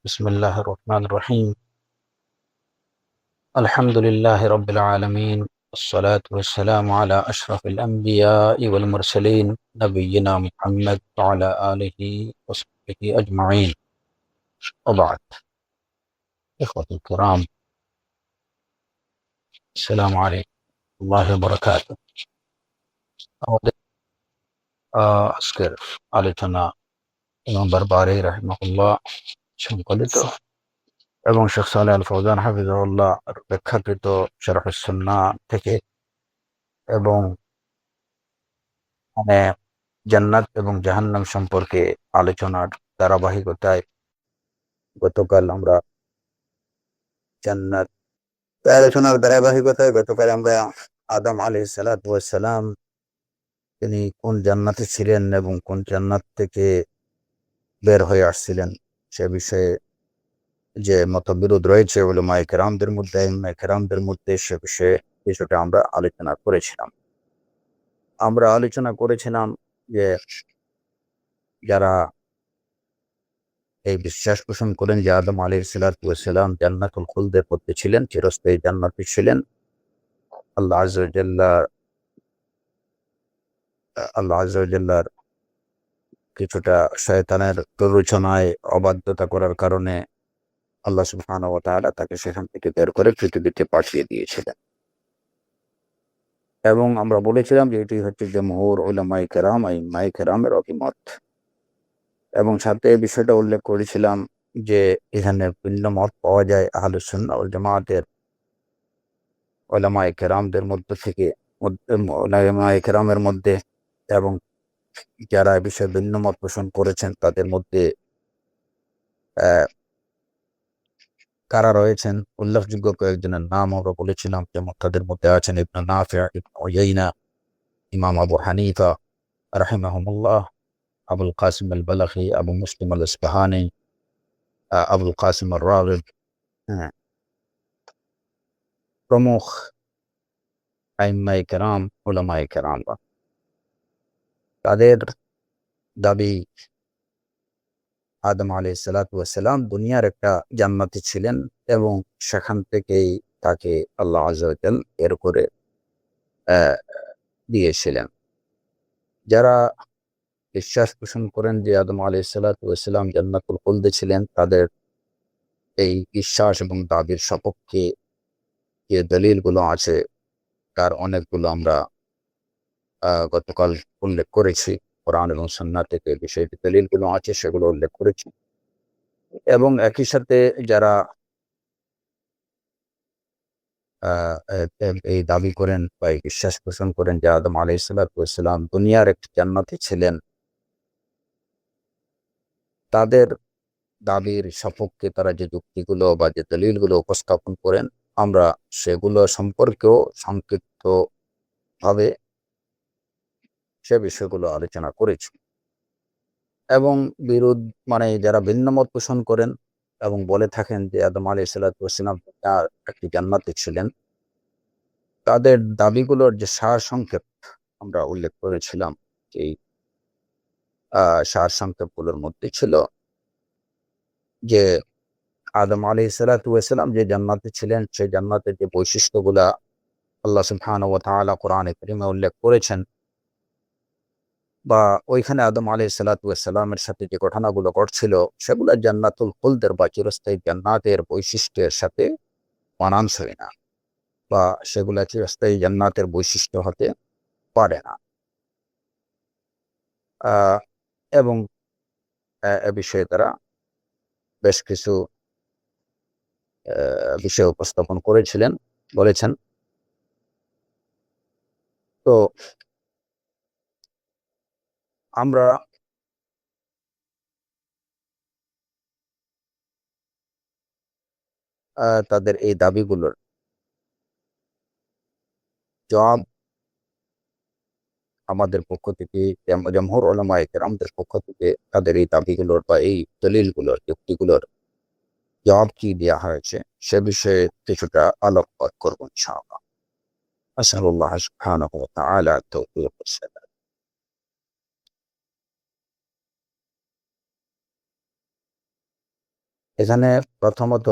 بسم الله الرحمن الرحيم. الحمد لله رب العالمين، والصلاة والسلام على أشرف الأنبياء والمرسلين نبينا محمد وعلى آله وصحبه أجمعين. وبعد، إخوة الكرام، السلام عليكم ورحمة الله وبركاته. আমাদের আজকের আলোচনা ইমাম বারবারি রাহিমাহুল্লাহ সংকলিত এবং শেখ সালেহ আল ফৌজান হাফিজাহুল্লাহ ব্যাখ্যাকৃত শারহুস সুন্নাহ থেকে, এবং মানে জান্নাত এবং জাহান্নাম সম্পর্কে আলোচনার ধারাবাহিকতায় গতকাল আমরা জান্নাত আলোচনার ধারাবাহিকতায় গতকাল আমরা আদম আলাইহিস সালাতু ওয়াস সালাম তিনি কোন জান্নাতে ছিলেন এবং কোন জান্নাত থেকে বের হয়ে আসছিলেন সে বিষয়ে যে মতবিরোধ রয়েছে উলামায়ে কেরামদের মধ্যে সে বিষয়ে কিছুটা আমরা আলোচনা করেছিলাম যে যারা এই বিশ্বাস পোষণ করেন যে আদম আলাইহিস সালাতু ওয়াস সালাম জান্নাতুল খুলদের মধ্যে ছিলেন, চিরস্থায়ী জান্নাতে ছিলেন, আল্লাহ আযজা ওয়া জাল্লার কিছুটা শয়তানের প্ররোচনায় অবাধ্যতা করার কারণে আল্লাহ সুবহানাহু ওয়া তাআলা তাকে সেখান থেকে বের করে পৃথিবীতে পাঠিয়ে দিয়েছিলেন। এবং আমরা বলেছিলাম যে এটি হচ্ছে জমহুর উলামায়ে কেরাম, আইম্মায়ে কেরামের অভিমত, এবং সাথে এই বিষয়টা উল্লেখ করেছিলাম যে এখানে ভিন্ন মত পাওয়া যায় আহলুস সুন্নাহ ওয়াল জামাতের উলামায়ে কেরামদের উলামায়ে কেরামের মধ্যে, এবং যারা এ বিষয়ে ভিন্ন মত পোষণ করেছেন তাদের মধ্যে কারা রয়েছেন উল্লেখযোগ্য কয়েকজনের নাম আমরা বলেছিলাম, যেমন তাদের মধ্যে আছেন ইবনে নাফি', ইবনে উয়াইনা, ইমাম আবু হানিফা রাহিমাহুমুল্লাহ, আবুল কাসিম আল বালাখি, আবু মুসলিম আল ইসফাহানি, আবুল কাসিম আর রাগিব, হ্যাঁ, প্রমুখ আইম্মায়ে কেরাম, উলামায়ে কেরামরা। তাদের দাবি আদম আলাইহিস সালাতু ওয়াস সালাম দুনিয়ার একটা জান্নাতে ছিলেন এবং সেখান থেকেই তাকে আল্লাহ আযজা ওয়া জাল বের করে দিয়েছিলেন। যারা বিশ্বাস পোষণ করেন যে আদম আলাইহিস সালাতু ওয়াস সালাম জান্নাতুল খুলদে ছিলেন, তাদের এই বিশ্বাস এবং দাবির সপক্ষে যে দলিলগুলো আছে তার অনেকগুলো আমরা গতকাল উল্লেখ করেছি। কোরআন এবং সুন্নাহ থেকে বিষয়টি দলিলগুলো আছে সেগুলো উল্লেখ করেছি, এবং একই সাথে যারা এই দাবি করেন বা এই বিশ্বাস পোষণ করেন যে আদম আলাইহিস সালাতু ওয়াস সালাম দুনিয়ার একটি জান্নাতে ছিলেন, তাদের দাবির সপক্ষে তারা যে যুক্তিগুলো বা যে দলিলগুলো উপস্থাপন করেন, আমরা সেগুলো সম্পর্কেও সংক্ষিপ্তভাবে সে বিষয়গুলো আলোচনা করেছি। এবং যারা ভিন্ন মত পোষণ করেন এবং বলে থাকেন যে আদম আলাইহিস সালাতু ওয়াস সালাম তার একটি জান্নাতে ছিলেন, তাদের দাবিগুলোর যে সারসংক্ষেপ আমরা উল্লেখ করেছিলাম, এই সারসংক্ষেপগুলোর মধ্যে ছিল যে আদম আলাইহিস সালাতু ওয়াস সালাম যে জান্নাতে ছিলেন সেই জান্নাতের যে বৈশিষ্ট্যগুলা আল্লাহ সুবহানাহু ওয়া তাআলা কোরআনে কারীমে উল্লেখ করেছেন, বা ওইখানে আদম আলাইহিস সালাতু ওয়াস সালামের সাথে যে ঘটনাগুলো ঘটছিল সেগুলো জান্নাতুল খুলদের বা চিরস্থায়ী জান্নাতের বৈশিষ্ট্যের সাথে মানানসই না, বা সেগুলা চিরস্থায়ী জান্নাতের বৈশিষ্ট্য হতে পারে না। আহ, এবং এ বিষয়ে তারা বেশ কিছু বিষয় উপস্থাপন বলেছেন। তো আমরা তাদের এই দাবিগুলোর জবাব আমাদের পক্ষ থেকে, জমহুর উলামায়ে কেরামদের পক্ষ থেকে তাদের এই দাবিগুলোর বা এই দলিলগুলোর যুক্তিগুলোর জবাব কি দেওয়া হয়েছে সে বিষয়ে কিছুটা আলোকপাত করব ইনশাআল্লাহ। আসআলুল্লাহ সুবহানাহু ওয়া তাআলা আত-তাওফীক ওয়াস-সাদাদ। এখানে প্রথমত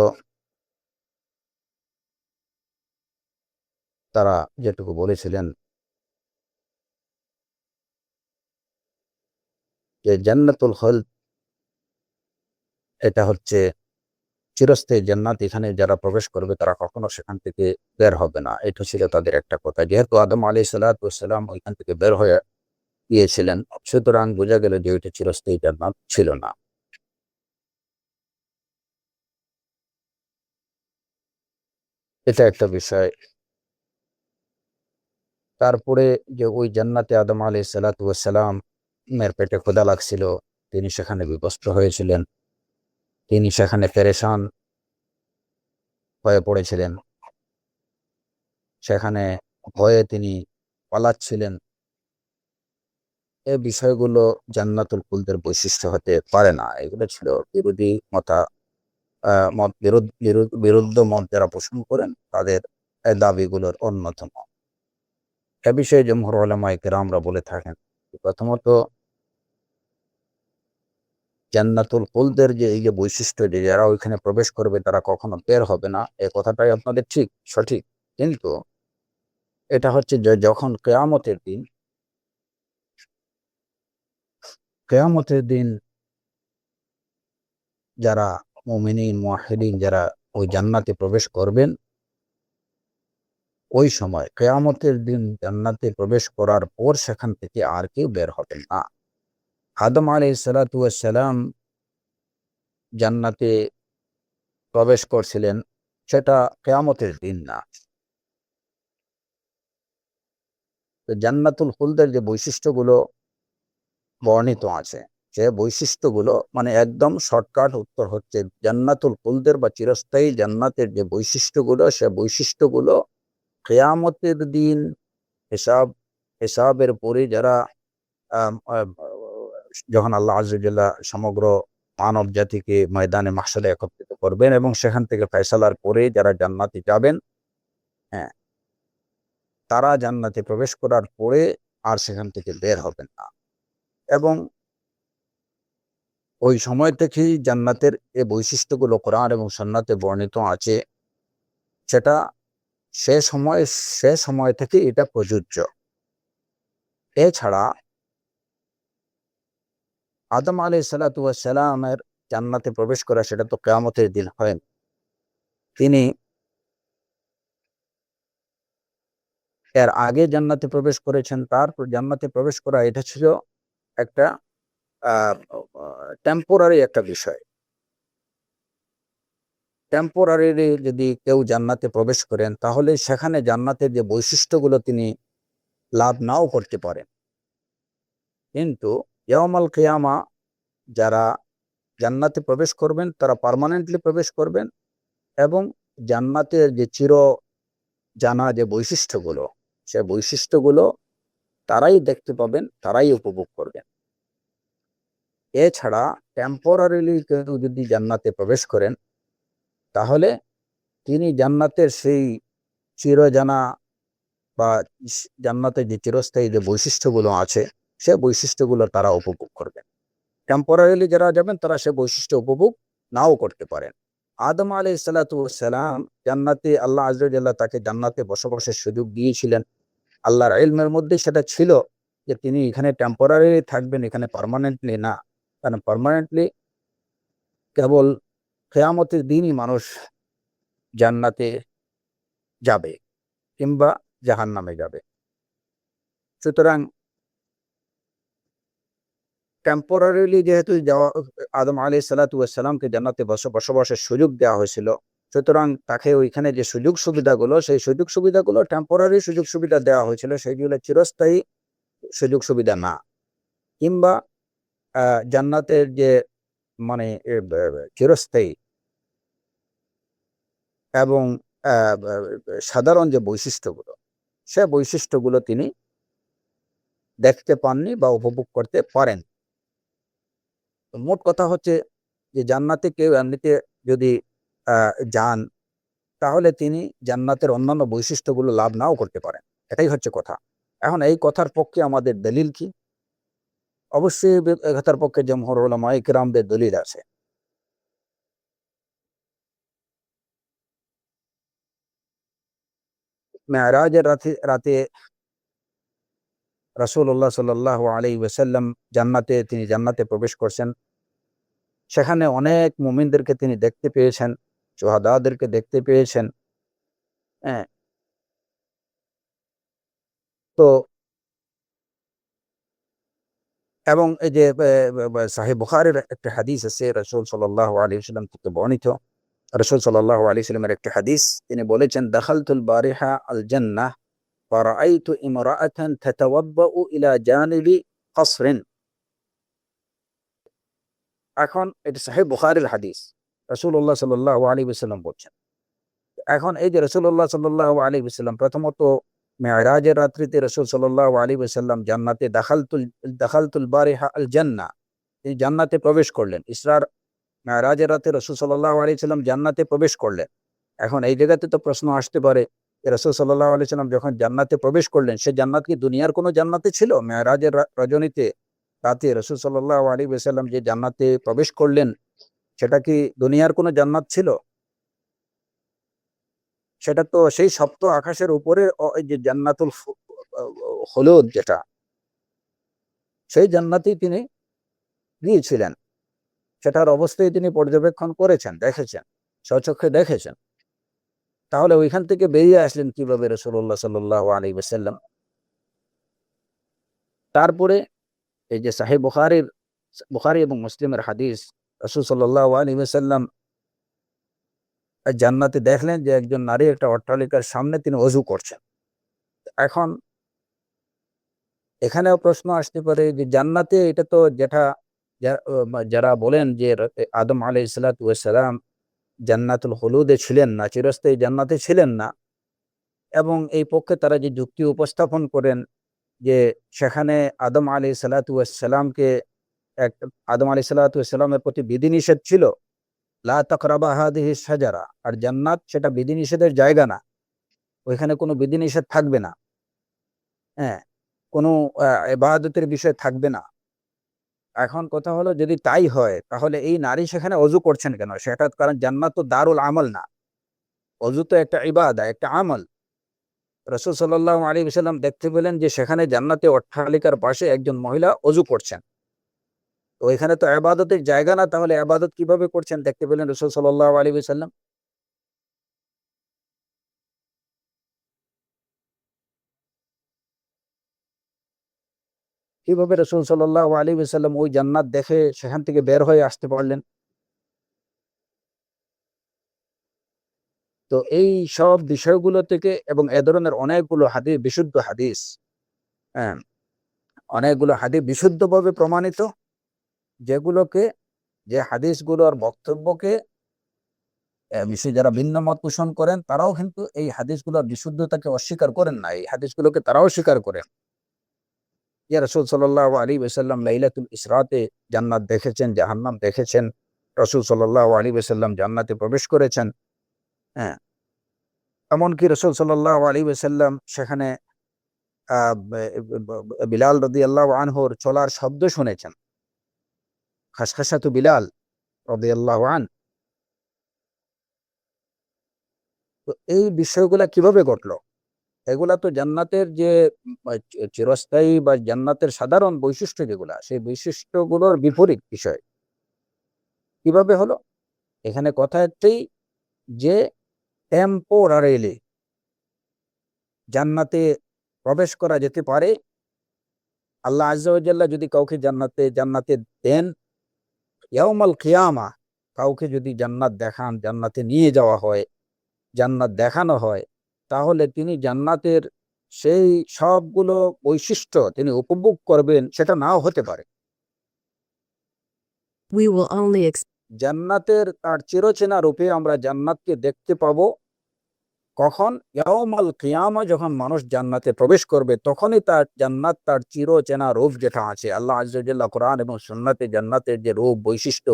তারা যেটুকু বলেছিলেন যে জান্নাতুল খুলদ এটা হচ্ছে চিরস্থায়ী জান্নাত, এখানে যারা প্রবেশ করবে তারা কখনো সেখান থেকে বের হবে না। এটা ছিল তাদের একটা কথা। যেহেতু আদম আলাইহিসসালাম ওইখান থেকে বের হয়ে গিয়েছিলেন, সুতরাং বোঝা গেল যে ওইটা চিরস্থায়ী জান্নাত ছিল না। এটা একটা বিষয়। তারপরে যে ওই জান্নাতে আদম আলাইহিসসালাম এর পেটে ক্ষুধা লাগছিল, তিনি সেখানে বিবস্ত্র হয়েছিলেন, তিনি সেখানে পেরেশান হয়ে পড়েছিলেন, সেখানে ভয়ে তিনি পালাচ্ছিলেন। এই বিষয়গুলো জান্নাতুল খুলদের বৈশিষ্ট্য হতে পারে না। এগুলো ছিল বিরোধী বিরুদ্ধ মত যারা পোষণ করেন তাদের এই দাবিগুলোর অন্যতম। এ বিষয়ে জমহুর উলামায়ে কেরামরা বলে থাকেন, প্রথমত জান্নাতুল খুলদের যে এই যে বৈশিষ্ট্য, যে যারা ওইখানে প্রবেশ করবে তারা কখনো বের হবে না, এই কথাটাই আপনাদের ঠিক সঠিক। কিন্তু এটা হচ্ছে যে যখন কেয়ামতের দিন যারা মুমিনিন মুওয়াহহিদিন যারা ওই জান্নাতে প্রবেশ করবেন, ওই সময় কেয়ামতের দিন জান্নাতে প্রবেশ করার পর সেখান থেকে আর কেউ বের হবেন না। আদম আলাইহিসসালাম জান্নাতে প্রবেশ করছিলেন, সেটা কেয়ামতের দিন না। তো জান্নাতুল খুলদের যে বৈশিষ্ট্যগুলো বর্ণিত আছে, সে বৈশিষ্ট্যগুলো মানে একদম শর্টকাট উত্তর হচ্ছে জান্নাতুল খুলদের বা চিরস্থায়ী জান্নাতের যে বৈশিষ্ট্যগুলো, সে বৈশিষ্ট্যগুলো কিয়ামতের দিন হিসাবের পরে যারা আম, আ, যখন আল্লাহ আযজা ওয়া জাল্লা সমগ্র মানব জাতিকে ময়দানে মাহশারে একত্রিত করবেন এবং সেখান থেকে ফয়সালার পরে যারা জান্নাতে যাবেন, হ্যাঁ, তারা জান্নাতে প্রবেশ করার পরে আর সেখান থেকে বের হবেন না। এবং ওই সময় থেকেই জান্নাতের এই বৈশিষ্ট্যগুলো কোরআন এবং সুন্নাতে বর্ণিত আছে, সেটা সে সময় সে সময় থেকে এটা প্রযোজ্য। এছাড়া আদম আলাইহিসসালামের জান্নাতে প্রবেশ করা সেটা তো কিয়ামতের দিন হয়। তিনি এর আগে জান্নাতে প্রবেশ করেছেন, তারপর জান্নাতে প্রবেশ করা এটা ছিল একটা টেম্পোরারি একটা বিষয়। টেম্পোরারি যদি কেউ জান্নাতে প্রবেশ করেন, তাহলে সেখানে জান্নাতের যে বৈশিষ্ট্যগুলো তিনি লাভ নাও করতে পারেন। কিন্তু ইয়াউমাল কিয়ামা যারা জান্নাতে প্রবেশ করবেন তারা পার্মানেন্টলি প্রবেশ করবেন এবং জান্নাতের যে জানা যে বৈশিষ্ট্যগুলো, সে বৈশিষ্ট্যগুলো তারাই দেখতে পাবেন, তারাই উপভোগ করবেন। এছাড়া টেম্পোরারিলি কেউ যদি জান্নাতে প্রবেশ করেন, তাহলে তিনি জান্নাতের সেই চিরজানা বা জান্নাতের যে চিরস্থায়ী যে বৈশিষ্ট্যগুলো আছে, সে বৈশিষ্ট্যগুলো তারা উপভোগ করবেন। টেম্পোরারিলি যারা যাবেন তারা সে বৈশিষ্ট্য উপভোগ নাও করতে পারেন। আদম আলাইহিসসালাম জান্নাতে আল্লাহ আযজা ওয়া জাল্লা তাকে জান্নাতে বসবাসের সুযোগ দিয়েছিলেন। আল্লাহর ইলমের মধ্যে সেটা ছিল যে তিনি এখানে টেম্পোরারি থাকবেন, এখানে পার্মানেন্টলি না। কারণ পার্মানেন্টলি কেবল কিয়ামতের দিনই মানুষ জান্নাতে যাবে কিংবা জাহান্নামে যাবে। সুতরাং টেম্পোরারিলি যেহেতু আদম আলাইহিসসালামকে জান্নাতে বসবাসের সুযোগ দেওয়া হয়েছিল, সুতরাং তাকে ওইখানে যে সুযোগ সুবিধাগুলো, সেই সুযোগ সুবিধাগুলো টেম্পোরারি সুযোগ সুবিধা দেওয়া হয়েছিল, সেইগুলো চিরস্থায়ী সুযোগ সুবিধা না। কিংবা জান্নাতের যে মানে চিরস্থায়ী এবং সাধারণ যে বৈশিষ্ট্যগুলো, সে বৈশিষ্ট্যগুলো তিনি দেখতে পাননি বা উপভোগ করতে পারেন। মোট কথা হচ্ছে যে জান্নাতে কেউ এমনিতে যদি যান, তাহলে তিনি জান্নাতের অন্যান্য বৈশিষ্ট্যগুলো লাভ নাও করতে পারেন। এটাই হচ্ছে কথা। এখন এই কথার পক্ষে আমাদের দলিল কি? অবশ্যই এই কথার পক্ষে জমহুর উলামায়ে কেরামদের দলিল আছে। মেরাজের রাতে রাসূলুল্লাহ সাল্লাল্লাহু আলাইহি ওয়াসাল্লাম তিনি জান্নাতে প্রবেশ করছেন। সেখানে অনেক মুমিনদেরকে তিনি দেখতে পেয়েছেন, শুহাদাদেরকে দেখতে পেয়েছেন। হ্যাঁ, তো এবং এই যে সাহিহ বুখারীর একটা হাদিস আছে, রাসূল সাল্লাল্লাহু আলাইহি ওয়াসাল্লাম থেকে বর্ণিত। রাসূল সাল্লাল্লাহু আলাইহি ওয়াসাল্লামের একটা হাদিস, তিনি বলেছেন, দাখালতুল বারিহা আল জান্নাহ ফারাআইতু ইমরাআতান তাতাওয়াদ্দাউ ইলা জানিবি কসরিন। এখন এটা সাহিহ বুখারীর হাদিস, রাসূলুল্লাহ সাল্লাল্লাহু আলাইহি ওয়াসাল্লাম বলছেন। এখন এই যে রাসূলুল্লাহ সাল্লাল্লাহু আলাইহি ওয়াসাল্লাম প্রথমত মেরাজের রাত্রিতে রাসূল সাল্লাল্লাহু আলাইহি ওয়াসাল্লাম জান্নাতে দাখালতুল বারিহা আল জান্নাহ, তিনি জান্নাতে প্রবেশ করলেন। ইসরার মেরাজের রাতে রাসূল সাল্লাল্লাহু আলাইহি ওয়াসাল্লাম জান্নাতে প্রবেশ করলেন। এখন এই জায়গাতে তো প্রশ্ন আসতে পারে যে রাসূল সাল্লাল্লাহু আলাইহি ওয়াসাল্লাম যখন জান্নাতে প্রবেশ করলেন, সে জান্নাত কি দুনিয়ার কোনো জান্নাতে ছিল? মেরাজের রজনীতে রাতে রাসূল সাল্লাল্লাহু আলাইহি ওয়াসাল্লাম যে জান্নাতে প্রবেশ করলেন, সেটা কি দুনিয়ার কোনো জান্নাত ছিল? সেটা তো সেই সপ্ত আকাশের উপরে এই যে জান্নাতুল খুলুদ, যেটা সেই জান্নাতেই তিনি গিয়েছিলেন। সেটার অবস্থায় তিনি পর্যবেক্ষণ করেছেন, দেখেছেন, স্বচক্ষে দেখেছেন। তাহলে ওইখান থেকে বেরিয়ে আসলেন কিভাবে রাসূলুল্লাহ সাল্লাল্লাহু আলাইহি ওয়াসাল্লাম? তারপরে এই যে সাহিহ বুখারী এবং মুসলিমের হাদিস, রাসূল সাল্লাল্লাহু আলাইহি ওয়াসাল্লাম জান্নাতে দেখলেন যে একজন নারী একটা অট্টালিকার সামনে তিনি ওযু করছেন। এখন এখানেও প্রশ্ন আসতে পারে যে জান্নাতে এটা তো যারা বলেন যে আদম আলাইহিস সালাতু ওয়াস সালাম জান্নাতুল খুলুদে ছিলেন না, চিরস্থায়ী জান্নাতে ছিলেন না, এবং এই পক্ষে তারা যে যুক্তি উপস্থাপন করেন যে সেখানে আদম আলাইহিস সালাতু ওয়াস সালামকে আদম আলাইহিস সালাতু ওয়াস সালামের প্রতি বিধিনিষেধ ছিল, লা তাকরাবা হাদিহিস শাজারা, আর জান্নাত সেটা বিধিনিষেধের জায়গা না, ওইখানে কোনো বিধিনিষেধ থাকবে না। হ্যাঁ, কোনো ইবাদতের বিষয় থাকবে না। এখন কথা হলো, যদি তাই হয় তাহলে এই নারী সেখানে অজু করছেন কেন? সেটা কারণ জান্নাত তো দারুল আমল না, অজু তো একটা ইবাদা, একটা আমল। রাসূল সাল্লাল্লাহু আলাইহি ওয়াসাল্লাম দেখতে পেলেন যে সেখানে জান্নাতে অট্টালিকার পাশে একজন মহিলা অজু করছেন। তো এখানে তো ইবাদতের জায়গা না, তাহলে ইবাদত কিভাবে করছেন দেখতে পেলেন রাসূল সাল্লাল্লাহু আলাইহি ওয়াসাল্লাম? কিভাবে রাসূল সাল্লাল্লাহু আলাইহি ওয়াসাল্লাম ওই জান্নাত দেখে সেখান থেকে বের হয়ে আসতে পারলেন? তো এই সব বিষয়গুলো থেকে এবং এ ধরনের অনেকগুলো হাদিস, বিশুদ্ধ হাদিস, হ্যাঁ, অনেকগুলো হাদিস বিশুদ্ধভাবে প্রমাণিত, যেগুলোকে, যে হাদিসগুলোর বক্তব্যকে বিষয়ে যারা ভিন্ন মত পোষণ করেন, তারাও কিন্তু এই হাদিসগুলোর বিশুদ্ধতাকে অস্বীকার করেন না, এই হাদিসগুলোকে তারাও স্বীকার করেন। যে রাসূল সাল্লাল্লাহু আলাইহি ওয়াসাল্লাম লাইলাতুল ইসরাতে জান্নাত দেখেছেন, জাহান্নাম দেখেছেন, রাসূল সাল্লাল্লাহু আলাইহি ওয়াসাল্লাম জান্নাতে প্রবেশ করেছেন। হ্যাঁ, এমনকি রাসূল সাল্লাল্লাহু আলাইহি ওয়াসাল্লাম সেখানে বিলাল রাদিয়াল্লাহু আনহুর চলার শব্দ শুনেছেন, খাসখাসাতু বিলাল রাদিয়াল্লাহু আন। তো এই বিষয়গুলা কিভাবে ঘটলো? এগুলা তো জান্নাতের যে চিরস্থায়ী বা জান্নাতের সাধারণ বৈশিষ্ট্য যেগুলা, সেই বৈশিষ্ট্যগুলোর বিপরীত বিষয়। কিভাবে হলো? এখানে কথা একটাই, যে টেম্পোরারিলি জান্নাতে প্রবেশ করা যেতে পারে। আল্লাহ আজ্জা ওয়া জাল্লা যদি কাউকে জান্নাতে দেন, ইয়াউমাল কিয়ামা কাউকে যদি জান্নাত দেখান, জান্নাতে নিয়ে যাওয়া হয়, জান্নাত দেখানো হয়, তাহলে তিনি জান্নাতের সেই সবগুলো বৈশিষ্ট্য তিনি উপভোগ করবেন, সেটা নাও হতে পারে। We will only জান্নাতের তার চিরচেনা রূপে আমরা জান্নাতকে দেখতে পাবো কখন? ইয়াউমাল কিয়ামা, যখন মানুষ জান্নাতে প্রবেশ করবে, তখনই তার জান্নাত তার চিরচেনা রূপ যেটা আছে, আল্লাহ আজ্জা ওয়া জাল্লা কোরআন এবং সুন্নাতে জান্নাতের যে রূপ, বৈশিষ্ট্য,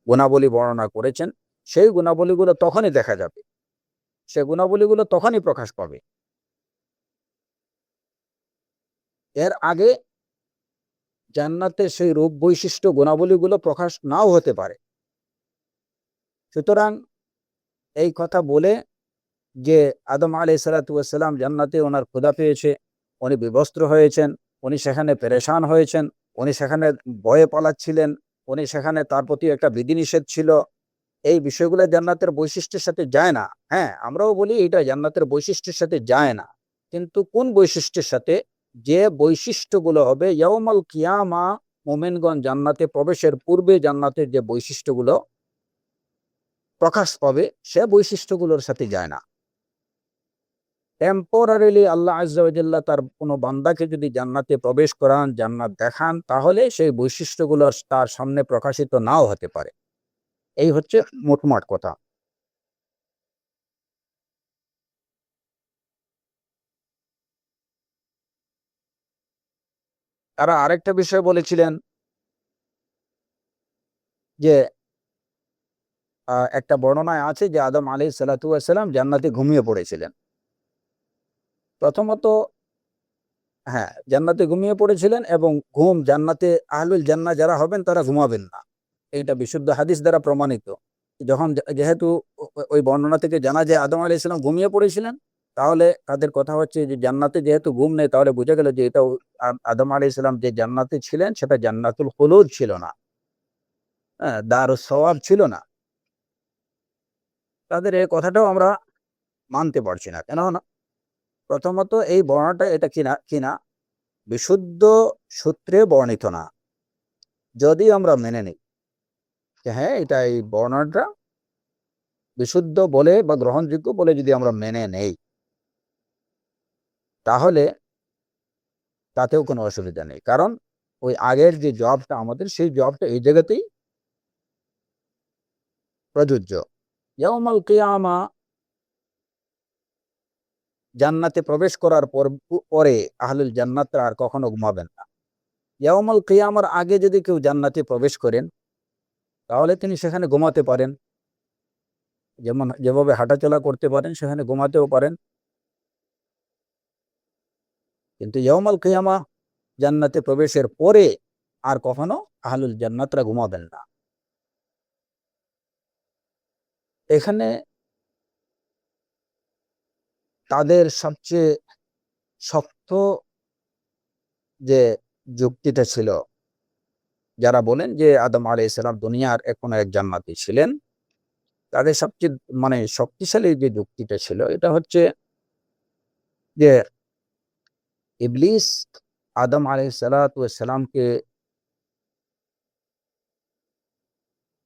গুণাবলী বর্ণনা করেছেন, সেই গুণাবলীগুলো তখনই দেখা যাবে, সেই গুণাবলীগুলো তখনই প্রকাশ পাবে। এর আগে জান্নাতের সেই রূপ, বৈশিষ্ট্য, গুণাবলীগুলো প্রকাশ নাও হতে পারে। সুতরাং এই কথা বলে যে আদম আলাইহিস সালাতু ওয়াস সালাম জান্নাতে ওনার ক্ষুধা পেয়েছে, উনি বিবস্ত্র হয়েছেন, উনি সেখানে পেরেশান হয়েছেন, উনি সেখানে ভয়ে পালাচ্ছিলেন, উনি সেখানে তার প্রতি একটা বিধিনিষেধ ছিল। এই বিষয়গুলো জান্নাতের বৈশিষ্ট্যের সাথে যায় না। হ্যাঁ, আমরাও বলি এটা জান্নাতের বৈশিষ্ট্যের সাথে যায় না, কিন্তু কোন বৈশিষ্ট্যের সাথে? যে বৈশিষ্ট্যগুলো হবে ইয়াউমাল কিয়ামা, মুমিনগণ জান্নাতে প্রবেশের পূর্বে জান্নাতের যে বৈশিষ্ট্যগুলো প্রকাশ পাবে, সে বৈশিষ্ট্যগুলোর সাথে যায় না। টেম্পোরারিলি আল্লাহ আজ্জা ওয়া জাল্লা তার কোনো বান্দাকে যদি জান্নাতে প্রবেশ করান, জান্নাত দেখান, তাহলে সেই বৈশিষ্ট্যগুলো তার সামনে প্রকাশিত নাও হতে পারে। এই হচ্ছে মোটমাট কথা। তারা আরেকটা বিষয় বলেছিলেন যে একটা বর্ণনায় আছে যে আদম আলাইহিস সালাতু ওয়াস সালাম জান্নাতে ঘুমিয়ে পড়েছিলেন। প্রথমত, হ্যাঁ, জান্নাতে ঘুমিয়ে পড়েছিলেন, এবং ঘুম জান্নাতে আহলুল জান্নাহ যারা হবেন তারা ঘুমাবেন না। এটা বিশুদ্ধ হাদিস দ্বারা প্রমাণিত। যখন যেহেতু ওই বর্ণনা থেকে জানা যায় আদম আলাইহিস সালাম ঘুমিয়ে পড়েছিলেন, তাহলে তাদের কথা হচ্ছে যে জান্নাতে যেহেতু ঘুম নেই, তাহলে বোঝা গেল যে এটা আদম আলাইহিস সালাম যে জান্নাতে ছিলেন সেটা জান্নাতুল খুলুদ ছিল না, হ্যাঁ, দারুস সওয়াব ছিল না। তাদের এই কথাটাও আমরা মানতে পারছি না। কেননা প্রথমত এই বর্ণনাটা এটা কিনা বিশুদ্ধ সূত্রে বর্ণিত না। যদি আমরা মেনে নিই যে হ্যাঁ, এটা এই বর্ণনাটা বিশুদ্ধ বলে বা গ্রহণযোগ্য বলে যদি আমরা মেনে নেই, তাহলে তাতেও কোনো অসুবিধা নেই। কারণ ওই আগের যে জবাবটা আমাদের, সেই জবাবটা এই জায়গাতেই প্রযোজ্য। ইয়াউমাল কিয়ামা, জান্নাতে প্রবেশ করার পরে আহলুল জান্নাতরা আর কখনো ঘুমাবেন না। ইয়াউমাল কিয়ামার আগে যদি কেউ জান্নাতে প্রবেশ করেন, তাহলে তিনি সেখানে ঘুমাতে পারেন। যেভাবে হাঁটাচলা করতে পারেন, সেখানে ঘুমাতেও পারেন। কিন্তু ইয়াউমাল কিয়ামা, জান্নাতে প্রবেশের পরে আর কখনো আহলুল জান্নাতরা ঘুমাবেন না। এখানে তাদের সবচেয়ে শক্ত যে যুক্তিটা ছিল, যারা বলেন যে আদম আলাইহিস সালাম দুনিয়ার কোনো এক জান্নাতি ছিলেন, তাদের সবচেয়ে শক্তিশালী যে যুক্তিটা ছিল, এটা হচ্ছে যে ইবলিস আদম আলাইহিস সালামকে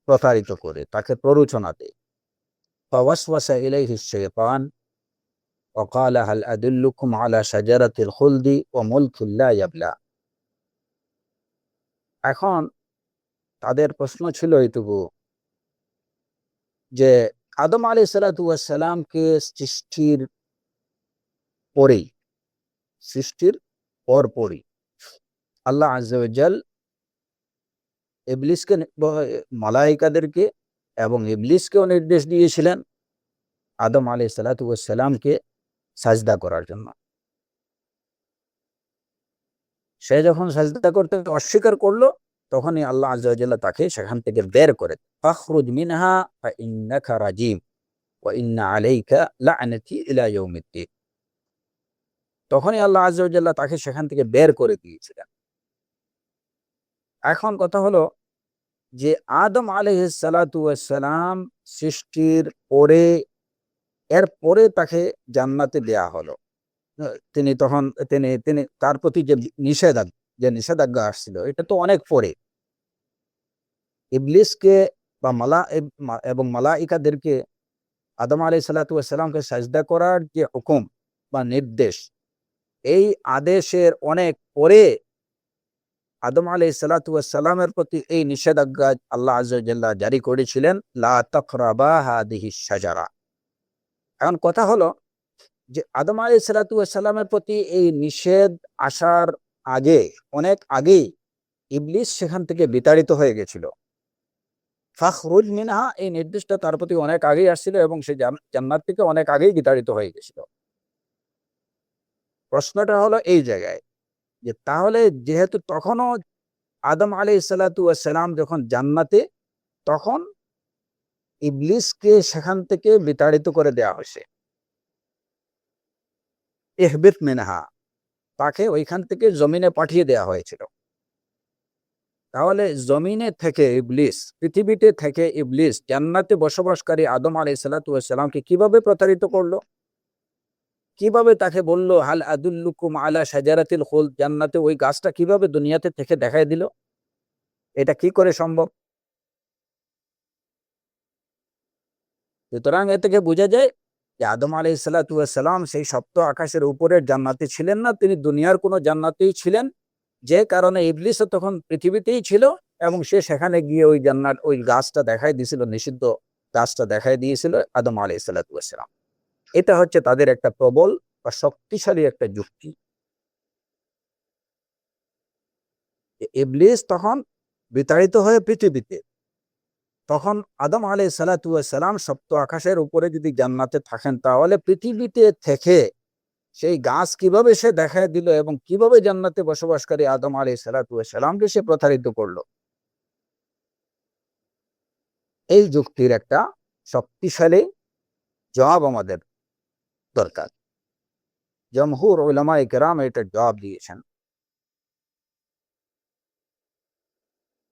প্রতারিত করে, তাকে প্ররোচনা দেয়। ফাওয়াসওয়াসা ইলাইহিশ শাইতান وقال هل أدلكم على شجرة الخلد وملك لا يبلى। এখন তাদের প্রশ্ন ছিল এইটুকু যে আদম আলাইহিস সালামকে পরেই সৃষ্টির পরপরই আল্লাহ আজ্জা ওয়া জাল ইবলিসকে, মালাইকাদেরকে এবং ইবলিসকেও নির্দেশ দিয়েছিলেন আদম আলাইহিস সালামকে সাজদা করার জন্য। সে যখন সাজদা করতে অস্বীকার করলো, তখনই আল্লাহ আজ্জা ওয়া জাল্লা তাকে সেখান থেকে বের করে, ফাখরুজ মিনহা ফাইন্নাকা রাজিম ওয়া ইন্না আলাইকা লা'নাতি ইলা ইয়াউমিদ্দিন। তখনই আল্লাহ আজ্জা ওয়া জাল্লা তাকে সেখান থেকে বের করে দিয়েছিলেন। এখন কথা হলো যে আদম আলাইহিস সালাম সৃষ্টির পরে, এর পরে তাকে জান্নাতে দেয়া হলো। তিনি তখন তিনি তিনি তার প্রতি যে নিষেধাজ্ঞা আসছিল, এটা তো অনেক পরে। ইবলিসকে বা এবং মালাইকাদেরকে আদম আলাইহিস সালামকে সাজদা করার যে হুকুম বা নির্দেশ, এই আদেশের অনেক পরে আদম আলাইহিস সালামের প্রতি এই নিষেধাজ্ঞা আল্লাহ আজ্জা ওয়া জাল্লা জারি করেছিলেন, লা তাকরাবা হাদিহিশ শাজারা। এখন কথা হলো যে আদম আলাইহিস সালামের প্রতি এই নিষেধ আসার আগে, অনেক আগেই ইবলিস সেখান থেকে বিতাড়িত হয়ে গেছিল। ফাখরুজ মিনহা, এই নির্দেশটা তার প্রতি অনেক আগেই আসছিল এবং সে জান্নাত থেকে অনেক আগেই বিতাড়িত হয়ে গেছিল। প্রশ্নটা হলো এই জায়গায় যে তাহলে যেহেতু তখনও আদম আলাইহিস সালাম যখন জান্নাতে, তখন ইবলিসকে সেখান থেকে বিতাড়িত করে দেয়া হয়েছে। ইহবিত মিনহা, তাকে ওইখান থেকে জমিনে পাঠিয়ে দেওয়া হয়েছিল। তাহলে জমিনে থেকে ইবলিস, পৃথিবীতে থেকে ইবলিস জান্নাতে বসবাসকারী আদম আলাইহিস সালাতু ওয়াস সালামকে কিভাবে প্রতারিত করলো? কিভাবে তাকে বলল হাল আদুল্লুকুম আলা শাজারাতিল খুলদ, জান্নাতে ওই গাছটা কিভাবে দুনিয়াতে থেকে দেখায় দিল? এটা কি করে সম্ভব? সুতরাং এ থেকে বোঝা যায় যে আদম আলাইহিস সালাতু ওয়াস সালাম সেই সপ্ত আকাশের উপরের জান্নাতে ছিলেন না, তিনি দুনিয়ার কোনো জান্নাতেই ছিলেন। যে কারণে ইবলিসও তখন পৃথিবীতেই ছিল এবং সে সেখানে গিয়ে ওই জান্নাত, ওই গাছটা দেখাই দিয়েছিল, নিষিদ্ধ গাছটা দেখাই দিয়েছিল আদম আলাইহিস সালাতু ওয়াস সালাম। এটা হচ্ছে তাদের একটা প্রবল বা শক্তিশালী একটা যুক্তি। ইবলিস তখন বিতাড়িত হয়ে পৃথিবীতে, তখন আদম আলাইহিস সালাতু ওয়াস সালাম সপ্ত আকাশের উপরে যদি জান্নাতে থাকেন, তাহলে পৃথিবীতে থেকে সেই গাছ কিভাবে সে দেখায় দিল এবং কিভাবে জান্নাতে বসবাসকারী আদম আলাইহিস সালাতু ওয়াস সালামকে সে প্রতারিত করলো? এই যুক্তির একটা শক্তিশালী জবাব আমাদের দরকার। জমহুর উলামায়ে কেরাম এটার জবাব দিয়েছেন।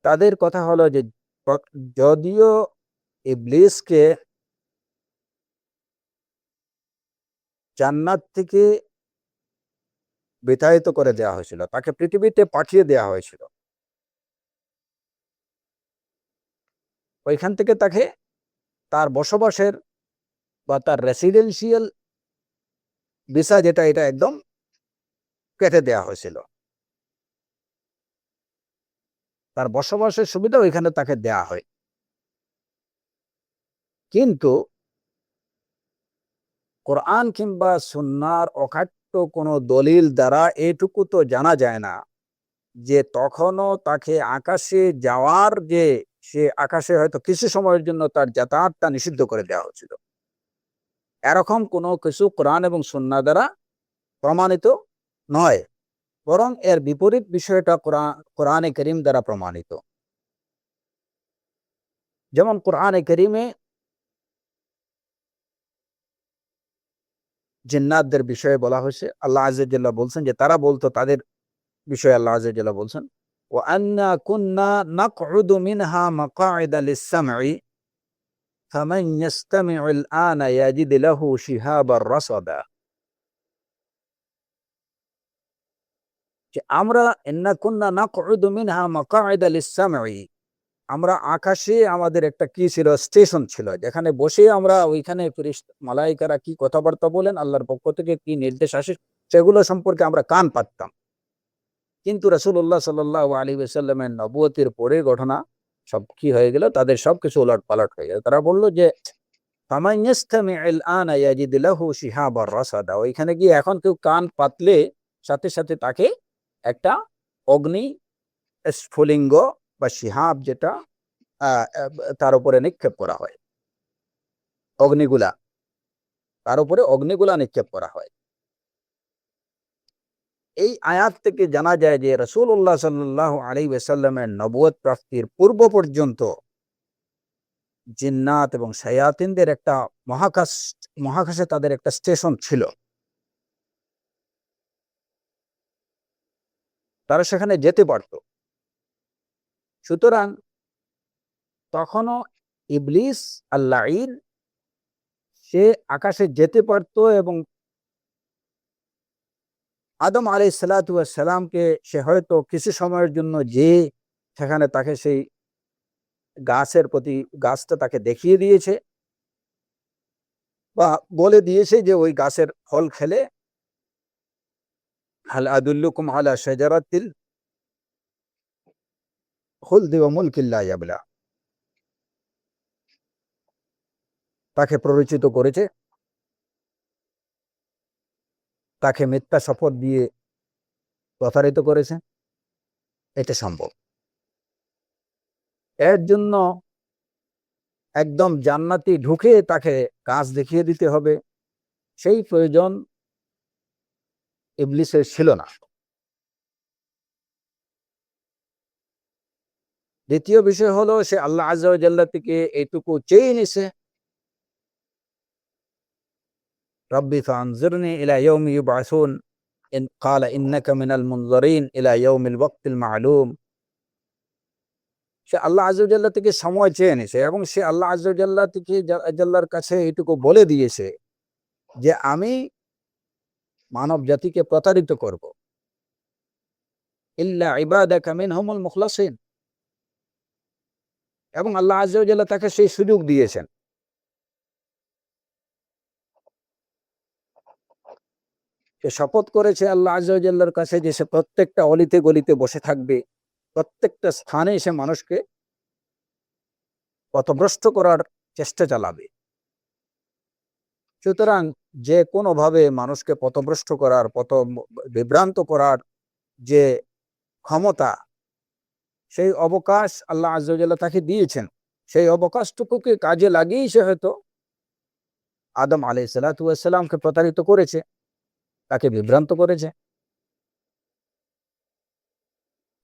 তাদের কথা হলো যে যদিও ইবলিসকে জান্নাত থেকে বিতাড়িত করে দেওয়া হয়েছিল, তাকে পৃথিবীতে পাঠিয়ে দেওয়া হয়েছিল, ওইখান থেকে তাকে তার বসবাসের বা তার রেসিডেন্সিয়াল ভিসা যেটা, এটা একদম কেটে দেওয়া হয়েছিল। তার বসবাসের সুবিধা ওইখানে তাকে দেয়া হয়। কিন্তু কোরআন কিংবা সুন্নাহর অকাট্য কোনো দলিল দ্বারা এটুকু তো জানা যায় না যে তখনও তাকে আকাশে যাওয়ার, যে সে আকাশে হয়তো কিছু সময়ের জন্য তার যাতায়াতটা নিষিদ্ধ করে দেওয়া হয়েছিল, এরকম কোনো কিছু কোরআন এবং সুন্নাহ দ্বারা প্রমাণিত নয়, বরং এর বিপরীত বিষয়টা কোরআনে করিম দ্বারা প্রমাণিত। যেমন কোরআনে করিমে জিন্নাতদের বিষয়ে বলা হয়েছে, আল্লাহ আযজা জাল্লা বলছেন যে তারা বলতো, তাদের বিষয়ে আল্লাহ আযজা জাল্লা বলছেন ওয়া আন্না কুন্না নাকউদু মিনহা মাকআইদা লিস-সামঈ ফামান ইয়াসতামিউল আনা ইয়াজিদ লাহু শিহাবার রাসাদা। যে আমরা ইন্না কুন্না নাকউদু মিনহা মাকআইদা লিস-সামঈ, আমরা আকাশে আমাদের একটা কি ছিল, স্টেশন ছিল, যেখানে বসে আমরা ওইখানে ফেরেশতা মালায়েকারা কি কথাবার্তা বলেন, আল্লাহর পক্ষ থেকে কি নির্দেশ আসে, সেগুলো সম্পর্কে আমরা কান পাততাম। কিন্তু রাসূলুল্লাহ সাল্লাল্লাহু আলাইহি ওয়াসাল্লামের নবুয়তের পরে ঘটনা সব কি হয়ে গেল, তাদের সবকিছু উলটপালট হয়ে গেল। তারা বলল যে ফামান ইয়াসতামিউল আনা ইয়াজিদ লাহু শিহাবার রাসাদা, ওইখানে গিয়ে এখন কেউ কান পাতলে সাথে সাথে তাকে একটা অগ্নি স্ফুলিঙ্গ বা শিহাব, যেটা তার উপরে নিক্ষেপ করা হয়, অগ্নিগুলা, তার উপরে অগ্নিগুলা নিক্ষেপ করা হয়। এই আয়াত থেকে জানা যায় যে রাসূলুল্লাহ সাল্লাল্লাহু আলাইহি ওয়াসাল্লামের নবুয়ত প্রাপ্তির পূর্ব পর্যন্ত জিন্নাত এবং শায়াতিনদের একটা মহাকাশে তাদের একটা স্টেশন ছিল, তারা সেখানে যেতে পারত। সুতরাং তখনও ইবলিস আল-লাঈন সে আকাশে যেতে পারত এবং আদম আলাইহিস সালাতু ওয়াস সালামকে সে হয়তো কিছু সময়ের জন্য যে সেখানে তাকে সেই গাছের প্রতি, গাছটা তাকে দেখিয়ে দিয়েছে বা বলে দিয়েছে যে ওই গাছের ফল খেলে হাল আদুল্লুকুম আলা শাজারাতিল খুলদি ওয়া মুলকিন লা ইয়াবলা, তাকে প্ররোচিত করেছে, তাকে মিথ্যা শপথ দিয়ে প্রতারিত করেছে। এটা সম্ভব। এর জন্য একদম জান্নাতি ঢুকে তাকে কাজ দেখিয়ে দিতে হবে, সেই প্রয়োজন ইবলিসের ছিল না। দ্বিতীয় বিষয় হলো সে আল্লাহ আযজা ওয়া জাল্লা থেকে এইটুকু চেয়ে নিছে রব্বি ফানজিরনি ইলা ইয়াউমি ইউবআসুন قال إنك من المنظرين إلى يوم الوقت المعلوم। সে আল্লাহ আযজা ওয়া জাল্লা থেকে সময় চেয়ে নিয়েছে এবং সে আল্লাহ আযজা ওয়া জাল্লা থেকে জাল্লার কাছে এটুকু বলে দিয়েছে যে আমি মানব জাতিকে প্রতারিত করব, ইল্লা ইবাদাকা মিনহুমুল মুখলাসিন। এবং আল্লাহ আযজা ওয়া জাল্লা তাকে সেই সুযোগ দিয়েছেন। সে শপথ করেছে আল্লাহ আযজা ওয়া জাল্লার কাছে যে সে প্রত্যেকটা অলিতে গলিতে বসে থাকবে, প্রত্যেকটা স্থানে এসে মানুষকে পথভ্রষ্ট করার চেষ্টা চালাবে। সুতরাং যে কোনোভাবে মানুষকে পথভ্রষ্ট করার, বিভ্রান্ত করার যে ক্ষমতা, সেই অবকাশ আল্লাহ আযজা ওয়া জাল্লা তাকে দিয়েছেন। সেই অবকাশটুকুকে কাজে লাগিয়েই সে হয়তো আদম আলাইহিস সালাতু ওয়াস সালামকে প্রতারিত করেছে, তাকে বিভ্রান্ত করেছে।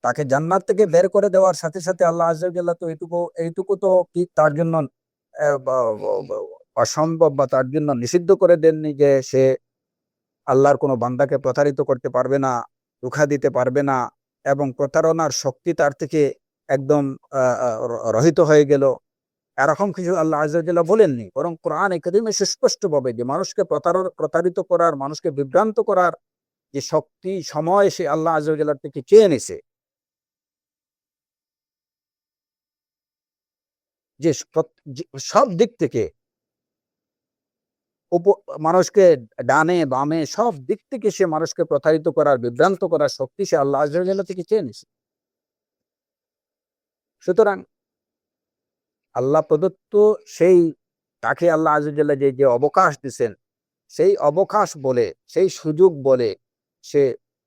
তাকে জান্নাত থেকে বের করে দেওয়ার সাথে সাথে আল্লাহ আযজা ওয়া জাল্লা তো এইটুকু তো কি তার জন্য অসম্ভব বা তার জন্য নিষিদ্ধ করে দেননি যে সে আল্লাহর কোনো বান্দাকে প্রতারিত করতে পারবে না, ধোঁকা দিতে পারবে না, এবং প্রতারণার শক্তি তার থেকে একদম রহিত হয়ে গেল। এরকম কিছু আল্লাহ আযজা ওয়া জাল্লা বলেননি, বরং কোরআনে কারীমে সুস্পষ্টভাবে যে মানুষকে প্রতারিত করার, মানুষকে বিভ্রান্ত করার যে শক্তি, সময় সে আল্লাহ আযজা ওয়া জাল্লার থেকে চেয়ে নিছে। যে সব দিক থেকে মানুষকে ডানে বামে সব দিক থেকে সে মানুষকে প্রতারিত করার, বিভ্রান্ত করার শক্তি সে আল্লাহ আযজা ওয়া জাল্লা থেকে চেয়ে নিছে। সুতরাং আল্লাহ প্রদত্ত সেই তাকে আল্লাহ আযজা ওয়া জাল্লা যে অবকাশ দিছেন, সেই অবকাশ বলে, সেই সুযোগ বলে সে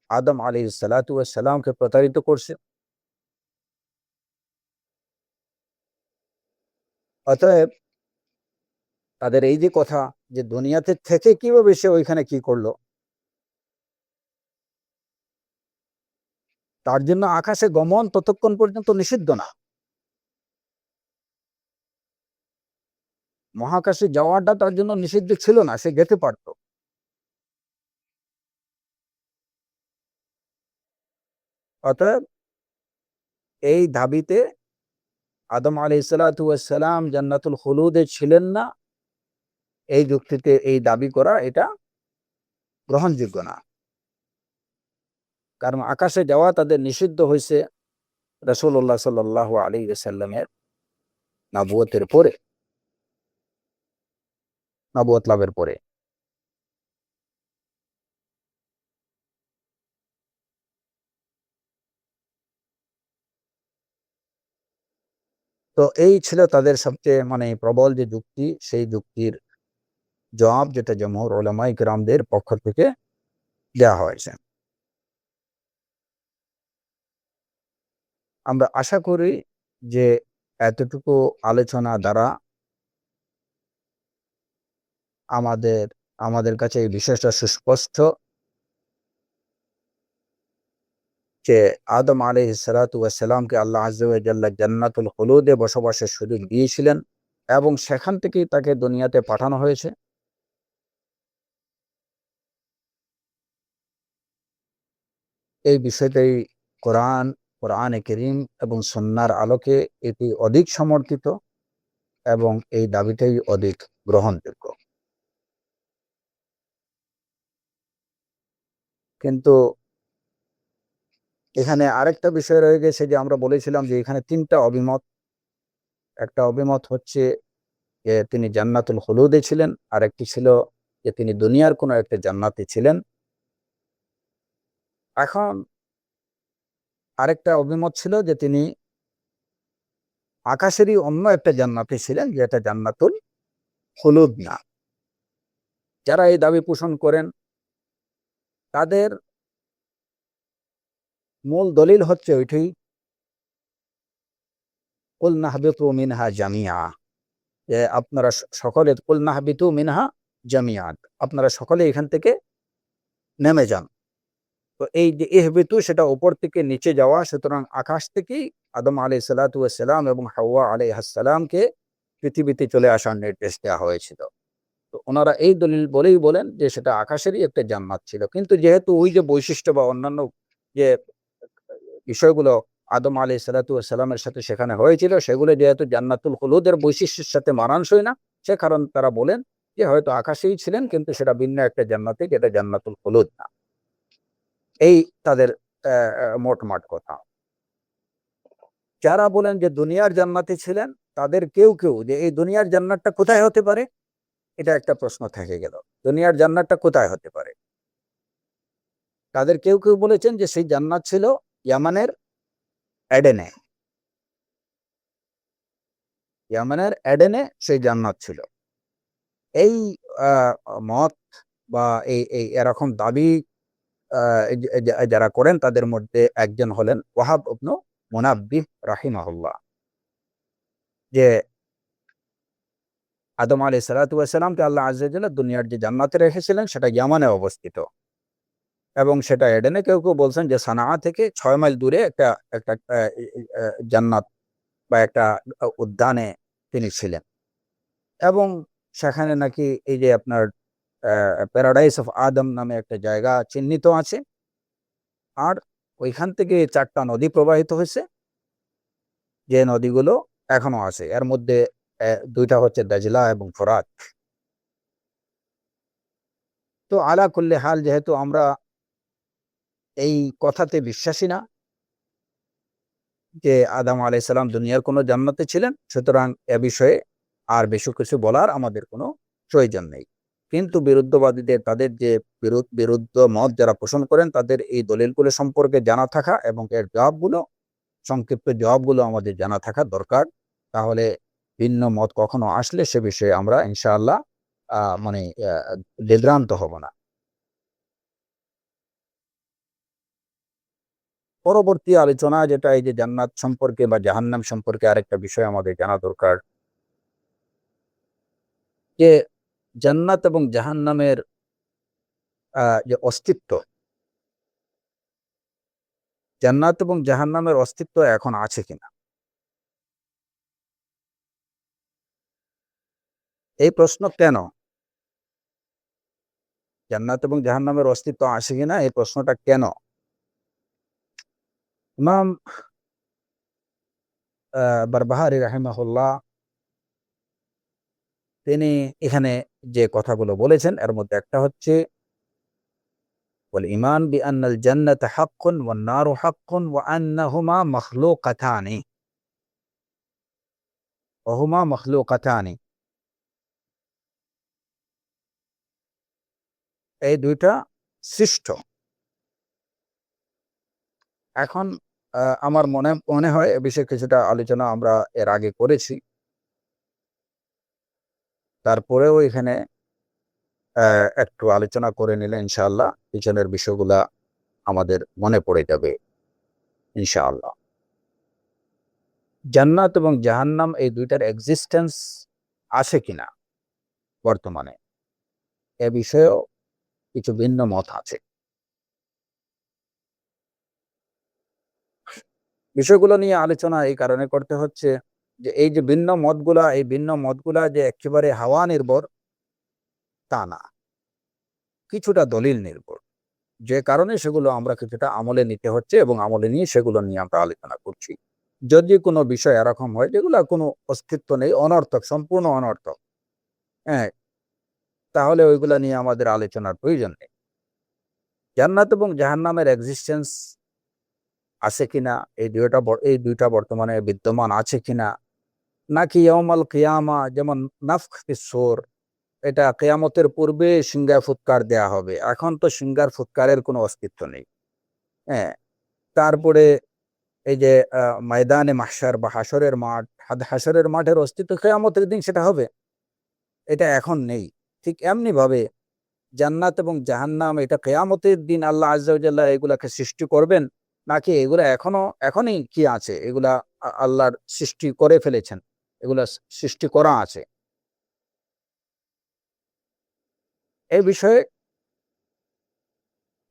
আদম আলাইহিস সালাতু ওয়াস সালামকে প্রতারিত করছে। অতএব তাদের এই যে কথা যে দুনিয়াতে থেকে কিভাবে সে ওইখানে কি করলো, তার জন্য আকাশে গমন ততক্ষণ পর্যন্ত নিষিদ্ধ না। মহাকাশে যাওয়াটা তার জন্য নিষিদ্ধ ছিল না, সে যেতে পারত। অতএব এই দাবিতে আদম আলাইহিস সালাতু ওয়াস সালাম জান্নাতুল খুলুদে ছিলেন না, এই যুক্তিতে এই দাবি করা এটা গ্রহণযোগ্য না। কারণ আকাশে যাওয়া তাদের নিষিদ্ধ হয়েছে রাসূলুল্লাহ সাল্লাল্লাহু আলাইহি ওয়াসাল্লামের নবুয়তের পরে, নবুয়ত লাভের পরে। তো এই ছিল তাদের সবচেয়ে প্রবল যে যুক্তি, সেই যুক্তির জবাব যেটা জমহুর উলামায়ে কিরামদের পক্ষ থেকে দেওয়া হয়েছে। আমরা আশা করি যে এতটুকু আলোচনা দ্বারা আমাদের কাছে এই বিষয়টা সুস্পষ্ট যে আদম আলাইহিস সালাতু ওয়াস সালামকে আল্লাহ আযজা ওয়া জাল্লা জান্নাতুল খুলুদে বসবাসের সুযোগ দিয়েছিলেন এবং সেখান থেকেই তাকে দুনিয়াতে পাঠানো হয়েছে। এই বিষয়টাই কোরআনে কারীম এবং সুন্নাহর আলোকে এটি অধিক সমর্থিত এবং এই দাবিটাই অধিক গ্রহণযোগ্য। কিন্তু এখানে আরেকটা বিষয় রয়ে গেছে যে আমরা বলেছিলাম যে এখানে ৩টা অভিমত। একটা অভিমত হচ্ছে যে তিনি জান্নাতুল খুলুদে ছিলেন, আরেকটি ছিল যে তিনি দুনিয়ার কোনো একটা জান্নাতে ছিলেন। এখন আরেকটা অভিমত ছিল যে তিনি আকাশেরই অন্য একটা জান্নাতে ছিলেন, যেটা জান্নাতুল খুলুদ না। যারা এই দাবি পোষণ করেন তাদের মূল দলিল হচ্ছে ওইটাই, কুল নাহবিতু মিনহা জামিআ, যে আপনারা সকলে, কুল নাহবিতু মিনহা জামিআন, আপনারা সকলে এখান থেকে নেমে যান। তো এই যে ইহবিতু, সেটা উপর থেকে নিচে যাওয়া, সুতরাং আকাশ থেকেই আদম আলাইহিস সালাতু ওয়াস সালাম এবং হাওয়া আলাইহাস সালামকে পৃথিবীতে চলে আসার নির্দেশ দেওয়া হয়েছিল। তো ওনারা এই দলিল বলেই বলেন যে সেটা আকাশেরই একটা জান্নাত ছিল। কিন্তু যেহেতু ওই যে বৈশিষ্ট্য বা অন্যান্য যে বিষয়গুলো আদম আলাইহিস সালাতু ওয়াস সালামের সাথে সেখানে হয়েছিল, সেগুলো যেহেতু জান্নাতুল খুলুদের বৈশিষ্ট্যের সাথে মানানসই না, সে কারণ তারা বলেন যে হয়তো আকাশেই ছিলেন, কিন্তু সেটা ভিন্ন একটা জান্নাতে, যেটা জান্নাতুল খুলুদ না। এই তাদের মোটমাট কথা। যারা বলেন যে দুনিয়ার জান্নাতে ছিলেন, তাদের কেউ কেউ যে এই দুনিয়ার জান্নাতটা কোথায় হতে পারে, এটা একটা প্রশ্ন থেকে গেল। দুনিয়ার জান্নাতটা কোথায় হতে পারে? তাদের কেউ কেউ বলেছেন যে সেই জান্নাত ছিল ইয়ামানের এডেনে। ইয়ামানের এডেনে সেই জান্নাত ছিল। এই মত বা এই এরকম দাবি যারা করেন, তাদের মধ্যে একজন হলেন ওয়াহাব ইবনে মুনাব্বিহ রাহিমাহুল্লাহ। যে আদম আলাইহিস সালাতু ওয়াস সালামকে আল্লাহ আযজা ওয়া জাল্লা দুনিয়ার যে জান্নাতে রেখেছিলেন, সেটা ইয়ামানে অবস্থিত এবং সেটা এডেনে। কেউ কেউ বলছেন যে সানা থেকে 6 মাইল দূরে একটা একটা জান্নাত বা একটা উদ্যানে তিনি ছিলেন, এবং সেখানে নাকি এই যে আপনার প্যারাডাইস অফ আদম নামে একটা জায়গা চিহ্নিত আছে। আর ওইখান থেকে 4টা নদী প্রবাহিত হয়েছে, যে নদীগুলো এখনো আছে। এর মধ্যে 2টা হচ্ছে দাজলা এবং ফোরাত। তো আলা কুল্লি হাল, যেহেতু আমরা এই কথাতে বিশ্বাসী না যে আদম আলাইহিস সালাম দুনিয়ার কোনো জান্নাতে ছিলেন, সুতরাং এ বিষয়ে আর বেশি কিছু বলার আমাদের কোনো প্রয়োজন নেই। কিন্তু বিরুদ্ধবাদীদের, তাদের যে বিরুদ্ধ মত যারা পোষণ করেন, তাদের এই দলিলগুলো সম্পর্কে জানা থাকা এবং এর জবাবগুলো, সংক্ষিপ্ত জবাবগুলো আমাদের জানা থাকা দরকার। তাহলে ভিন্ন মত কখনো আসলে সে বিষয়ে আমরা ইনশাআল্লাহ মানে বিভ্রান্ত হব না। পরবর্তী আলোচনা যেটা, এই যে জান্নাত সম্পর্কে বা জাহান্নাম সম্পর্কে আরেকটা বিষয় আমাদের জানা দরকার, যে জান্নাত এবং জাহান্নামের যে অস্তিত্ব, জান্নাত এবং জাহান্নামের অস্তিত্ব এখন আছে কিনা। এই প্রশ্ন কেন? জান্নাত এবং জাহান্নামের অস্তিত্ব আছে কিনা, এই প্রশ্নটা কেন? ইমাম বারবাহারি রাহিমাহুল্লাহ তিনি এখানে যে কথাগুলো বলেছেন, এর মধ্যে একটা হচ্ছে ওয়াল ঈমান বিআন্নাল জান্নাতা হাক্কুন ওয়ান নারু হাক্কুন ওয়া আন্নাহুমা মাখলুকাতানি ওয়া হুমা মাখলুকাতানি। এই 2টা সৃষ্ট। এখন আমার মনে মনে হয় এ বিষয়ে কিছুটা আলোচনা আমরা এর আগে করেছি। তারপরেও এখানে একটু আলোচনা করে নিলে ইনশাআল্লাহ পিছনের বিষয়গুলা আমাদের মনে পড়ে যাবে ইনশাআল্লাহ। জান্নাত এবং জাহান্নাম, এই 2টার এক্সিস্টেন্স আছে কিনা বর্তমানে, এ বিষয়েও কিছু ভিন্ন মত আছে। বিষয়গুলো নিয়ে আলোচনা এই কারণে করতে হচ্ছে যে এই যে ভিন্ন মতগুলা, এই ভিন্ন মতগুলা যে একেবারে হাওয়া নির্ভর তা না, কিছুটা দলিল নির্ভর। যে কারণে সেগুলো আমরা কিছুটা আমলে নিতে হচ্ছে এবং আমলে নিয়ে সেগুলো নিয়ে আমরা আলোচনা করছি। যদি কোনো বিষয় এরকম হয় যেগুলো কোনো অস্তিত্ব নেই, অনর্থক, সম্পূর্ণ অনর্থক, হ্যাঁ, তাহলে ওইগুলা নিয়ে আমাদের আলোচনার প্রয়োজন নেই। জান্নাত এবং জাহান্নামের এক্সিস্টেন্স আছে কিনা, এই দুইটা বর্তমানে বিদ্যমান আছে কিনা, নাকি ইয়াউমাল কিয়ামা, যেমন নাফখ ফিস সূর, এটা কিয়ামতের পূর্বে সিংহায় ফুৎকার দেয়া হবে। এখন তো সিংহার ফুৎকারের কোনো অস্তিত্ব নেই। হ্যাঁ, তারপরে এই যে ময়দানে মাহশার বা হাসরের মাঠ, হাসরের মাঠের অস্তিত্ব কিয়ামতের দিন সেটা হবে, এটা এখন নেই। ঠিক এমনি ভাবে জান্নাত এবং জাহান্নাম, এটা কিয়ামতের দিন আল্লাহ আযজা ওয়া জাল্লা এগুলাকে সৃষ্টি করবেন, নাকি এগুলা এখনই কি আছে, এগুলা আল্লাহর সৃষ্টি করে ফেলেছেন, এগুলা সৃষ্টি করা আছে। এই বিষয়ে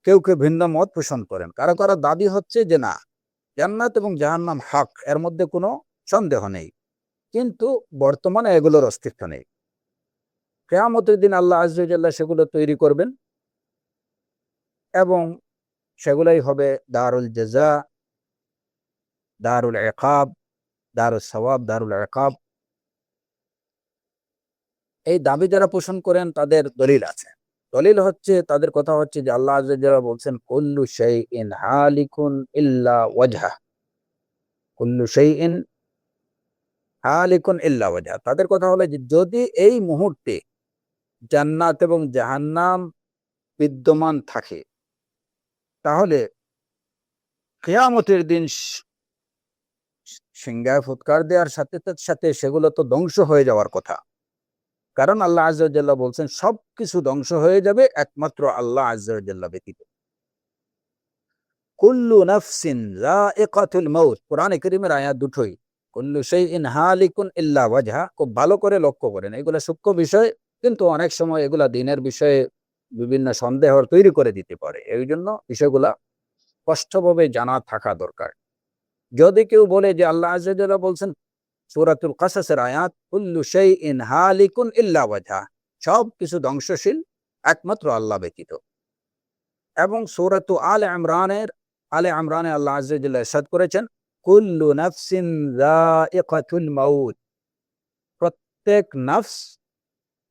কেউ কেউ ভিন্ন মত পোষণ করেন। কারো কারো দাবি হচ্ছে যে না, জান্নাত এবং জাহান্নাম হক, এর মধ্যে কোনো সন্দেহ নেই, কিন্তু বর্তমানে এগুলোর অস্তিত্ব নেই। কিয়ামতের দিন আল্লাহ আযজা ওয়া জাল্লা সেগুলো তৈরি করবেন এবং সেগুলাই হবে দারুল জাযা, দারুল ইকাব, দারুস সওয়াব, দারুল ইকাব। এই দাবি যারা পোষণ করেন তাদের দলিল আছে। দলিল হচ্ছে, তাদের কথা হচ্ছে যে আল্লাহ আযজা ওয়া জাল্লা বলছেন কুল্লু শাইইন হালিকুন ইল্লা ওয়াজহা, কুল্লু শাইইন হালিকুন ইল্লা ওয়াজহা। তাদের কথা হলো যে যদি এই মুহূর্তে জান্নাত এবং জাহান্নাম বিদ্যমান থাকে, তাহলে কিয়ামতের দিন সিংহায় ফুৎকার দেওয়ার সাথে সাথে সেগুলো তো ধ্বংস হয়ে যাওয়ার কথা। কারণ আল্লাহ আযজা ওয়া জাল্লা বলছেন সবকিছু ধ্বংস হয়ে যাবে একমাত্র আল্লাহ আযজা ওয়া জাল্লা ব্যতীত। কুল্লু নাফসিন যায়িকাতুল মাউত, কোরআনে কারীমের আয়াত দুটোই। কুল্লু শাইইন হালিকুন ইল্লা ওয়াজহা, খুব ভালো করে লক্ষ্য করেন। এগুলা সূক্ষ্ম বিষয়, কিন্তু অনেক সময় এগুলা দ্বীনের বিষয়ে বিভিন্ন সন্দেহ তৈরি করে দিতে পারে। এই জন্য বিষয়গুলা স্পষ্টভাবে জানা থাকা দরকার। যদি কেউ বলে যে আল্লাহ আযজা ওয়া জাল্লা বলছেন সূরাতুল কাসাসের আয়াত, কুল্লু শাইইন হালিকুন ইল্লা ওয়াজহা, সব কিছু ধ্বংসশীল একমাত্র আল্লাহ ব্যতীত। এবং সূরাতু আলে ইমরানে আল্লাহ আযজা ওয়া জাল্লা ইরশাদ করেছেন কুল্লু নাফসিন যায়িকাতুল মাউত, প্রত্যেক নফস,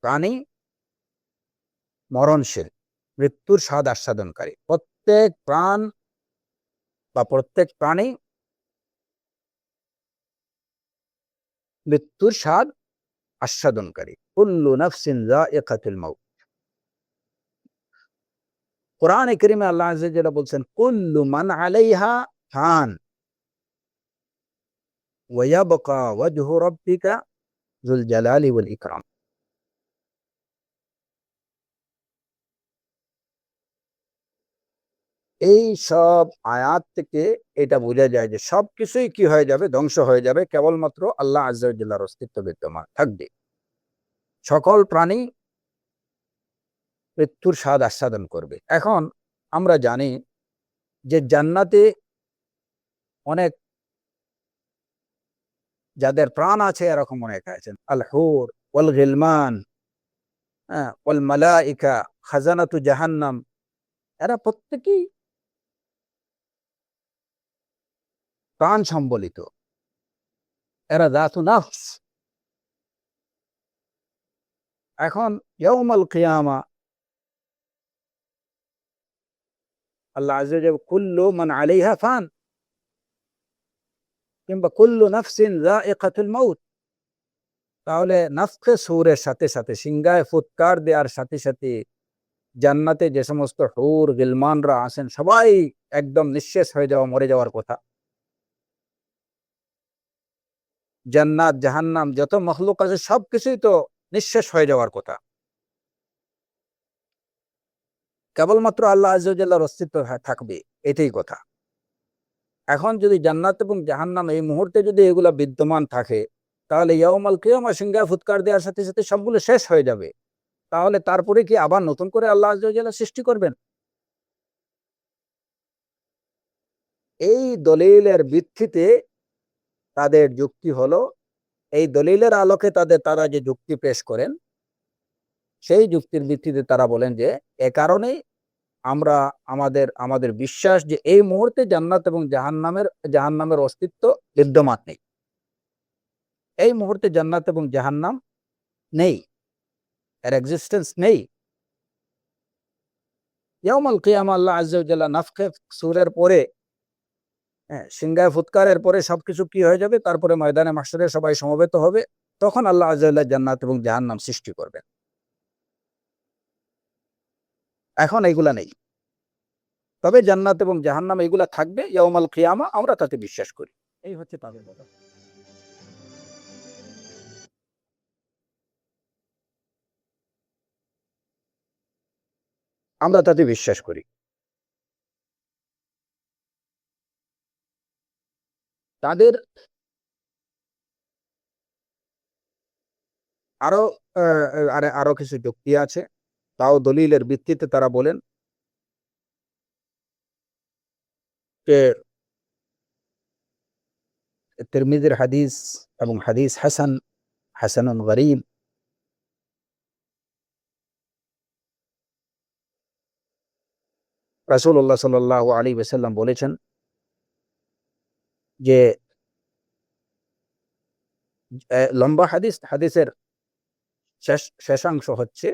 প্রাণী মরণশীল, মৃত্যুর স্বাদ আস্বাদনকারী। প্রত্যেক প্রাণ বা প্রত্যেক প্রাণী মৃত্যুর স্বাদ আস্বাদনকারী। কুল্লু নাফসিন যায়িকাতুল মাউত। কোরআনে কারীমে আল্লাহ আযজা ওয়া জাল্লা বলছেন কুল্লু মান আলাইহা ফান ওয়া ইয়াবকা ওয়াজহু রাব্বিকা যুল জালালি ওয়াল ইকরাম। এই সব আয়াত থেকে এটা বোঝা যায় যে সবকিছুই কি হয়ে যাবে, ধ্বংস হয়ে যাবে, কেবলমাত্র আল্লাহ আযজা ওয়া জাল্লার অস্তিত্ব বিদ্যমান থাকবে। সকল প্রাণী মৃত্যুর স্বাদ আস্বাদন করবে। এখন আমরা জানি যে জান্নাতে অনেক, যাদের প্রাণ আছে এরকম অনেক আছেন। আল হুর ওয়াল গিলমান, ওয়াল মালাইকা, খাজানাতু জাহান্নাম, এরা প্রত্যেকেই প্রাণ সম্বলিত, এরা যাতু নাফস। এখন ইয়াউমাল কিয়ামা আল্লাহ আযজা ওয়া জাল্লা কুল্লু মান আলাইহা ফান, কিংবা কুল্লু নাফসিন যায়িকাতুল মাউত। তাহলে নাফখে সূরের সাথে সাথে, সিংহায় ফুৎকার দেওয়ার সাথে সাথে জান্নাতে যে সমস্ত হুর গিলমানরা আছেন সবাই একদম নিঃশেষ হয়ে যাওয়া, মরে যাওয়ার কথা। জান্নাত জাহান্নাম যত মখলুক আছে সবকিছুই তো নিঃশেষ হয়ে যাওয়ার কথা, কেবলমাত্র আল্লাহ আযজা ওয়া জাল্লার অস্তিত্ব থাকবে, এটাই কথা। এখন যদি জান্নাত এবং জাহান্নাম এই মুহূর্তে যদি এগুলা বিদ্যমান থাকে, তাহলে ইয়াউমাল কিয়ামা সিংহায় ফুৎকার দেওয়ার সাথে সাথে সবগুলো শেষ হয়ে যাবে। তাহলে তারপরে কি আবার নতুন করে আল্লাহ আযজা ওয়া জাল্লা সৃষ্টি করবেন? এই দলিলের ভিত্তিতে তাদের যুক্তি হলো, এই দলিলের আলোকে তারা যে যুক্তি পেশ করেন, সেই যুক্তির ভিত্তিতে তারা বলেন যে এ কারণেই আমরা আমাদের বিশ্বাস যে এই মুহূর্তে জান্নাত এবং জাহান্নামের অস্তিত্ব বিদ্যমান নেই। এই মুহূর্তে জান্নাত এবং জাহান্নাম নেই, এর এক্সিস্টেন্স নেই। ইয়াউমাল কিয়ামা আল্লাহ আযজা ওয়া জাল্লা নাফখে সূরের পরে, সিংহায় ফুৎকারের পরে সবকিছু কি হয়ে যাবে, তারপরে ময়দানে মাহশরে সবাই সমবেত হবে, তখন আল্লাহ আযজা ওয়া জাল্লা জান্নাত এবং জাহান্নাম সৃষ্টি করবেন। এখন এইগুলা নেই, তবে জান্নাত এবং জাহান্নাম এগুলা থাকবে ইয়াউমাল কিয়ামা, আমরা তাতে বিশ্বাস করি। এই হচ্ছে তাদের কথা। আমরা তাতে বিশ্বাস করি। তাদের আরো আরো কিছু যুক্তি আছে, তাও দলিলের ভিত্তিতে তারা বলেন যে তিরমিজির হাদিস এবং হাদিস হাসানুন গরীব, রাসূলুল্লাহ সাল্লাল্লাহু আলাইহি ওয়াসাল্লাম বলেছেন যে লম্বা হাদিসের শেষাংশ হচ্ছে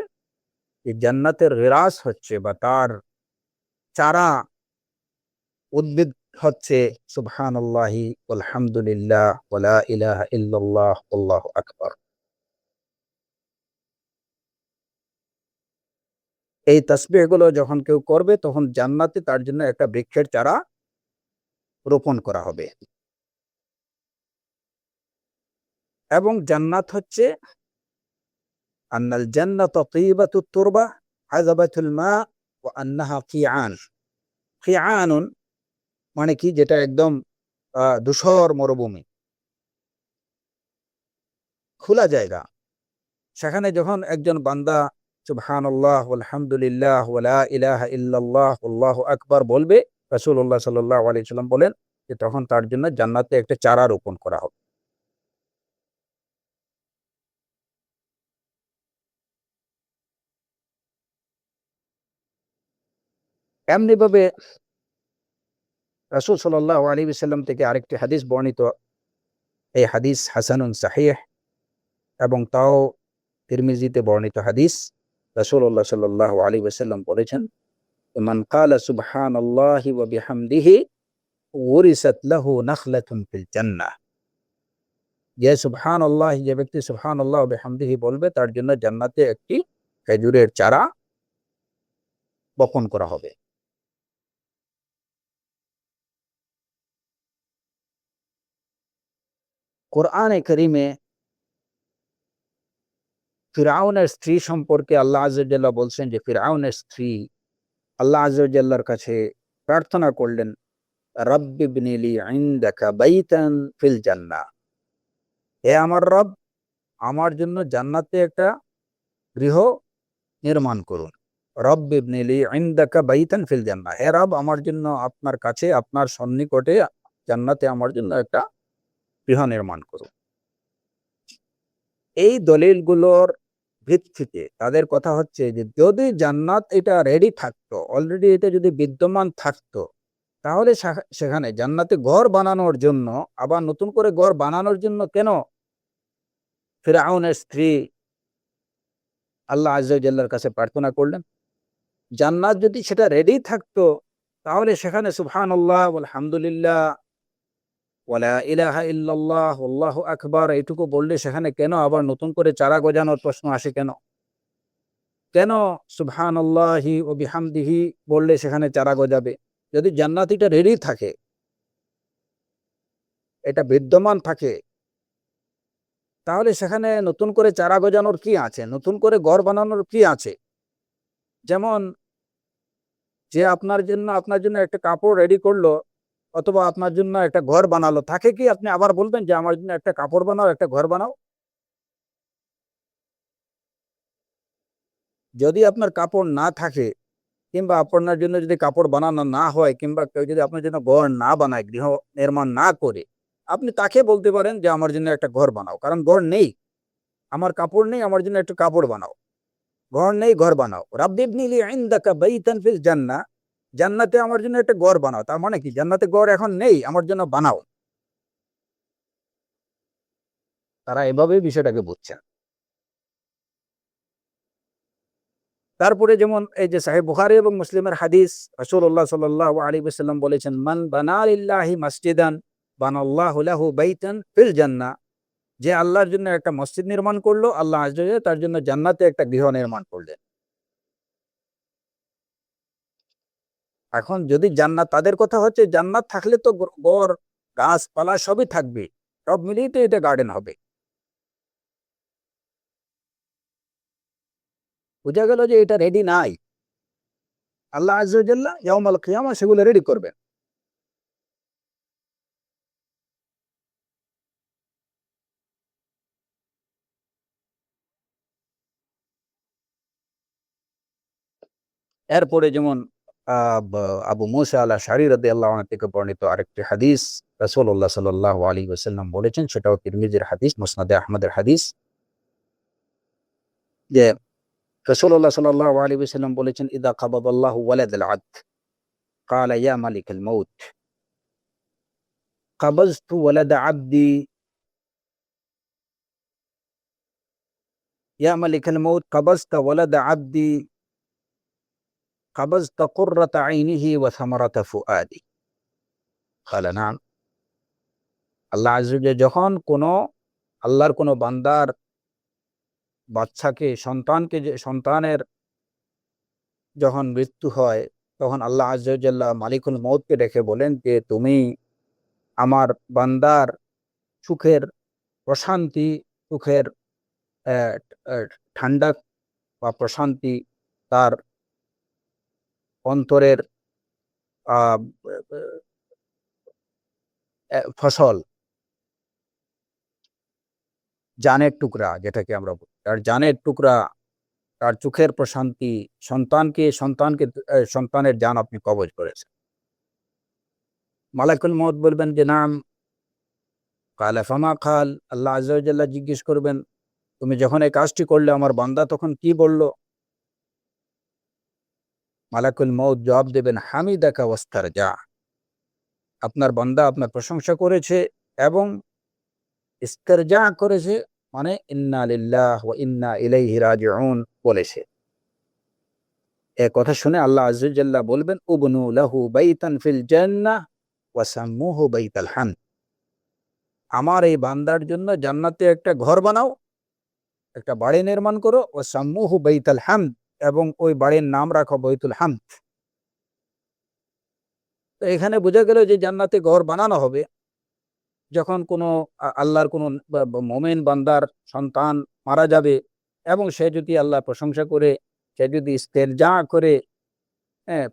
যে জান্নাতের গিরাস হচ্ছে বা তার চারা উদ্ভিদ হচ্ছে সুবহানাল্লাহি আলহামদুলিল্লাহ ওয়া লা ইলাহা ইল্লাল্লাহ আল্লাহু আকবার। এই তাসবিহ গুলো যখন কেউ করবে তখন জান্নাতে তার জন্য একটা বৃক্ষের চারা রোপণ করা হবে। এবং জান্নাত হচ্ছে আন্নাল জান্নাতু তয়্যিবাতুত তুরবা আযাবাতুল মা ওয়া আন্নাহা কিআন। কিআনুন মানে কি, যেটা একদম ধূসর মরুভূমি, খোলা জায়গা। সেখানে যখন একজন বান্দা সুবহানাল্লাহ আলহামদুলিল্লাহ ওয়া লা ইলাহা ইল্লাল্লাহ আল্লাহু আকবার বলবে, রাসূলুল্লাহ সাল্লাল্লাহু আলাইহি ওয়াসাল্লাম বলেন যে তখন তার জন্য জান্নাতে একটা চারা রোপণ করা হবে। এমনি ভাবে রাসূল সাল্লাল্লাহু আলাইহি ওয়াসাল্লাম থেকে আরেকটি হাদিস বর্ণিত। এই হাদিস হাসানুন সাহিহ এবং তাও তিরমিজিতে বর্ণিত হাদিস। রাসূলুল্লাহ সাল্লাল্লাহু আলাইহি ওয়াসাল্লাম বলেছেন, মান ক্বালা সুবহানাল্লাহি ওয়া বিহামদিহি উরিসাত লাহু নাখলাতুন ফিল জান্নাহ। যে সুবহানাল্লাহ, যে ব্যক্তি সুবহানাল্লাহ ওয়া বিহামদিহি বলবে তার জন্য জান্নাতে একটি খেজুরের চারা বপন করা হবে। কোরআনে কারীমে ফিরআউনের স্ত্রী সম্পর্কে আল্লাহ আযজা ওয়া জাল্লা বলছেন যে ফিরআউনের স্ত্রী আল্লাহ আযজা ওয়া জাল্লার কাছে প্রার্থনা করলেন, রাব্বি ইবনি লি ইনদাকা বাইতান ফিল জান্নাহ। হে আমার রব, আমার জন্য জান্নাতে একটা গৃহ নির্মাণ করুন। রব্বি ইবনি লি ইনদাকা বাইতান ফিল জান্নাহ। হে রব, আমার জন্য আপনার কাছে, আপনার সন্নিকটে জান্নাতে আমার জন্য একটা গৃহ নির্মাণ করুন। এই দলিলগুলোর ভিত্তিতে তাদের কথা হচ্ছে যে যদি জান্নাত এটা রেডি থাকতো, অলরেডি এটা যদি বিদ্যমান থাকতো, তাহলে সেখানে জান্নাতে ঘর বানানোর জন্য, আবার নতুন করে ঘর বানানোর জন্য কেন ফিরআউনের স্ত্রী আল্লাহ আযজা ওয়া জাল্লার কাছে প্রার্থনা করলেন? জান্নাত যদি সেটা রেডি থাকতো তাহলে সেখানে সুবহানাল্লাহ আলহামদুলিল্লাহ ওয়া লা ইলাহা ইল্লাল্লাহ আল্লাহু আকবার এইটুকু বললে সেখানে কেন আবার নতুন করে চারা গজানোর প্রশ্ন আসে কেন? কেন সুবহানাল্লাহি ওয়া বিহামদিহি বললে সেখানে চারা গজাবে? যদি জান্নাতিটা রেডি থাকে, এটা বিদ্যমান থাকে, তাহলে সেখানে নতুন করে চারা গজানোর কি আছে? নতুন করে ঘর বানানোর কি আছে? যেমন যে আপনার জন্য একটা কাপড় রেডি করলো অথবা আপনার জন্য একটা ঘর বানালো, তাকে কি আপনি আবার বলবেন যে আমার জন্য একটা কাপড় বানাও, একটা ঘর বানাও? যদি আপনার কাপড় না থাকে কিংবা আপনার জন্য যদি কাপড় বানানো না হয় কিংবা কেউ যদি আপনার জন্য ঘর না বানায়, গৃহ নির্মাণ না করে, আপনি তাকে বলতে পারেন যে আমার জন্য একটা ঘর বানাও। কারণ ঘর নেই, আমার কাপড় নেই, আমার জন্য একটা কাপড় বানাও। ঘর নেই, ঘর বানাও। রাব্বি ইবনি লি ইনদাকা বাইতান ফিল জান্নাহ, জান্নাতে আমার জন্য একটা ঘর বানাও। তার মানে কি জান্নাতে ঘর এখন নেই, আমার জন্য বানাও। তারা এভাবেই বিষয়টাকে বুঝছেন। তারপরে যেমন এই যে সাহিহ বুখারী এবং মুসলিমের হাদিস, রাসূলুল্লাহ সাল্লাল্লাহু আলাইহি ওয়াসাল্লাম বলেছেন, মান বানা লিল্লাহি মাসজিদান বানাল্লাহু লাহু বাইতান ফিল জান্নাহ। যে আল্লাহর জন্য একটা মসজিদ নির্মাণ করলো, আল্লাহ আযজা ওয়া জাল্লা তার জন্য জান্নাতে একটা গৃহ নির্মাণ করলেন। এখন যদি জান্নাত, তাদের কথা হচ্ছে জান্নাত থাকলে তো ঘর, গাছপালা সবই থাকবে, সব মিলিয়ে তো এটা গার্ডেন হবে। বোঝা গেল যে এটা রেডি নাই। আল্লাহ আযজা ওয়া জাল্লা ইয়াউমাল কিয়ামা সেগুলো রেডি করবেন। এরপরে যেমন আবু মুসা আল আশআরী রাদিয়াল্লাহু আনহু থেকে বর্ণিত আরেকটি হাদিস, রাসূলুল্লাহ সাল্লাল্লাহু আলাইহি ওয়াসাল্লাম বলেছেন, সেটাও তিরমিজির হাদিস, মুসনাদে আহমদের হাদিস, যে রাসূলুল্লাহ সাল্লাল্লাহু আলাইহি ওয়াসাল্লাম বলেছেন, ইযা কাবাদাল্লাহু ওয়ালাদাল আবদ, قال يا ملك الموت قبضت ولد عبدي يا ملك الموت قبضت ولد عبدي قبضت قرة عينه وثمرة فؤادي قال نعم আল্লাহ আযজা ওয়াজাল যখন আল্লাহর কোনো বান্দার বাচ্চাকে সন্তানের যখন মৃত্যু হয় তখন আল্লাহ আযজা ওয়াজাল মালিকুল মউতকে ডেকে বলেন যে তুমি আমার বান্দার সুখের প্রশান্তি, সুখের ঠান্ডা বা প্রশান্তি, তার অন্তরের ফসল, জানের টুকরা যেটাকে আমরা বলি, তার জানের টুকরা, তার চোখের প্রশান্তি, সন্তানের জান আপনি কবজ করেছেন। মালাকুল মউত বলবেন যে নাম। কালা ফামা কাল, আল্লাহ আযজা ওয়াজাল্লাহ জিজ্ঞেস করবেন তুমি যখন এই কাজটি করলে আমার বান্দা তখন কি বলল? মালাকুল মউত জবাব দেবেন হামিদাকা ওয়াস্তারজা, আপনার বান্দা আপনার প্রশংসা করেছে এবং ইস্তেরজা করেছে, মানে ইন্না লিল্লাহি ওয়া ইন্না ইলাইহি রাজিউন বলেছে। এ কথা শুনে আল্লাহ আযজা ওয়াজাল্লাহ বলবেন উবনু লাহু বাইতান ফিল জান্নাহ ওয়া সাম্মুহু বাইতাল হামদ, আমার এই বান্দার জন্য জান্নাতে একটা ঘর বানাও, একটা বাড়ি নির্মাণ করো, ওয়া সাম্মুহু বাইতাল হামদ, এবং ওই বাড়ির নাম রাখো বাইতুল হামদ। তো এখানে বোঝা গেল যে জান্নাতে ঘর বানানো হবে যখন কোনো আল্লাহর কোনো মুমিন বান্দার সন্তান মারা যাবে এবং সে যদি আল্লাহর প্রশংসা করে, সে যদি ইস্তেরজা করে,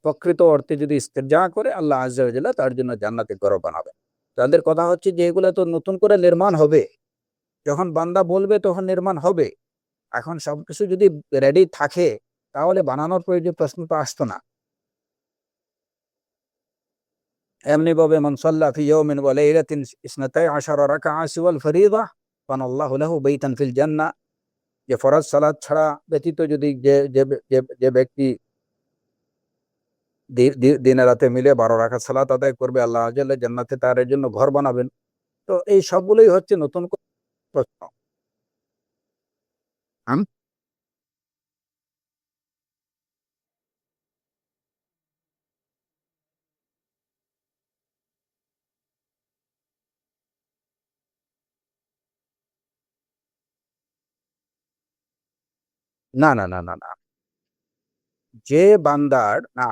প্রকৃত অর্থে যদি ইস্তেরজা করে, আল্লাহ আযজা ওয়াজাল্লাহ তার জন্য জান্নাতে ঘর বানাবে। তাদের কথা হচ্ছে যে এগুলো তো নতুন করে নির্মাণ হবে, যখন বান্দা বলবে তখন নির্মাণ হবে। এখন সবকিছু যদি রেডি থাকে তাহলে বানানোর প্রশ্ন তো আসতো না। এমনি ভাবে মান সাল্লা ফি ইয়াউমিন ওয়া লাইলাতিন ইসনাতাই আশারা রাকাআ সিওয়াল ফরিদা বানাল্লাহু লাহু বাইতান ফিল জান্নাহ, যে ফরজ সালাত ছাড়া ব্যতীত যদি যে ব্যক্তি দিনে রাতে মিলে 12 রাকাত সালাত আদায় করবে, আল্লাহ আযজা ওয়াজাল্লাহ জান্নাতে তার জন্য ঘর বানাবেন। তো এই সবগুলোই হচ্ছে নতুন প্রশ্ন। না, না, না, না, না, যে বান্দার না,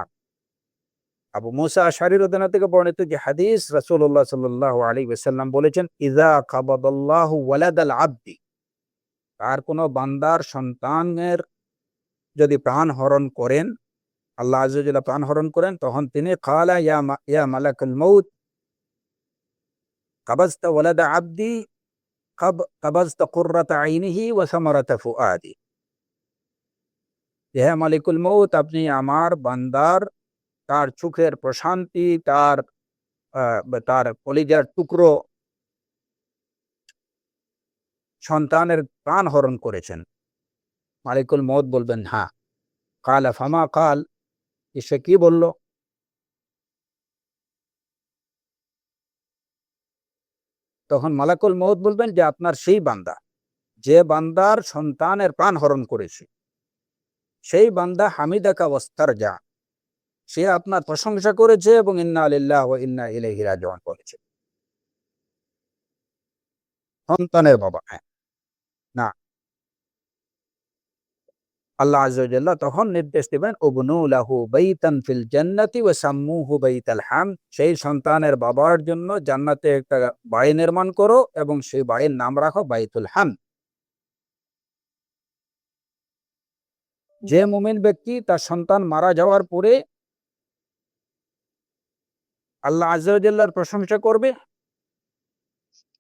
আবু মুসা আশআরী রাদিয়াল্লাহু থেকে বর্ণিত যে হাদিস, রাসূলুল্লাহ সাল্লাল্লাহু আলাইহি ওয়াসাল্লাম বলেছেন ইযা কাবাদাল্লাহু ওয়ালাদাল আবদি, আর কোনো বান্দার সন্তানের যদি প্রাণ হরণ করেন, আল্লাহ আযজা ওয়া জাল্লা প্রাণ হরণ করেন, তখন তিনি ক্বালা ইয়া মালাকুল মউত কাবাজতা ওয়ালাদা আবদি কাবাজতা কুররাতা আইনিহি ওয়া সামারাতা ফুআদি, হে মালিকুল মউত আপনি আমার বান্দার তার চোখের প্রশান্তি, তার কলিজার টুকরো সন্তানের প্রাণ হরণ করেছেন। মালিকুল মউত বলবেন হ্যাঁ। কালা ফামা কাল, সে কি বলল? তখন মালাকুল মউত বলবেন যে আপনার সেই বান্দা, যে বান্দার সন্তানের প্রাণ হরণ করেছে, সেই বান্দা হামিদাকা ওয়াস্তারজা, সে আপনার প্রশংসা করেছে এবং ইন্না লিল্লাহি ওয়া ইন্না ইলাইহি রাজিউন বলেছে। সন্তানের বাবা, হ্যাঁ, না, আল্লাহ আযজা ওয়া জাল্লা তখন নির্দেশ দিবেন উবনু লাহু বাইতান ফিল জান্নাতি ওয়া সাম্মুহু বাইতাল হামদ, সেই সন্তানের বাবার জন্য জান্নাতে একটা বাড়ি নির্মাণ করো এবং সেই বাড়ির নাম রাখো বাইতুল হামদ। যে মুমিন ব্যক্তি তার সন্তান মারা যাওয়ার পরে আল্লাহ আযজা ওয়া জাল্লার প্রশংসা করবে,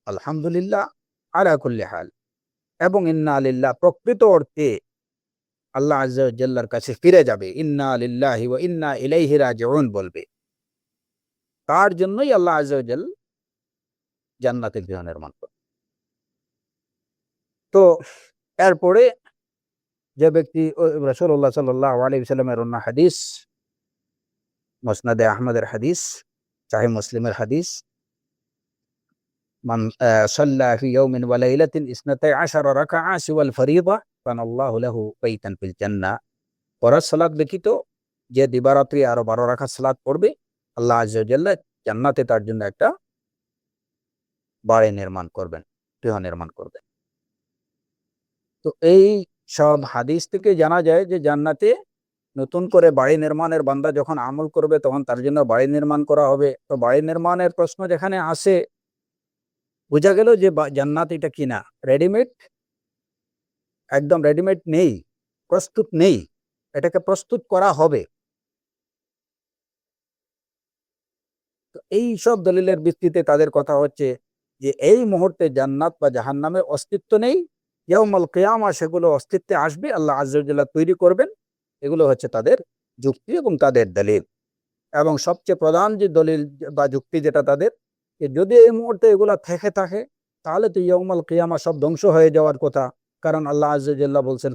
আলহামদুলিল্লাহ আলা কুল্লি হাল, এবং ইন্না লিল্লাহ প্রকৃত অর্থে আল্লাহ আযজা ওয়া জাল্লার কাছে ফিরে যাবে, ইন্না লিল্লাহি ওয়া ইন্না ইলাইহি রাজিউন বলবে, তার জন্যই আল্লাহ আযজা ওয়া জাল্লা জান্নাতে গৃহ নির্মাণ করবে। তো এরপরে যে ব্যক্তি রাসূলুল্লাহ সাল্লাল্লাহু আলাইহি ওয়াসাল্লামের অন্য হাদিস মুসনাদে আহমদের হাদিস, সাহিহ মুসলিমের হাদিস, মান সাল্লা ফি ইয়াউমিন ওয়া লাইলাতিন 12 রাকাআ সিওয়াল ফরিদা বানাল্লাহু লাহু বাইতান ফিল জান্নাহ। ফরজ সালাত ব্যতীত যে দিবারাত্রি আরো 12 রাকাত সালাত পড়বে, আল্লাহ আযজা ওয়া জাল্লা জান্নাতে তার জন্য একটা বাড়ি নির্মাণ করবেন, গৃহ নির্মাণ করবেন। তো এই সব হাদিস থেকে জানা যায় যে জান্নাতে নতুন করে বাড়ি নির্মাণের বান্দা যখন আমল করবে তখন তার জন্য বাড়ি নির্মাণ করা হবে। তো বাড়ি নির্মাণের প্রশ্ন যেখানে আসে, বোঝা গেল যে জান্নাত এটা কিনা রেডিমেড, একদম রেডিমেড নেই, প্রস্তুত নেই, এটাকে প্রস্তুত করা হবে। তো এই সব দলিলের ভিত্তিতে তাদের কথা হচ্ছে যে এই মুহূর্তে জান্নাত বা জাহান্নামের অস্তিত্ব নেই, ইয়াউমুল কিয়ামা সেগুলো অস্তিত্বে আসবে, আল্লাহ আযজা ওয়া জাল্লা তৈরি করবেন। এগুলো হচ্ছে তাদের যুক্তি এবং তাদের দলিল। এবং সবচেয়ে প্রধান যে দলিল বা যুক্তি যেটা তাদের, যদি এই মুহূর্তে এগুলা থেকে থাকে তাহলে তো ইয়াউমুল কিয়ামা সব ধ্বংস হয়ে যাওয়ার কথা। কারণ আল্লাহ আযজা ওয়া জাল্লা বলছেন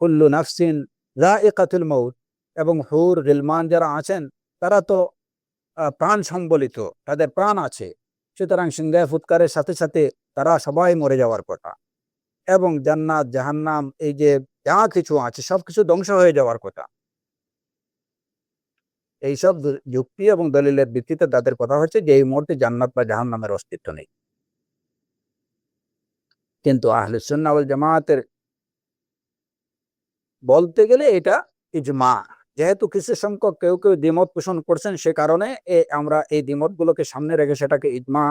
কুল্লু নাফসিন যায়িকাতুল মাউত, এবং হুর গিলমান যারা আছেন তারা তো প্রাণ সম্বলিত, তাদের প্রাণ আছে, সুতরাং সিংহায় ফুৎকারের সাথে সাথে তারা সবাই মরে যাওয়ার কথা। এবং জান্নাত জাহান্নাম এই যে যা কিছু আছে সবকিছু ধ্বংস হয়ে যাওয়ার কথা। এইসব যুক্তি এবং দলিলের ভিত্তিতে তাদের কথা হচ্ছে যে এই মুহূর্তে জান্নাত বা জাহান্নামের অস্তিত্ব নেই। কিন্তু আহলে সুন্নাহ ওয়াল জামাতের বলতে গেলে এটা ইজমা। যেহেতু কিছু সংখ্যক কেউ কেউ দ্বিমত পোষণ করছেন, সে কারণে আমরা এই দ্বিমত গুলোকে সামনে রেখে সেটাকে ইজমা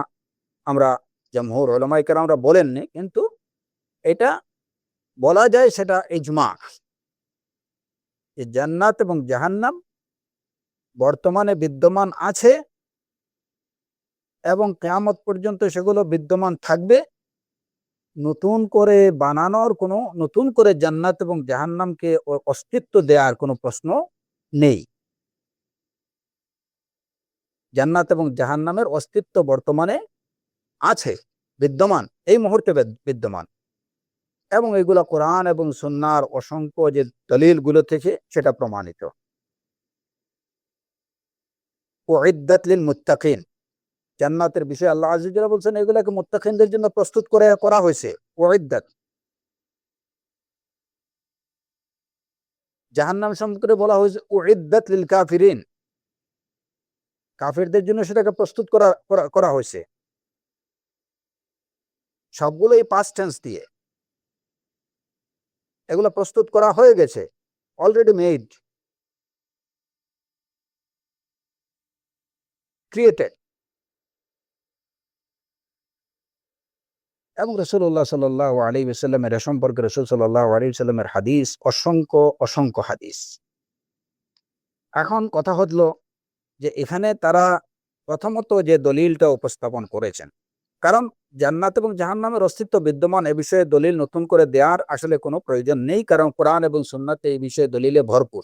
আমরা জমহুর উলামায়ে কেরামরা বলেননি, কিন্তু এটা বলা যায় সেটা ইজমা যে জান্নাত এবং জাহান্নাম বর্তমানে বিদ্যমান আছে এবং কিয়ামত পর্যন্ত সেগুলো বিদ্যমান থাকবে। নতুন করে বানানোর কোনো, নতুন করে জান্নাত এবং জাহান্নামকে অস্তিত্ব দেওয়ার কোনো প্রশ্ন নেই। জান্নাত এবং জাহান্নামের অস্তিত্ব বর্তমানে আছে, বিদ্যমান, এই মুহূর্তে বিদ্যমান, এবং এগুলো কোরআন এবং সুন্নাহর অসংখ্য যে দলিলগুলো থেকে সেটা প্রমাণিত। উইদ্দাত লিল মুত্তাকিন, জান্নাতের বিষয়ে আল্লাহ আযজা ওয়া জাল্লা বলছেন এগুলোকে মুত্তাকিনদের জন্য প্রস্তুত করা হয়েছে। উইদ্দাত। জাহান্নাম সম্পর্কে বলা হয়েছে উইদ্দাত লিল কাফিরিন, কাফিরদের জন্য সেটাকে প্রস্তুত করা হয়েছে। সবগুলোই পাস্ট টেন্স দিয়ে, এগুলো প্রস্তুত করা হয়ে গেছে, অলরেডি মেড, ক্রিয়েটেড। এবং রাসূলুল্লাহ সাল্লাল্লাহু আলাইহি ওয়াসাল্লামের সম্পর্কে রাসূল সাল্লাল্লাহু আলাইহি ওয়াসাল্লামের হাদিস অসংখ্য অসংখ্য হাদিস। এখন কথা হলো যে এখানে তারা প্রথমত যে দলিলটা উপস্থাপন করেছেন, কারণ জান্নাত এবং জাহান্নামের অস্তিত্ব বিদ্যমান, এ বিষয়ে দলিল নতুন করে দেওয়ার আসলে কোনো প্রয়োজন নেই, কারণ কোরআন এবং সুন্নাতে এই বিষয়ে দলিলে ভরপুর।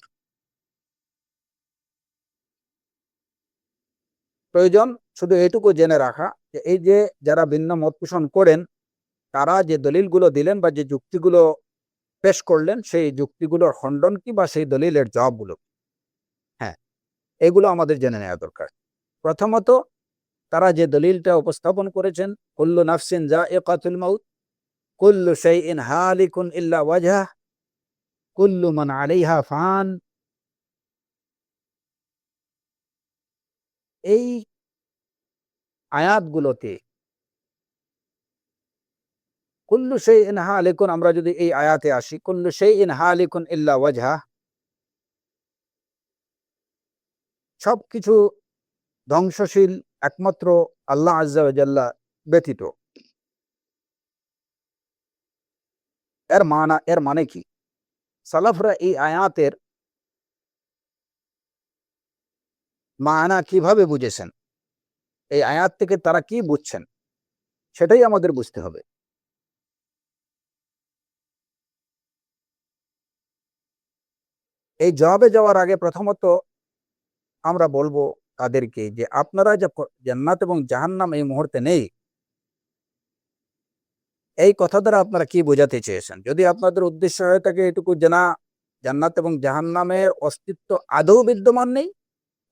প্রয়োজন শুধু এটুকু জেনে রাখা যে এই যে যারা ভিন্ন মত পোষণ করেন তারা যে দলিলগুলো দিলেন বা যে যুক্তিগুলো পেশ করলেন, সেই যুক্তিগুলোর খণ্ডন কি বা সেই দলিলের জবাবগুলো, হ্যাঁ, এগুলো আমাদের জেনে নেওয়া দরকার। প্রথমত তারা যে দলিলটা উপস্থাপন করেছেন, কুল্লু নাফসিন যায়িকাতুল মাউত, কুল্লু শাইইন হালিকুন ইল্লা ওয়াজহাহ, কুল্লু মান আলাইহা ফান, এই আয়াতগুলোতে কুল্লু শাইইন হালিকুন, আমরা যদি এই আয়াতে আসি, কুল্লু শাইইন হালিকুন ইল্লা ওয়াজহাহ, সবকিছু ধ্বংসশীল একমাত্র আল্লাহ আযজা ওয়া জাল্লা ব্যতীত। এর মানে কি? সালাফরা এই আয়াতের মানা কিভাবে বুঝেছেন, এই আয়াত থেকে তারা কি বুঝছেন, সেটাই আমাদের বুঝতে হবে। এই জবাবে যাওয়ার আগে প্রথমত আমরা বলবো তাদেরকে যে আপনারা যে জান্নাত এবং জাহান্নাম এই মুহূর্তে নেই, এই কথা দ্বারা আপনারা কি বোঝাতে চেয়েছেন? যদি আপনাদের উদ্দেশ্য হয়ে থাকে এটুকু যে না, জান্নাত এবং জাহান্নামের অস্তিত্ব আদৌ বিদ্যমান নেই,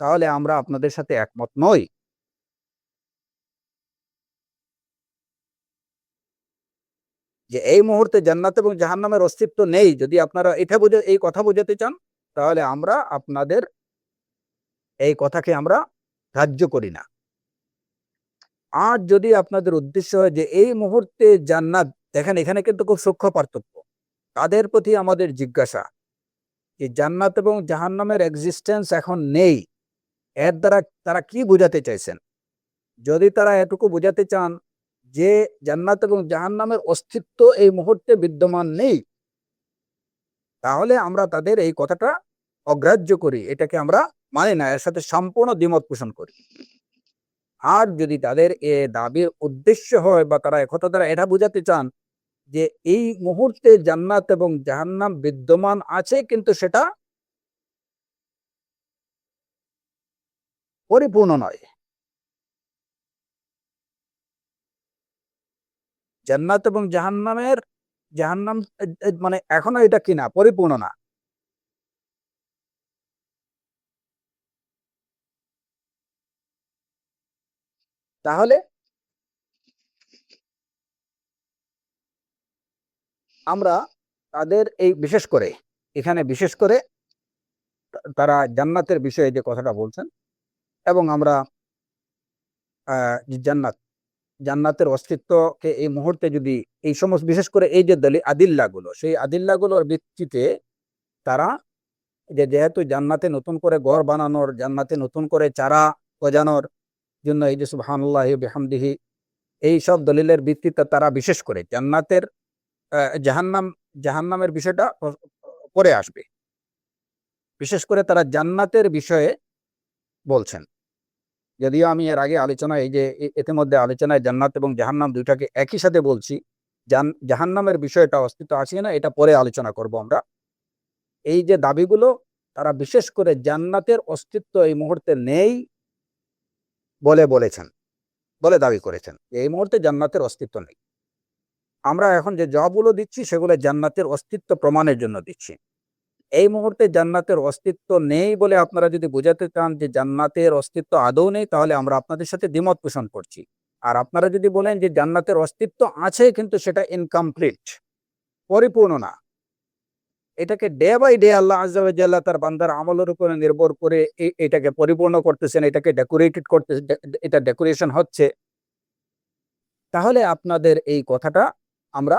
তাহলে আমরা আপনাদের সাথে একমত নই। যে এই মুহূর্তে জান্নাত এবং জাহান্নামের অস্তিত্ব নেই, যদি আপনারা এই কথা বোঝাতে চান, তাহলে আমরা আপনাদের এই কথাকে আমরা গ্রাহ্য করি না। আর যদি আপনাদের উদ্দেশ্য হয় যে এই মুহূর্তে জান্নাত, দেখেন এখানে কিন্তু খুব সূক্ষ্ম পার্থক্য। তাদের প্রতি আমাদের জিজ্ঞাসা যে জান্নাত এবং জাহান্নামের এক্সিস্টেন্স এখন নেই, এর দ্বারা তারা কি বোঝাতে চাইছেন। যদি তারা এটুকু বোঝাতে চান যে জান্নাত এবং জাহান্নামের অস্তিত্ব এই মুহূর্তে বিদ্যমান নেই, তাহলে আমরা তাদের এই কথাটা অগ্রাহ্য করি, এটাকে আমরা মানি না, এর সাথে সম্পূর্ণ দ্বিমত পোষণ করি। আর যদি তাদের এ দাবির উদ্দেশ্য হয় বা তারা একথা দ্বারা এটা বোঝাতে চান যে এই মুহূর্তে জান্নাত এবং জাহান্নাম বিদ্যমান আছে, কিন্তু সেটা পরিপূর্ণ নয়। জান্নাত এবং জাহান্নাম মানে এখনো এটা কিনা পরিপূর্ণ না। তাহলে আমরা তাদের এই বিশেষ করে তারা জান্নাতের বিষয়ে যে কথাটা বলছেন, এবং আমরা জান্নাতের অস্তিত্বকে এই মুহূর্তে যদি এই সমস্ত বিশেষ করে এই যে আদিল্লাগুলো, সেই আদিল্লাগুলোর ভিত্তিতে তারা যেহেতু জান্নাতে নতুন করে ঘর বানানোর, জান্নাতে নতুন করে চারা গজানোর জন্য এই যে সুবহানাল্লাহি ওয়া বিহামদিহি, এই সব দলিলের ভিত্তিতে তারা বিশেষ করে জাহান্নামের বিষয়টা পরে আসবে, বিশেষ করে তারা জান্নাতের বিষয়ে বলছেন। যদিও আমি এর আগে আলোচনায় ইতিমধ্যে আলোচনায় জান্নাত এবং জাহান্নাম দুইটাকে একই সাথে বলছি। জাহান্নামের বিষয়টা অস্তিত্ব আছে না, এটা পরে আলোচনা করব আমরা। এই যে দাবিগুলো, তারা বিশেষ করে জান্নাতের অস্তিত্ব এই মুহূর্তে নেই বলে দাবি করেছেন। এই মুহূর্তে জান্নাতের অস্তিত্ব নেই। আমরা এখন যে জবাবগুলো দিচ্ছি সেগুলো জান্নাতের অস্তিত্ব প্রমাণের জন্য দিচ্ছি। এই মুহূর্তে জান্নাতের অস্তিত্ব নেই বলে আপনারা যদি বোঝাতে চান যে জান্নাতের অস্তিত্ব আদৌ নেই, তাহলে আমরা আপনাদের সাথে দ্বিমত পোষণ করছি। আর আপনারা যদি বলেন যে জান্নাতের অস্তিত্ব আছে কিন্তু সেটা ইনকমপ্লিট, পরিপূর্ণ না, এটাকে ডে বাই ডে আল্লাহ আযজা ওয়া জাল্লা তার বান্দার আমলের উপরে নির্ভর করে এটাকে পরিপূর্ণ করতেছেন, এটাকে ডেকোরেটেড করতেছেন, এটা ডেকোরেশন হচ্ছে, তাহলে আপনাদের এই কথাটা আমরা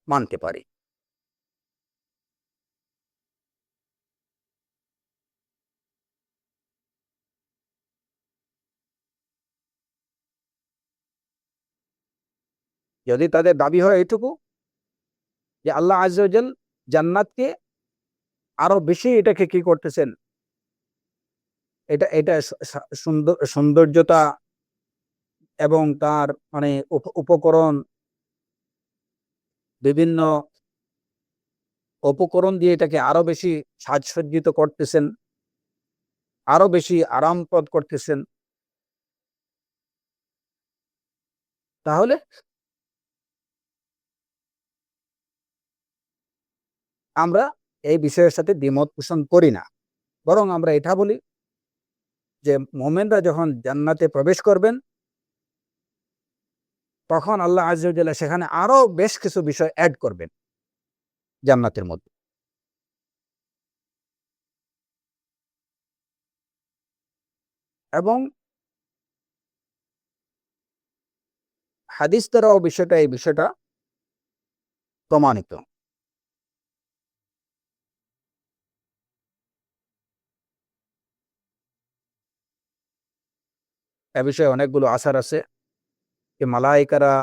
মানতে পারি। যদি তাদের দাবি হয় এইটুকু যে আল্লাহ আযজা ওয়া জাল জান্নাতকে আরো বেশি এটাকে কি করতেছেন, এটা সৌন্দর্যতা এবং তার মানে উপকরণ, বিভিন্ন উপকরণ দিয়ে এটাকে আরো বেশি সাজসজ্জিত করতেছেন, আরো বেশি আরামপ্রদ করতেছেন, তাহলে আমরা এই বিষয়ের সাথে দ্বিমত পোষণ করি না। বরং আমরা এটা বলি যে মুমিনরা যখন জান্নাতে প্রবেশ করবেন, তখন আল্লাহ আযজা ওয়া জাল্লা সেখানে আরো বেশ কিছু বিষয় অ্যাড করবেন জান্নাতের মধ্যে। এবং হাদিস দ্বারাও এই বিষয়টা প্রমাণিত। এ বিষয়ে অনেকগুলো আসার আছে যে মালায়েকারা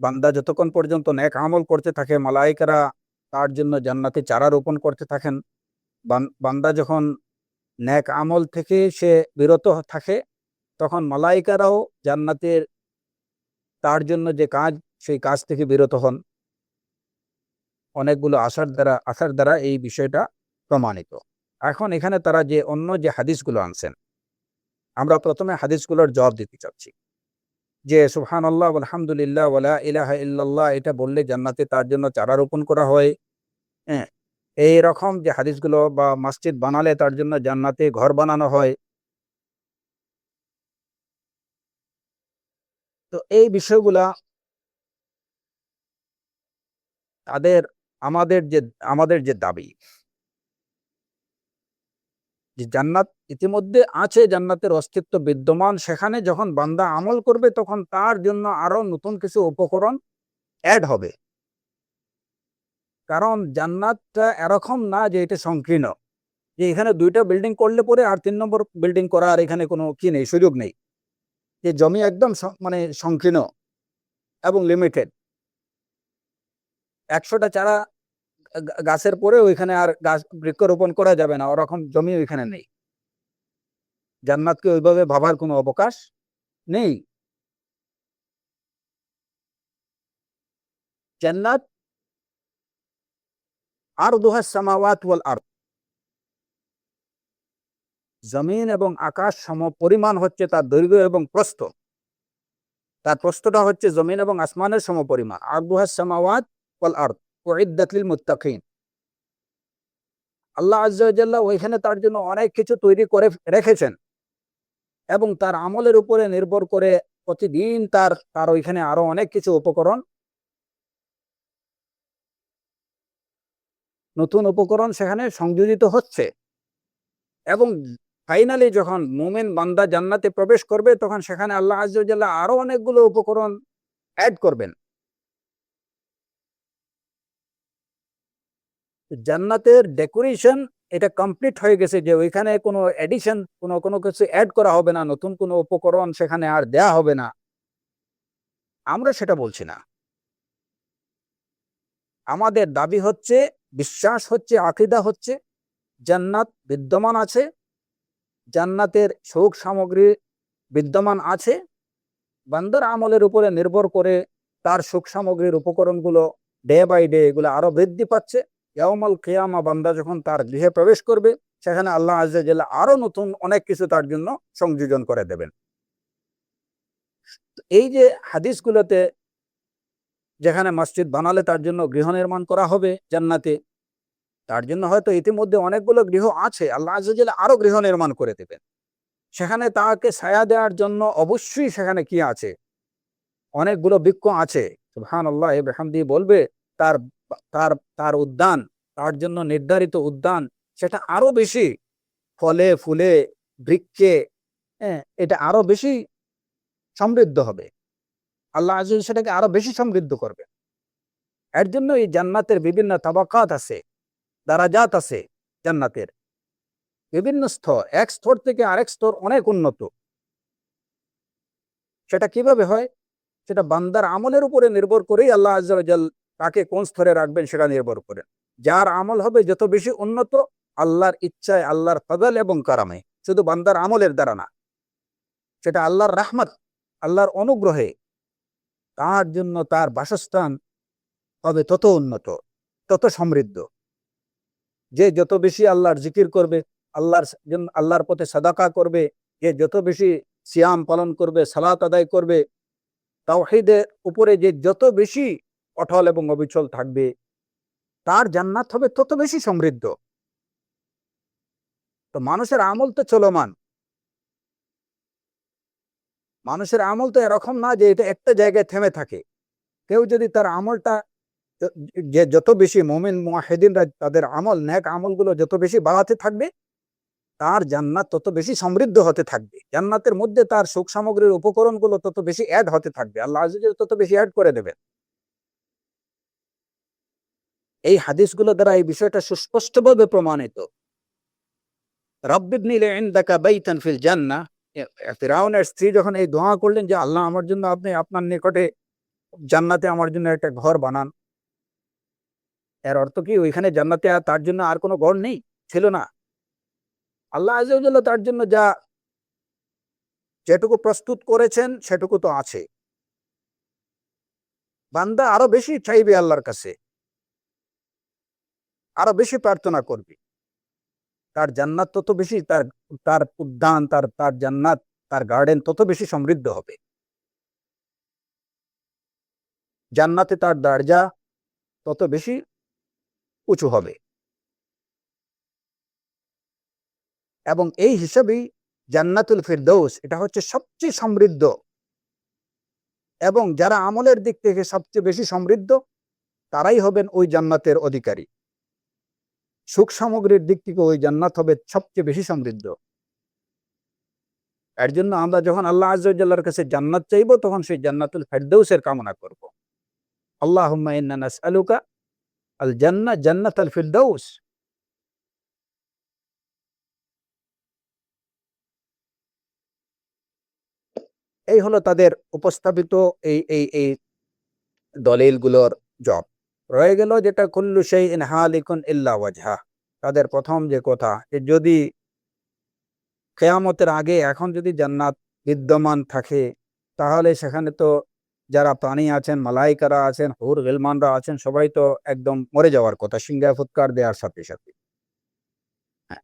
বান্দা যতক্ষণ পর্যন্ত নেক আমল করতে থাকে, মালায়েকারা তার জন্য জান্নাতে চারা রোপণ করতে থাকেন। বান্দা যখন নেক আমল থেকে সে বিরত থাকে, তখন মালায়েকারাও জান্নাতের তার জন্য যে কাজ, সেই কাজ থেকে বিরত হন। অনেকগুলো আসার দ্বারা এই বিষয়টা প্রমাণিত। এখন এখানে তারা যে অন্য যে হাদিসগুলো আনছেন, আমরা প্রথমে হাদিসগুলোর জবাব দিতে চাচ্ছি। যে সুবহানাল্লাহ আলহামদুলিল্লাহ ওয়ালা ইলাহা ইল্লাল্লাহ এটা বললে জান্নাতে তার জন্য চারা রোপণ করা হয়। হ্যাঁ, এই রকম যে হাদিসগুলো বা মসজিদ বানালে তার জন্য জান্নাতে ঘর বানানো হয়, তো এই বিষয়গুলা তাদের আমাদের যে দাবি যে জান্নাত ইতিমধ্যে আছে, জান্নাতের অস্তিত্ব বিদ্যমান, সেখানে যখন বান্দা আমল করবে তখন তার জন্য আরো নতুন কিছু উপকরণ অ্যাড হবে। কারণ জান্নাতটা এরকম না যে এটা সংকীর্ণ, যে এখানে 2টা বিল্ডিং করলে পরে আর 3 নম্বর বিল্ডিং করা আর এখানে কোনো কি নেই, সুযোগ নেই। যে জমি একদম মানে সংকীর্ণ এবং লিমিটেড। 100টা চারা গাছের পরে ওইখানে আর গাছ বৃক্ষরোপণ করা যাবে না, ওরকম জমি ওইখানে নেই। জান্নাতকে ওইভাবে ভাবার কোনো অবকাশ নেই। জান্নাত আরদুহা সামাওয়াত ওয়াল আরদ, জমিন এবং আকাশ সম পরিমাণ হচ্ছে তার দৈর্ঘ্য এবং প্রস্থ। তার প্রস্থটা হচ্ছে জমিন এবং আসমানের সম পরিমাণ। আরদুহা সামাওয়াত ওয়াল আরদ উইদ্দাত লিল মুত্তাকিন। আল্লাহ আজ্জা ওয়া জাল্লা ওইখানে তার জন্য অনেক কিছু তৈরি করে রেখেছেন, এবং তার আমলের উপরে নির্ভর করে প্রতিদিন তার ওইখানে আরো অনেক কিছু উপকরণ, নতুন উপকরণ সেখানে সংযোজিত হচ্ছে। এবং ফাইনালি যখন মুমিন বান্দা জান্নাতে প্রবেশ করবে তখন সেখানে আল্লাহ আজ্জা ওয়া জাল্লা আরো অনেকগুলো উপকরণ অ্যাড করবেন। জান্নাতের ডেকোরেশন এটা কমপ্লিট হয়ে গেছে, যে ওইখানে কোনো এডিশন, কোনো কিছু অ্যাড করা হবে না, নতুন কোনো উপকরণ সেখানে আর দেয়া হবে না। আমরা সেটা বলছি না। আমাদের দাবি হচ্ছে, বিশ্বাস হচ্ছে, আকীদা হচ্ছে জান্নাত বিদ্যমান আছে, জান্নাতের সুখ সামগ্রী বিদ্যমান আছে। বান্দার আমলের উপরে নির্ভর করে তার সুখ সামগ্রীর উপকরণগুলো ডে বাই ডে এগুলো আরো বৃদ্ধি পাচ্ছে। ইয়াউমাল কিয়ামা বান্দা যখন তার গৃহে প্রবেশ করবে সেখানে আল্লাহ আজ্জা ওয়া জাল্লা আরো নতুন অনেক কিছু তার জন্য সংযোজন করে দেবেন। এই যে হাদিসগুলোতে যেখানে মসজিদ বানালে তার জন্য গৃহ নির্মাণ করা হবে জান্নাতে, তার জন্য হয়তো ইতিমধ্যে অনেকগুলো গৃহ আছে, আল্লাহ আজ্জা ওয়া জাল্লা আরো গৃহ নির্মাণ করে দেবেন। সেখানে তাকে ছায়া দেওয়ার জন্য অবশ্যই সেখানে কি আছে, অনেকগুলো বৃক্ষ আছে। সুবহানাল্লাহ ওয়া বিহামদিহি বলবে তার তার তার উদ্যান, তার জন্য নির্ধারিত উদ্যান, সেটা আরো বেশি ফলে ফুলে বৃক্ষে, এটা আরো বেশি সমৃদ্ধ হবে। আল্লাহ আজ্জা ওয়া জাল্লা সেটাকে আরো বেশি সমৃদ্ধ করবে। এর জন্য এই জান্নাতের বিভিন্ন তাবাকাত আছে, দারাজাত আছে। জান্নাতের বিভিন্ন স্তর, এক স্তর থেকে আরেক স্তর অনেক উন্নত। সেটা কিভাবে হয়? সেটা বান্দার আমলের উপরে নির্ভর করেই আল্লাহ আজ্জা ওয়া জাল তাকে কোন স্তরে রাখবেন সেটা নির্ভর করেন। যার আমল হবে যত বেশি উন্নত, আল্লাহর ইচ্ছায়, আল্লাহর ফজল এবং কারামে, শুধু বান্দার আমলের দ্বারা না, সেটা আল্লাহর রাহমত, আল্লাহর অনুগ্রহে তার জন্য তার বাসস্থান হবে তত উন্নত, তত সমৃদ্ধ। যে যত বেশি আল্লাহর জিকির করবে, আল্লাহর পথে সাদাকা করবে, যে যত বেশি সিয়াম পালন করবে, সালাত আদায় করবে, তাওহীদের উপরে যে যত বেশি অটল এবং অবিচল থাকবে, তার জান্নাত হবে তত বেশি সমৃদ্ধ। তো মানুষের আমল তো চলমান, মানুষের আমল তো এরকম না যে এটা একটা জায়গায় থেমে থাকে। কেউ যদি তার আমলটা, যে যত বেশি মুমিন মুওয়াহিদিনরা তাদের আমল, নেক আমলগুলো যত বেশি বাড়াতে থাকবে, তার জান্নাত তত বেশি সমৃদ্ধ হতে থাকবে। জান্নাতের মধ্যে তার সুখ সামগ্রীর উপকরণগুলো তত বেশি অ্যাড হতে থাকবে, আল্লাহ আজ্জা ওয়া জাল্লা তত বেশি অ্যাড করে দেবেন। এই হাদিসগুলো দ্বারা এই বিষয়টা সুস্পষ্টভাবে প্রমাণিত। রব্বিবনি লি ইনদাকা বাইতান ফিল জান্নাহ, ফিরআউনের স্ত্রী যখন এই দোয়া করলেন যে আল্লাহ আমার জন্য, আপনি আপনার নিকটে জান্নাতে আমার জন্য একটা ঘর বানান, এর অর্থ কি ওইখানে জান্নাতে আর তার জন্য আর কোনো ঘর নেই, ছিল না? আল্লাহ আজ্জা ওয়া জাল্লা তার জন্য যেটুকু প্রস্তুত করেছেন সেটুকু তো আছে। বান্দা আরো বেশি চাইবে আল্লাহর কাছে, আরো বেশি প্রার্থনা করবে, তার জান্নাত তত বেশি, তার তার উদ্যান, তার জান্নাত, তার গার্ডেন তত বেশি সমৃদ্ধ হবে। জান্নাতে তার দরজা তত বেশি উঁচু হবে। এবং এই হিসাবেই জান্নাতুল ফিরদৌস এটা হচ্ছে সবচেয়ে সমৃদ্ধ, এবং যারা আমলের দিক থেকে সবচেয়ে বেশি সমৃদ্ধ তারাই হবেন ওই জান্নাতের অধিকারী। সুখ সামগ্রীর দিক থেকে ওই জান্নাত হবে সবচেয়ে বেশি সমৃদ্ধ। এর জন্য আমরা যখন আল্লাহ আযজা ওয়া জাল্লার কাছে জান্নাত চাইবো তখন সেই জান্নাতুল ফিরদৌসের কামনা করব। আল্লাহুম্মা ইন্না নাসআলুকা আল জান্নাহ জান্নাতাল ফিরদৌস। এই হলো তাদের উপস্থাপিত এই এই এই দলিলগুলোর জব। রয়ে গেল যেটা কুল্লু শাইইন হালিকুন ইল্লা ওয়াজহা। তাদের প্রথম যে কথা, যে যদি কিয়ামতের আগে এখন যদি জান্নাত বিদ্যমান থাকে তাহলে সেখানে তো যারা প্রাণী আছেন, মালাইকারা আছেন, হুর গিলমানরা আছেন, সবাই তো একদম মরে যাওয়ার কথা সিংহায় ফুৎকার দেওয়ার সাথে সাথে। হ্যাঁ,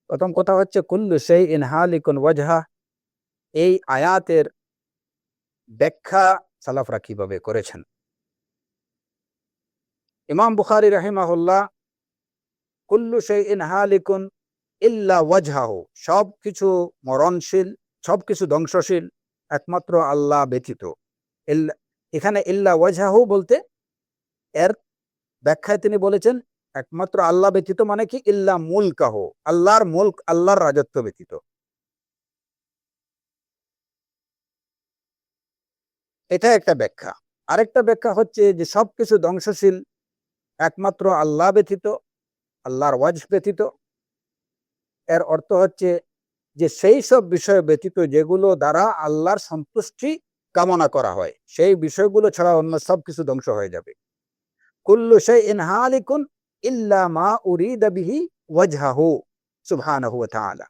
প্রথম কথা হচ্ছে কুল্লু শাইইন হালিকুন ওয়াজহা। এই আয়াতের ব্যাখ্যা সালাফরা কিভাবে করেছেন। ইমাম বুখারী রাহিমাহুল্লাহ কুল্লু শাইইন হালিকুন ইল্লা ওয়াজহাহু, সবকিছু মরণশীল, সবকিছু ধ্বংসশীল একমাত্র আল্লাহ ব্যতীত। এখানে ইল্লা ওয়াজহাহু বলতে এর ব্যাখ্যায় তিনি বলেছেন একমাত্র আল্লাহ ব্যতীত মানে কি, ইল্লা মুলকাহু, আল্লাহর মুলক, আল্লাহর রাজত্ব ব্যতীত। এটা একটা ব্যাখ্যা। আরেকটা ব্যাখ্যা হচ্ছে যে সবকিছু ধ্বংসশীল একমাত্র আল্লাহ ব্যতীত, আল্লাহর ওয়াজহ ব্যতীত। এর অর্থ হচ্ছে যে সেই সব বিষয় ব্যতীত যেগুলো দ্বারা আল্লাহর সন্তুষ্টি কামনা করা হয়, সেই বিষয়গুলো ছাড়া অন্য সবকিছু ধ্বংস হয়ে যাবে। কুল্লু শাইইন হালিকুন ইল্লা মা উরিদা বিহি ওয়াজহাহু সুবহানাহু ওয়া তাআলা।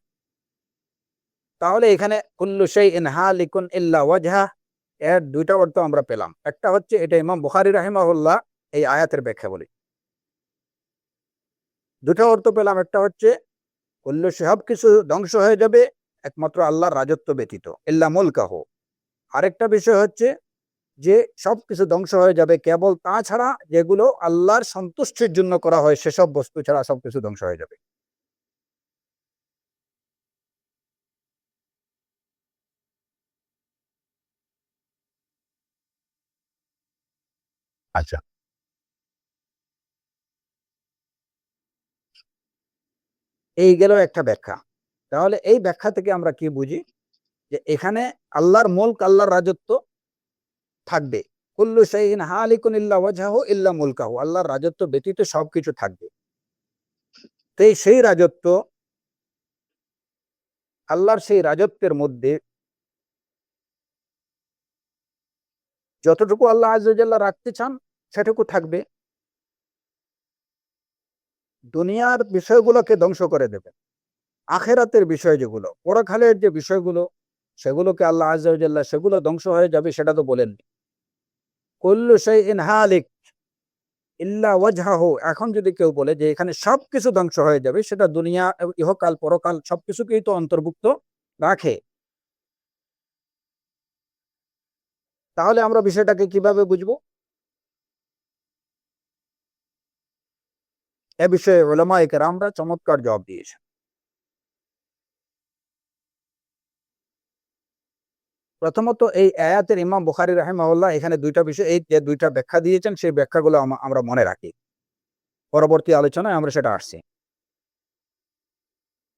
তাহলে এখানে কুল্লু শাইইন হালিকুন ইল্লা ওয়াজহা এর দুইটা অর্থ আমরা পেলাম। একটা হচ্ছে এটা ইমাম বুখারী রাহিমাহুল্লাহ এই আয়াতের ব্যাখ্যা বলে। দুটো অর্থ পেলাম, একটা হচ্ছে কুল্লু সবকিছু ধ্বংস হয়ে যাবে একমাত্র আল্লাহর রাজত্ব ব্যতীত, ইল্লা মুলকাহু। আরেকটা বিষয় হচ্ছে যে সবকিছু ধ্বংস হয়ে যাবে কেবল তা ছাড়া যেগুলো আল্লাহর সন্তুষ্টির জন্য করা হয়, সেসব বস্তু ছাড়া সবকিছু ধ্বংস হয়ে যাবে। আচ্ছা, এই গেল একটা ব্যাখ্যা। তাহলে এই ব্যাখ্যা থেকে আমরা কি বুঝি, যে এখানে আল্লাহর মুলক, আল্লাহর রাজত্ব থাকবে। কুল্লু শাইইন হালিকুন ইল্লা ওয়াজহাহু ইল্লা মুলকাহু, আল্লাহর রাজত্ব ব্যতীত সবকিছু থাকবে। তো সেই রাজত্ব, আল্লাহর সেই রাজত্বের মধ্যে যতটুকু আল্লাহ আযজা ওয়া জাল্লা রাখতে চান সেটুকু থাকবে। দুনিয়ার বিষয়গুলোকে ধ্বংস করে দেবেন। আখেরাতের বিষয় যেগুলো, পরকালের যে বিষয়গুলো, সেগুলোকে আল্লাহ আযজা ওয়া জাল্লা সেগুলো ধ্বংস হয়ে যাবে সেটা তো বলেননি। কুল্লু শাইইন হালিক ইল্লা ওয়াজহাহু, এখন যদি কেউ বলে যে এখানে সবকিছু ধ্বংস হয়ে যাবে, সেটা দুনিয়া, ইহকাল, পরকাল সবকিছুকেই তো অন্তর্ভুক্ত রাখে। তাহলে আমরা বিষয়টাকে কিভাবে বুঝবো? এ বিষয়ে উলামায়ে কেরামরা চমৎকার জবাব দিয়েছেন। প্রথমত এই আয়াতের ইমাম বুখারী রাহিমাহুল্লাহ এখানে দুইটা বিষয়, এই যে দুইটা ব্যাখ্যা দিয়েছেন সেই ব্যাখ্যাগুলো আমরা মনে রাখি, পরবর্তী আলোচনায় আমরা সেটা আসছি।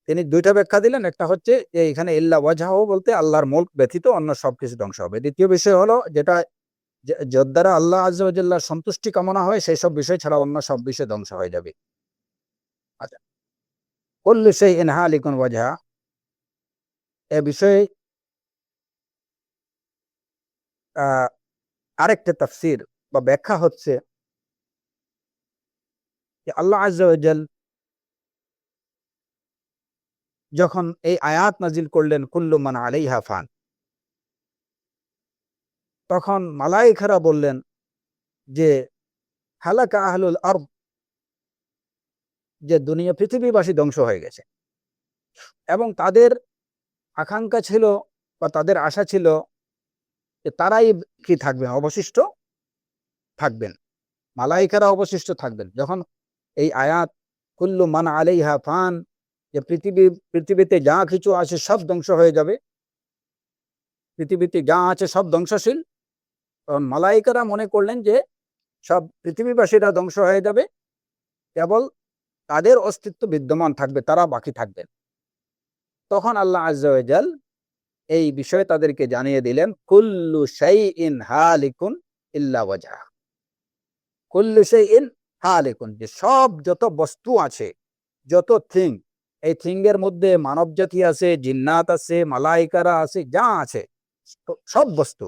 তিনি দুইটা ব্যাখ্যা দিলেন। একটা হচ্ছে যে এখানে ইল্লা ওয়াজহাহু বলতে আল্লাহর মুলক ব্যতীত অন্য সবকিছু ধ্বংস হবে। দ্বিতীয় বিষয় হলো যেটা যার দ্বারা আল্লাহ আযজা ওয়া জাল্লার সন্তুষ্টি কামনা হয় সেই সব বিষয় ছাড়া অন্য সব বিষয় ধ্বংস হয়ে যাবে। আচ্ছা, কুল্লু শাইইন হালিকুন ওয়াজহা এ বিষয়ে আহ আরেকটা তাফসীর বা ব্যাখ্যা হচ্ছে যে আল্লাহ আযজা ওয়া জাল যখন এই আয়াত নাজিল করলেন কুল্লু মান আলাইহা ফান, তখন মালায়েকারা বললেন যে হালাকা আহলুল আরদ, যে দুনিয়া পৃথিবীবাসী ধ্বংস হয়ে গেছে। এবং তাদের আকাঙ্ক্ষা ছিল বা তাদের আশা ছিল যে তারাই কি থাকবেন, অবশিষ্ট থাকবেন, মালায়েকারা অবশিষ্ট থাকবেন। যখন এই আয়াত কুল্লু মান আলাইহা ফান যে পৃথিবীতে যা কিছু আছে সব ধ্বংস হয়ে যাবে, পৃথিবীতে যা আছে সব ধ্বংসশীল। তখন মালাইকারা মনে করলেন যে সব পৃথিবীবাসীরা ধ্বংস হয়ে যাবে, কেবল তাদের অস্তিত্ব বিদ্যমান থাকবে, তারা বাকি থাকবেন। তখন আল্লাহ আযজা ওয়া জাল এই বিষয়ে তাদেরকে জানিয়ে দিলেন, কুল্লু শাইইন হালিকুন ইল্লা ওয়াজহা। কুল্লু শাইইন হালিকুন, যে সব যত বস্তু আছে, যত থিং, এই থিং এর মধ্যে মানব জাতি আছে, জিন্নাত আছে, মালাইকারা আছে, যা আছে সব বস্তু,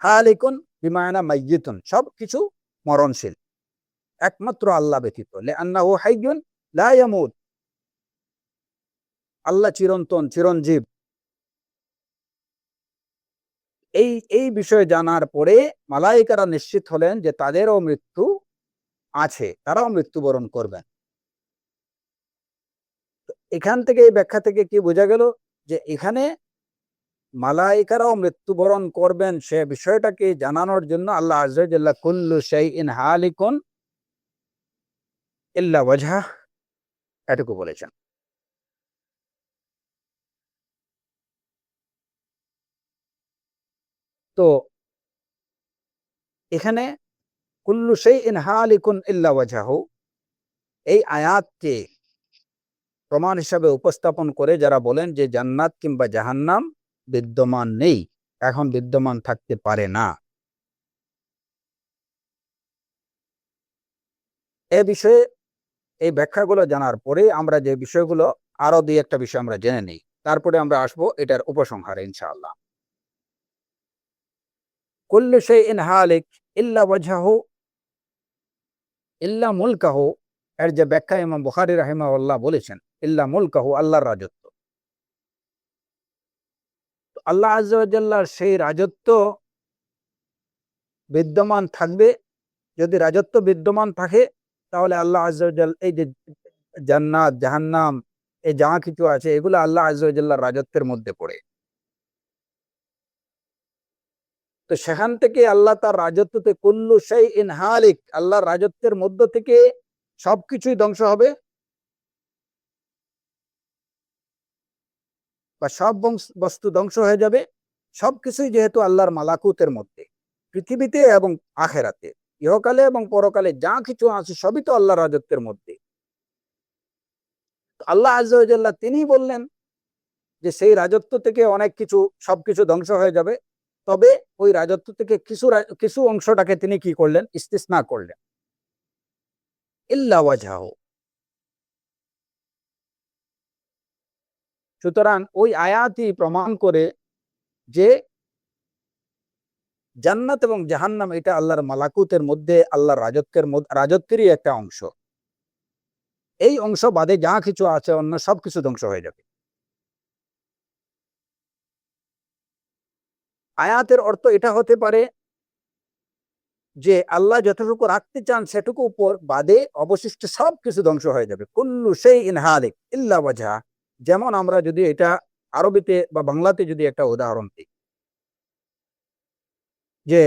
হালিকুন বিমায়না মাইয়িতুন, সব কিছু মরণশীল, একমাত্র আল্লাহ ব্যতীত। লিআন্নাহু হাইয়ুন লা ইয়ামুত, আল্লাহ চিরন্তন, চিরঞ্জীব। এই বিষয়ে জানার পরে মালাইকারা নিশ্চিত হলেন যে তাদেরও মৃত্যু আছে, তারাও মৃত্যুবরণ করবেন। এখান থেকে, এই ব্যাখ্যা থেকে কি বোঝা গেল? যে এখানে মালাইকারাও মৃত্যুবরণ করবেন সে বিষয়টাকে জানানোর জন্য আল্লাহ আযজা ওয়া জাল্লা কুল্লু শাইইন হালিকুন ইল্লা ওয়াজহা এটুকু বলেছেন। তো এখানে কুল্লু শাইইন হালিকুন ইল্লা ওয়াজহাহু, এই আয়াতকে প্রমাণ হিসাবে উপস্থাপন করে যারা বলেন যে জান্নাত কিংবা জাহান্নাম বিদ্যমান নেই, এখন বিদ্যমান থাকতে পারে না, এ বিষয়ে এই ব্যাখ্যাগুলো জানার পরে আমরা যে বিষয়গুলো, আরো দুই একটা বিষয় আমরা জেনে নিই, তারপরে আমরা আসবো এটার উপসংহারে ইনশাআল্লাহ। কুল্লু শাইইন হালিক ইল্লা ওয়াজহাহু ইল্লা মুলকাহু, এর যে ব্যাখ্যা ইমাম বুখারী রাহিমাহুল্লাহ বলেছেন, ইল্লা মুলকাহু, আল্লাহর রাজত্ব। আল্লাহ আযজা ওয়া জাল্লার সেই রাজত্ব বিদ্যমান থাকবে। যদি রাজত্ব বিদ্যমান থাকে তাহলে আল্লাহ আযজা ওয়া জাল এই যে জান্নাত, জাহান্নাম, এই যা কিছু আছে এগুলো আল্লাহ আযজা ওয়া জাল্লার রাজত্বের মধ্যে পড়ে। তো সেখান থেকে আল্লাহ তার রাজত্বতে কুল্লু শাইইন হালিক, আল্লাহর রাজত্বের মধ্য থেকে সবকিছুই ধ্বংস হবে বা সব বস্তু ধ্বংস হয়ে যাবে। সবকিছুই যেহেতু আল্লাহর মালাকুতের মধ্যে, পৃথিবীতে এবং আখেরাতে, ইহকালে এবং পরকালে যা কিছু আছে সবই তো আল্লাহর রাজত্বের মধ্যে। আল্লাহ আযজা ওয়া জাল্লা তিনি বললেন যে সেই রাজত্ব থেকে অনেক কিছু, সবকিছু ধ্বংস হয়ে যাবে, তবে ওই রাজত্ব থেকে কিছু অংশটাকে তিনি কি করলেন? ইস্তিসনা করলেন, ইল্লা ওয়াজহাহু। সুতরাং ওই আয়াতই প্রমাণ করে যে জান্নাত এবং জাহান্নাম এটা আল্লাহর মালাকুতের মধ্যে, আল্লাহর রাজত্বেরই একটা অংশ। এই অংশ বাদে যা কিছু আছে অন্য সবকিছু ধ্বংস হয়ে যাবে। আয়াতের অর্থ এটা হতে পারে যে আল্লাহ যতটুকু রাখতে চান সেটুকু উপর বাদে অবশিষ্ট সবকিছু ধ্বংস হয়ে যাবে। কুল্লু শাইইন হালিক ইল্লা ওয়াজহা। যেমন আমরা যদি এটা আরবিতে বা বাংলাতে যদি একটা উদাহরণ দিই, যে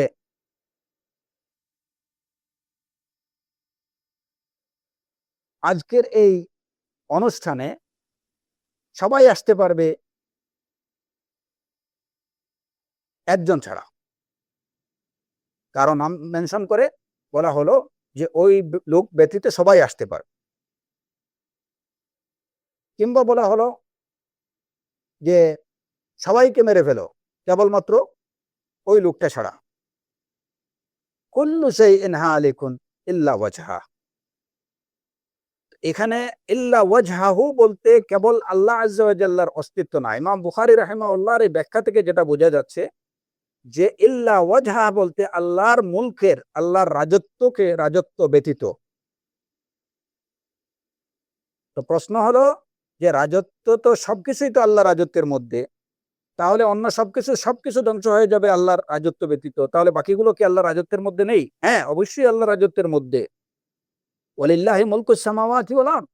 আজকের এই অনুষ্ঠানে সবাই আসতে পারবে একজন ছাড়া, কারণ নাম মেনশন করে বলা হলো যে ওই লোক ব্যতীত সবাই আসতে পারবে। কিংবা বলা হলো যে সবাইকে মেরে ফেলো কেবলমাত্র ওই লোকটা ছাড়া। কুল্লু শাইইন হালিকুন ইল্লা ওয়াজহা, এখানে ইল্লা ওয়াজহাহু বলতে কেবল আল্লাহ আযজা ওয়া জাল্লার অস্তিত্ব না। ইমাম বুখারী রাহিমাহুল্লাহর এই ব্যাখ্যা থেকে যেটা বোঝা যাচ্ছে যে ইল্লা ওয়াজহা বলতে আল্লাহর মুলকের, আল্লাহর রাজত্ব ব্যতীত। তো প্রশ্ন হলো যে রাজত্ব তো সবকিছুই তো আল্লাহ রাজত্বের মধ্যে, তাহলে অন্য সবকিছু ধ্বংস হয়ে যাবে আল্লাহর রাজত্ব ব্যতীত, তাহলে বাকিগুলো কি আল্লাহর রাজত্বের মধ্যে নেই? হ্যাঁ, অবশ্যই আল্লাহ রাজত্বের মধ্যে। ওয়ালিল্লাহি মুলকুস সামাওয়াতি ওয়াল আরদ।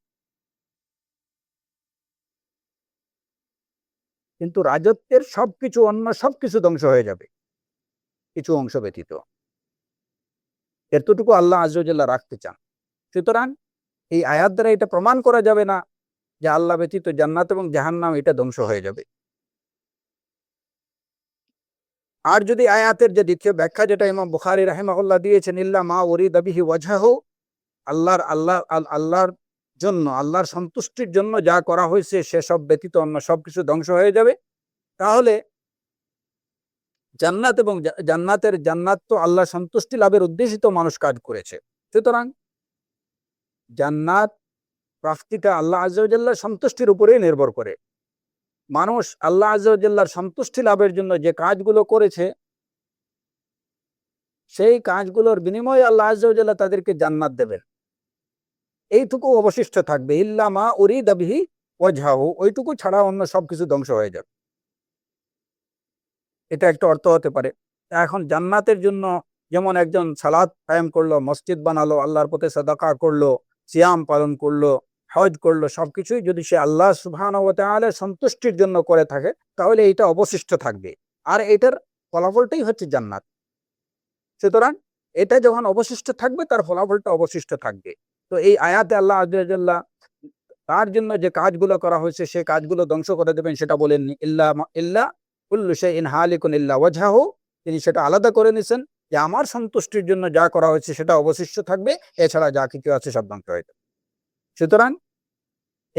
কিন্তু রাজত্বের সবকিছু, অন্য সবকিছু ধ্বংস হয়ে যাবে কিছু অংশ ব্যতীত। এতটুকু আল্লাহ আযজা ওয়া জাল্লা রাখতে চান। সুতরাং এই আয়াত দ্বারা এটা প্রমাণ করা যাবে না যে আল্লাহ ব্যতীত জান্নাত এবং জাহান্নাম এটা ধ্বংস হয়ে যাবে। আর যদি আয়াতের যে দ্বিতীয় ব্যাখ্যা যেটা ইমাম বুখারী রাহিমাহুল্লাহ দিয়েছেন, ইল্লা মা উরিদা বিহি ওয়াজহাহু, আল্লাহর জন্য, আল্লাহর সন্তুষ্টির জন্য যা করা হয়েছে সেসব ব্যতীত অন্য সবকিছু ধ্বংস হয়ে যাবে, তাহলে জান্নাত এবং জান্নাত তো আল্লাহ সন্তুষ্টি লাভের উদ্দেশ্যে তো মানুষ কাজ করেছে। সুতরাং জান্নাত প্রাপ্তিটা আল্লাহ আযজা ওয়া জাল্লার সন্তুষ্টির উপরেই নির্ভর করে। মানুষ আল্লাহ আযজা ওয়া জাল্লার সন্তুষ্টি লাভের জন্য যে কাজগুলো করেছে, সেই কাজগুলোর বিনিময়ে আল্লাহ আযজা ওয়া জাল্লা তাদেরকে জান্নাত দেবেন। এইটুকু অবশিষ্ট থাকবে, ইল্লা মা উরিদা বিহি ওয়াজহাহু, ওইটুকু ছাড়া অন্য সবকিছু ধ্বংস হয়ে যাবে। এটা একটা অর্থ হতে পারে। এখন জান্নাতের জন্য যেমন একজন সালাত কায়েম করলো, মসজিদ বানালো, আল্লাহর পথে সাদাকা করলো, সিয়াম পালন করলো, হজ করলো, সবকিছুই যদি সে আল্লাহ সুবহানাহু ওয়া তাআলার সন্তুষ্টির জন্য করে থাকে, তাহলে এটা অবশিষ্ট থাকবে। আর এটার ফলাফলটাই হচ্ছে জান্নাত। সুতরাং এটা যখন অবশিষ্ট থাকবে, তার ফলাফলটা অবশিষ্ট থাকবে। তো এই আয়াতে আল্লাহ আযজা ওয়া জাল্লা তার জন্য যে কাজগুলো করা হয়েছে সে কাজগুলো ধ্বংস করে দেবেন সেটা বলেননি। ইল্লা কুল্লু শাইইন হালিকুন ইল্লা ওয়াজহাহু, তিনি সেটা আলাদা করে নিছেন যে আমার সন্তুষ্টির জন্য যা করা হয়েছে সেটা অবশিষ্ট থাকবে, এছাড়া যা কিছু আছে সব ধ্বংস হয়ে যাবে। সুতরাং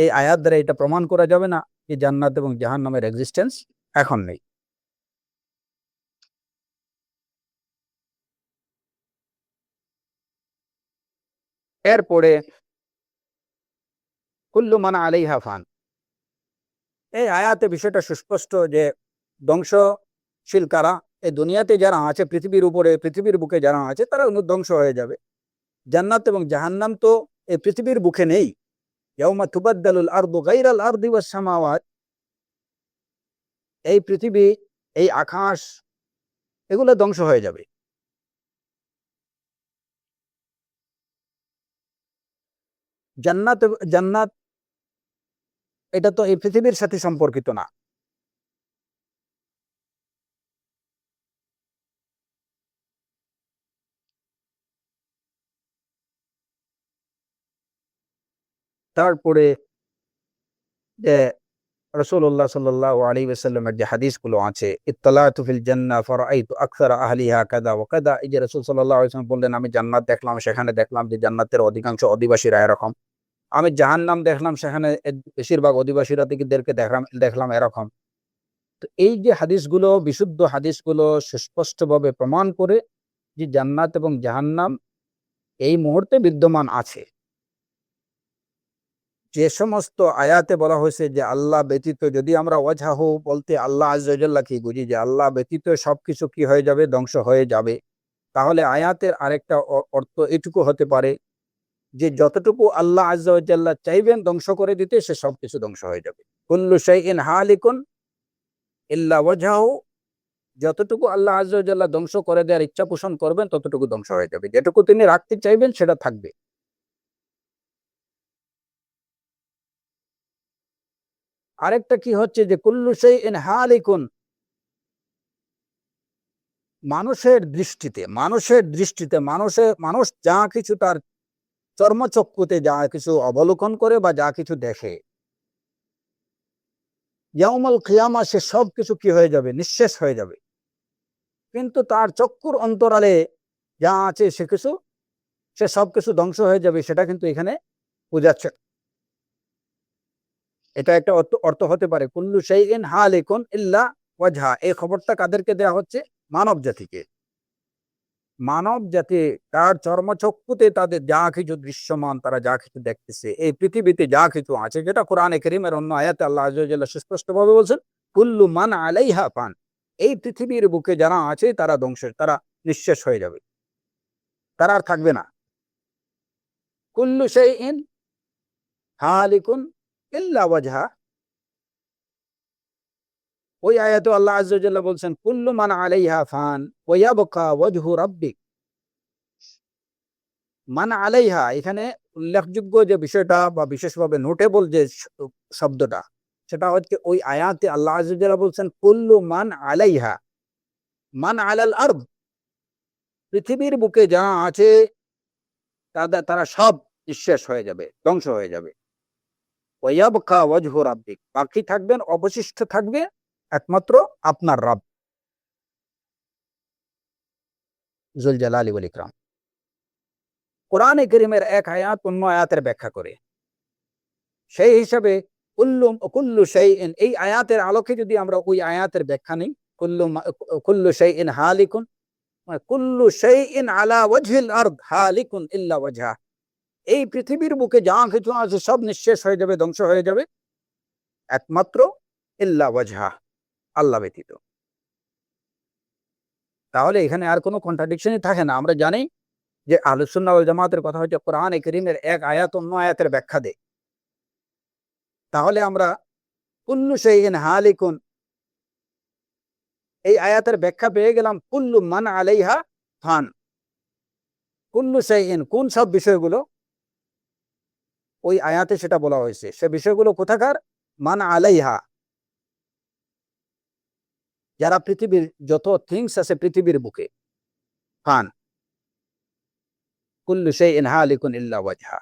এই আয়াত দ্বারা এটা প্রমাণ করা যাবে না যে জান্নাত এবং জাহান্নামের এক্সিস্টেন্স এখন নেই। এরপরে কুল্লু মান আলাইহা ফান, এই আয়াতে বিষয়টা সুস্পষ্ট যে ধ্বংসশীল কারা, এই দুনিয়াতে যারা আছে, পৃথিবীর উপরে, পৃথিবীর বুকে যারা আছে তারা ধ্বংস হয়ে যাবে। জান্নাত এবং জাহান্নাম তো এই পৃথিবীর বুকে নেই। ইয়াউমা তুবাদদালুল আরদু গায়রাল আরদি ওয়াস সামাওয়াত, এই পৃথিবী, এই আকাশ, এগুলো ধ্বংস হয়ে যাবে। জান্নাত এটা তো এই পৃথিবীর সাথে সম্পর্কিত না। তারপরে যে রাসূলুল্লাহ সাল্লাল্লাহু আলাইহি ওয়াসাল্লামের যে হাদিসগুলো আছে, ইত্তালাতু ফিল জান্নাহ ফারাআইতু আকসারা আহলিহা কাযা ওয়া কাযা, এই যে রাসূল সাল্লাল্লাহু আলাইহি ওয়াসাল্লাম বললেন, আমি জান্নাত দেখলাম, সেখানে দেখলাম যে জান্নাতের অধিকাংশ অধিবাসীরা এরকম। আমি জাহান্নাম দেখলাম, সেখানে বেশিরভাগ অধিবাসীরা দিগদেরকে দেখলাম এরকম। তো এই যে হাদিসগুলো, বিশুদ্ধ হাদিসগুলো সুস্পষ্টভাবে প্রমাণ করে যে জান্নাত এবং জাহান্নাম এই মুহূর্তে বিদ্যমান আছে। যে সমস্ত আয়াতে বলা হয়েছে যে আল্লাহ ব্যতীত, যদি আমরা ওয়াজহাহু বলতে আল্লাহ আযজা ওয়া জাল্লা কি বুঝি, যে আল্লাহ ব্যতীত সবকিছু কি হয়ে যাবে, ধ্বংস হয়ে যাবে, তাহলে আয়াতের আরেকটা অর্থ এটুকু হতে পারে যে যতটুকু আল্লাহ আযজা ওয়া জাল্লা চাইবেন ধ্বংস করে দিতে, সে সবকিছু ধ্বংস হয়ে যাবে। কুল্লু শাইইন হালিকুন ইল্লা ওয়াজহাহু, যতটুকু আল্লাহ আযজা ওয়া জাল্লা ধ্বংস করে দেওয়ার ইচ্ছা পোষণ করবেন ততটুকু ধ্বংস হয়ে যাবে, যেটুকু তিনি রাখতে চাইবেন সেটা থাকবে। আরেকটা কি হচ্ছে যে কুল্লু শাইইন হালিকুন, মানুষ যা কিছু তার চর্মচক্ষুতে যা কিছু অবলোকন করে বা যা কিছু দেখে, ইয়াউমুল কিয়ামা সে সব কিছু কি হয়ে যাবে, নিঃশেষ হয়ে যাবে। কিন্তু তার চক্ষুর অন্তরালে যা আছে সে সব কিছু ধ্বংস হয়ে যাবে, সেটা কিন্তু এখানে বোঝাচ্ছে। এটা একটা অর্থ হতে পারে, কুল্লু শাইইন হালিকুন ইল্লা ওয়াজহা। এই খবরটা কাদেরকে দেওয়া হচ্ছে? মানব জাতিকে। মানব জাতি তার চর্মচক্ষুতে তাদের যা কিছু দৃশ্যমান, তারা যা কিছু দেখতেছে, এই পৃথিবীতে যা কিছু আছে, যেটা কোরআনে কারীমের অন্য আয়াতে আল্লাহ আযজা ওয়া জাল্লা সুস্পষ্টভাবে বলছেন, কুল্লু মান আলাইহা ফান, এই পৃথিবীর বুকে যারা আছে তারা তারা নিঃশেষ হয়ে যাবে, তারা আর থাকবে না। কুল্লু শাইইন হালিকুন ইল্লা ওয়াজহা, ওই আয়াতে আল্লাহ আযজা ওয়া জাল্লা বলছেন কুল্লু মান আলাইহা ফান ওয়া ইয়াবকা ওয়াজহু রাব্বিক। মান আলাইহা, এখানে উল্লেখযোগ্য যে বিষয়টা বা বিশেষভাবে নোটেবল যে শব্দটা, সেটা হচ্ছে ওই আয়াতে আল্লাহ আযজা ওয়া জাল্লা বলছেন কুল্লু মান আলাইহা, মান আলাল আরদ, পৃথিবীর বুকে যা আছে তারা সব নিঃশেষ হয়ে যাবে, ধ্বংস হয়ে যাবে। ওয়ায়াবকা ওয়াজহু রাব্বিক, বাকি থাকবেন, অবশিষ্ট থাকবে একমাত্র আপনার রব যুল জালালি ওয়াল ইকরাম। কোরআনে কারীমের এক আয়াত অন্য আয়াতের ব্যাখ্যা করে, সেই হিসাবে কুল্লু শাইইন, এই আয়াতের আলোকে যদি আমরা ওই আয়াতের ব্যাখ্যা নেই, কুল্লু শাইইন হালিকুন, কুল্লু শাইইন আলা ওয়াজহিল আরদ হালিকুন ইল্লা ওয়াজহা, এই পৃথিবীর বুকে যা কিছু আছে সব নিঃশেষ হয়ে যাবে, ধ্বংস হয়ে যাবে, একমাত্র ইল্লা ওয়াজহা, আল্লাহ ব্যতীত। তাহলে এখানে আর কোনো কন্ট্রাডিকশনই থাকে না। আমরা জানি যে আহলুস সুন্নাহ ওয়াল জামাতের কথা হচ্ছে কোরআনে কারীমের এক আয়াত অন্য আয়াতের ব্যাখ্যা দেয়। তাহলে আমরা কুল্লু শাইইন হালিকুন, এই আয়াতের ব্যাখ্যা পেয়ে গেলাম কুল্লু মান আলাইহা ফান। কুল্লু শাইইন কোন সব বিষয়গুলো, ওই আয়াতে সেটা বলা হয়েছে, সে বিষয়গুলো কোথাকার? মান আলাইহা, যারা পৃথিবীর যত থিংস আছে পৃথিবীর বুকে, ফান, কুল্লু শাইইন হালিকুন ইল্লা ওয়াজহা।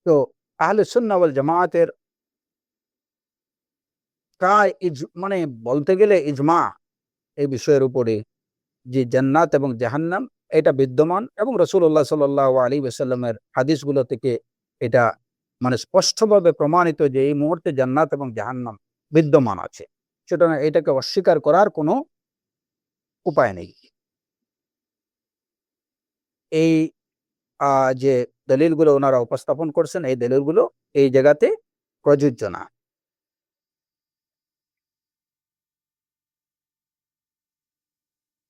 তো আহলে সুন্নাহ ওয়াল জামাতের প্রায় মানে বলতে গেলে ইজমা এই বিষয়ের উপরে, যে জান্নাত এবং জাহান্নাম এটা বিদ্যমান, এবং রাসূলুল্লাহ সাল্লাল্লাহু আলাইহি ওয়াসাল্লামের হাদিসগুলো থেকে এটা মানে স্পষ্টভাবে প্রমাণিত যে এই মুহূর্তে জান্নাত এবং জাহান্নাম বিদ্যমান আছে। সুতরাং এটাকে অস্বীকার করার কোনো উপায় নেই। এই যে দলিলগুলো ওনারা উপস্থাপন করছেন, এই দলিলগুলো এই জায়গাতে প্রযোজ্য না।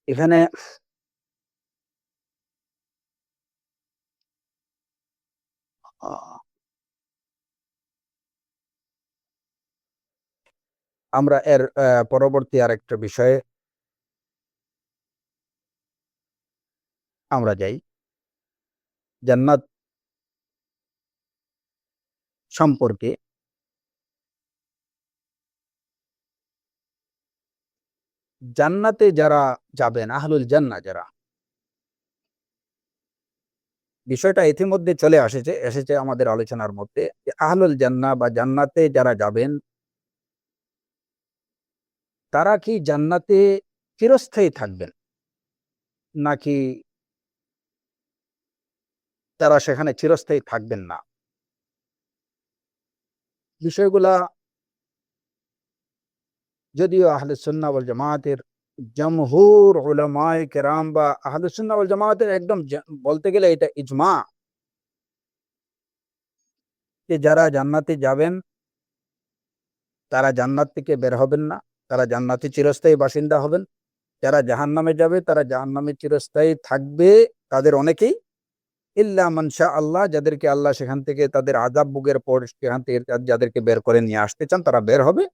এখানে আমরা এর পরবর্তী আরেকটা বিষয়ে আমরা যাই। জান্নাত সম্পর্কে জান্নাতে যারা যাবেন, আহলুল জান্নাহ যারা, বিষয়টা ইতিমধ্যে চলে এসেছে আমাদের আলোচনার মধ্যে, যে আহলুল জান্নাহ বা জান্নাতে যারা যাবেন, তারা কি জান্নাতে চিরস্থায়ী থাকবেন, নাকি তারা সেখানে চিরস্থায়ী থাকবেন না? বিষয়গুলা যদিও আহলে সুন্নাহ ওয়াল জামাতের জমহুর উলামায়ে কেরাম বা আহলে সুন্নাহ ওয়াল জামাতের একদম বলতে গেলে এটা ইজমা, যে যারা জান্নাতে যাবেন তারা জান্নাত থেকে বের হবেন না, তারা জান্নাতে চিরস্থায়ী বাসিন্দা হবেন। যারা জাহান্নামে যাবে তারা জাহান্নামে চিরস্থায়ী থাকবে, তাদের অনেকেই, ইল্লা মান শা আল্লাহ, যাদেরকে আল্লাহ সেখান থেকে তাদের আযাব ভোগের পর সেখান থেকে যাদেরকে বের করে নিয়ে আসতে চান তারা বের হবে।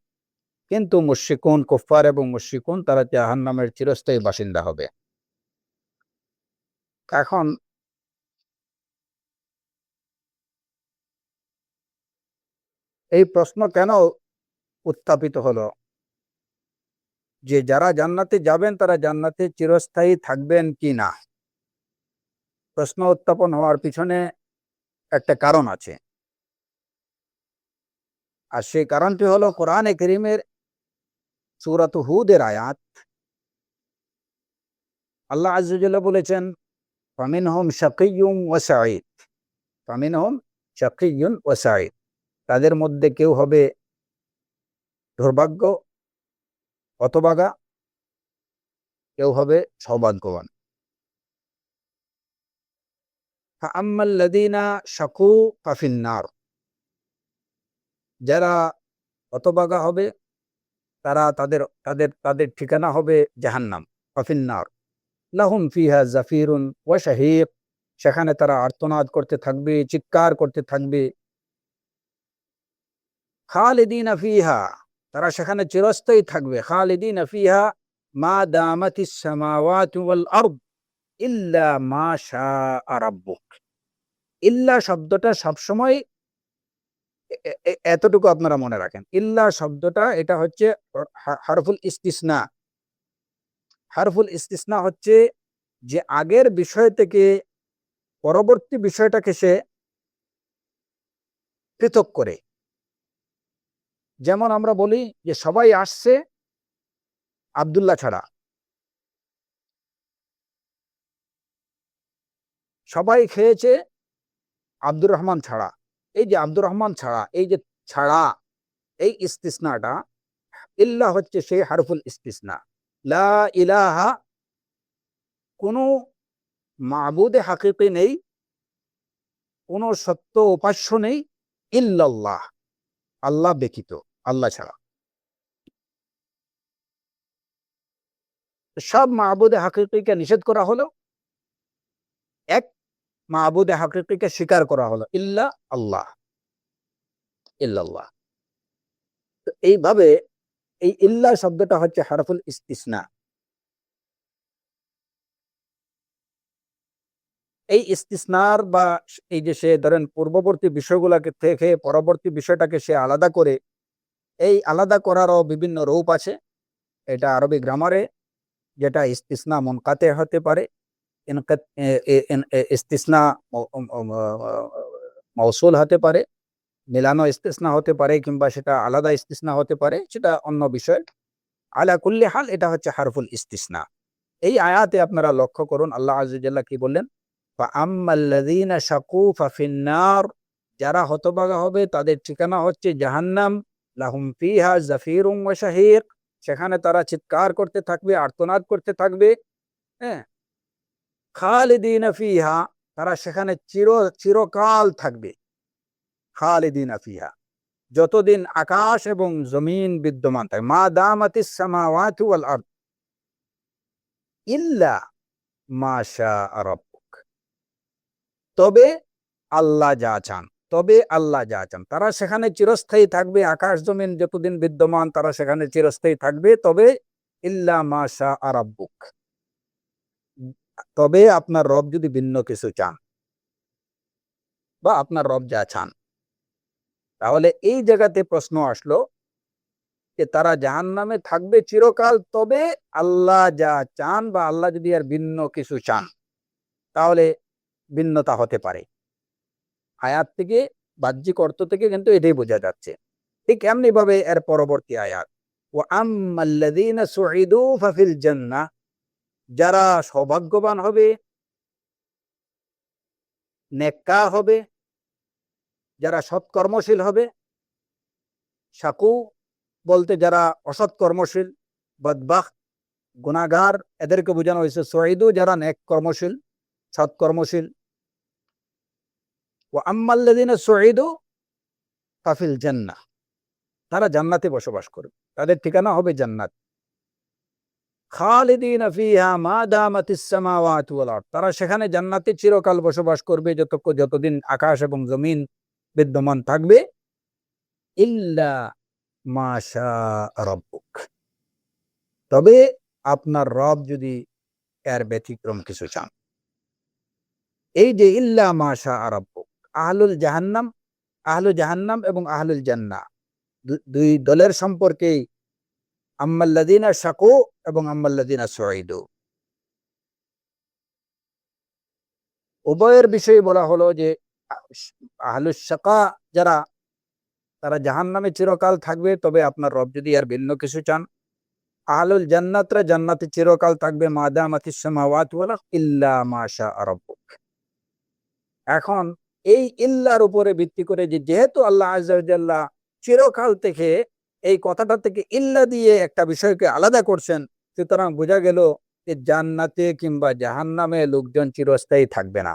কিন্তু মুশরিকুন, কুফফার এবং মুশরিকুন তারা জাহান্নামের চিরস্থায়ী বাসিন্দা হবে। এখন এই প্রশ্ন কেন উত্থাপিত হলো যে যারা জান্নাতে যাবেন তারা জান্নাতে চিরস্থায়ী থাকবেন কি না? প্রশ্ন উত্থাপন হওয়ার পিছনে একটা কারণ আছে, আর সেই কারণটি হলো কোরআনে কারীমের সূরাত হুদের আয়াত। আল্লাহ আযজা ওয়া জাল্লা বলেছেন, ফামিনহুম শাকিয়্যুন ওয়া সাঈদ, ফামিনহুম শাকিয়্যুন ওয়া সাঈদ, তাদের মধ্যে কেউ হবে দুর্ভাগ্য হতভাগা, কেউ হবে সৌভাগ্যবান। ফাআম্মাল্লাযীনা শাকু ফাফিন্নার, যারা হতভাগা হবে তারা তাদের তাদের তাদের ঠিকানা হবে জাহান্নাম, ফাফিন্নার, লাহুম ফিহা জাফিরুন ওয়া শাহীক, সেখানে তারা আর্তনাদ করতে থাকবে, চিৎকার করতে থাকবে। খালিদিনা ফিহা, তারা সেখানে চিরস্থায়ী থাকবে। খালিদিনা ফিহা মা দামাতিস সামাওয়াতু ওয়াল আরদ ইল্লা মা শাআ রাব্বুক। ইল্লা শব্দটা সবসময় এতটুকু আপনারা মনে রাখেন, ইল্লা শব্দটা এটা হচ্ছে হারফুল ইস্তিসনা। হারফুল ইস্তিসনা হচ্ছে যে আগের বিষয় থেকে পরবর্তী বিষয়টাকে সে পৃথক করে। যেমন আমরা বলি যে সবাই আসছে আব্দুল্লাহ ছাড়া, সবাই খেয়েছে আব্দুর রহমান ছাড়া। এই যে আব্দুর রহমান ছাড়া, এই যে ছাড়া, এই ইস্তিসনাটা, ইল্লা হচ্ছে সেই হারফুল ইস্তিসনা। লা ইলাহা, কোনো মাবুদে হাকিকি নেই, কোনো সত্য উপাস্য নেই, ইল্লাল্লাহ, আল্লাহ ব্যতীত, আল্লাহ ছাড়া। সব মাবুদে হাকিকিকে নিষেধ করা হলো, এক মাবুদে হাকিকিকে স্বীকার করা হলো, ইল্লা আল্লাহ, ইল্লাল্লাহ। তো এইভাবে এই ইল্লা শব্দটা হচ্ছে হারফুল ইস্তিসনা। এই ইস্তিসনার বা এই যে সে ধরেন পূর্ববর্তী বিষয়গুলোকে থেকে পরবর্তী বিষয়টাকে সে আলাদা করে, এই আলাদা করারও বিভিন্ন রূপ আছে। এটা আরবি গ্রামারে যেটা ইস্তিসনা মুনকাতে হতে পারে, ইস্তিসনা মৌসুল হতে পারে, মিলানো ইস্তিসনা হতে পারে, কিংবা সেটা আলাদা ইস্তিসনা হতে পারে, সেটা অন্য বিষয়। আলা কুল্লি হাল এটা হচ্ছে হারফুল ইস্তিসনা। এই আয়াতে আপনারা লক্ষ্য করুন আল্লাহ আযজা ওয়া জাল্লা কি বললেন, ফাআম্মাল্লাযীনা শাকু ফাফিন্নার, যারা হতভাগা হবে তাদের ঠিকানা হচ্ছে জাহান্নাম, লাহুম ফিহা জাফিরুম ওয়া শাহীক, সেখানে তারা চিৎকার করতে থাকবে, আর্তনাদ করতে থাকবে। হ্যাঁ, খালিদিনা ফিহা, তারা সেখানে চিরকাল থাকবে। খালিদিনা ফিহা, যতদিন আকাশ এবং জমিন বিদ্যমান থাকে। মা দামাতিস সামাওয়াতু ওয়াল আরদ ইল্লা মা শাআ রাব্বুক, তবে আল্লাহ যা চান, তবে আল্লাহ যা চান, তারা সেখানে চিরস্থায়ী থাকবে। আকাশ জমিন যতদিন বিদ্যমান তারা সেখানে চিরস্থায়ী থাকবে, তবে ইল্লা মা শাআ রাব্বুক, তবে আপনার রব যদি ভিন্ন কিছু চান, বা আপনার রব যা চান। তাহলে এই জায়গাতে প্রশ্ন আসলো যে তারা জাহান্নামে থাকবে চিরকাল, তবে আল্লাহ যা চান, বা আল্লাহ যদি আর ভিন্ন কিছু চান, তাহলে ভিন্নতা হতে পারে। আয়াত থেকে, বাহ্যিক অর্থ থেকে কিন্তু এটাই বোঝা যাচ্ছে। ঠিক এমনি ভাবে এর পরবর্তী আয়াত, ওয়া আম্মাল্লাযীনা সুঈদু ফাফিল জান্নাহ, যারা সৌভাগ্যবান হবে, নেককার হবে, যারা সৎকর্মশীল হবে। শাকু বলতে যারা অসৎ কর্মশীল, বদবাখত, গুনাহগার, এদেরকে বোঝানো হয়েছে। সুঈদু যারা নেক কর্মশীল, সৎ কর্মশীল। ওয়া আম্মাল্লাযীনা সুঈদু ফাফিল জান্নাহ, তারা জান্নাতে বসবাস করবে, তাদের ঠিকানা হবে জান্নাত। খালিদিনা ফিহা মা দামাতিস সামাওয়াতু ওয়াল আরদ, তারা সেখানে জান্নাতে চিরকাল বসবাস করবে, যতদিন আকাশ এবং জমিন বিদ্যমান থাকবে। ইল্লা মা শাআ রাব্বুক, তবে আপনার রব যদি এর ব্যতিক্রম কিছু চান। এই যে ইল্লা মা শাআ রাব্বুক, আহলুল জাহান্নাম, আহলু জাহান্নাম এবং আহলুল জান্নাহ, দুই দলের সম্পর্কেই আম্মাল্লাযীনা শাকু এবং আম্মাল্লাযীনা সুঈদু, উভয়ের বিষয়ে বলা হলো যে আহলুস শাকা যারা, তারা জাহান্নামে চিরকাল থাকবে, তবে আপনার রব যদি আর ভিন্ন কিছু চান। আহলুল জান্নাতরা জান্নাতে চিরকাল থাকবে, মা দামাতিস সামাওয়াতু ওয়াল আরদ ইল্লা মা শাআ রাব্বুক। এখন এই ইল্লার উপরে ভিত্তি করে যে যেহেতু আল্লাহ আযজা ওয়া জাল্লা চিরকাল থেকে এই কথাটা থেকে ইল্লা দিয়ে একটা বিষয়কে আলাদা করছেন, সুতরাং বোঝা গেল যে জান্নাতে কিংবা জাহান্নামে লোকজন চিরস্থায়ী থাকবে না।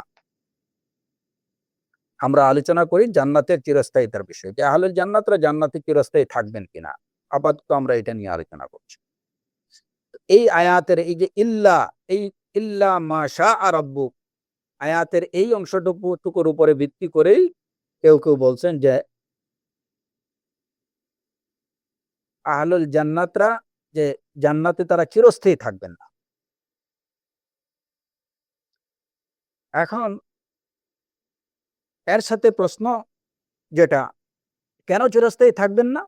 আমরা আলোচনা করি জান্নাতের চিরস্থায়িতার বিষয়, যে আহলুল জান্নাতরা জান্নাতে চিরস্থায়ী থাকবেন কিনা। আপাতত আমরা এটা নিয়ে আলোচনা করছি। এই আয়াতের এই যে ইল্লা, এই ইল্লা মা শাআ রাব্বুক, আয়াতের এই অংশটুকুর উপরে ভিত্তি করেই কেউ কেউ বলছেন যে আহলুল জান্নাতরা যে জান্নাতে তারা চিরস্থায়ী থাকবেন না। এখন এর সাথে প্রশ্ন যেটা, কেন চিরস্থায়ী থাকবেন না?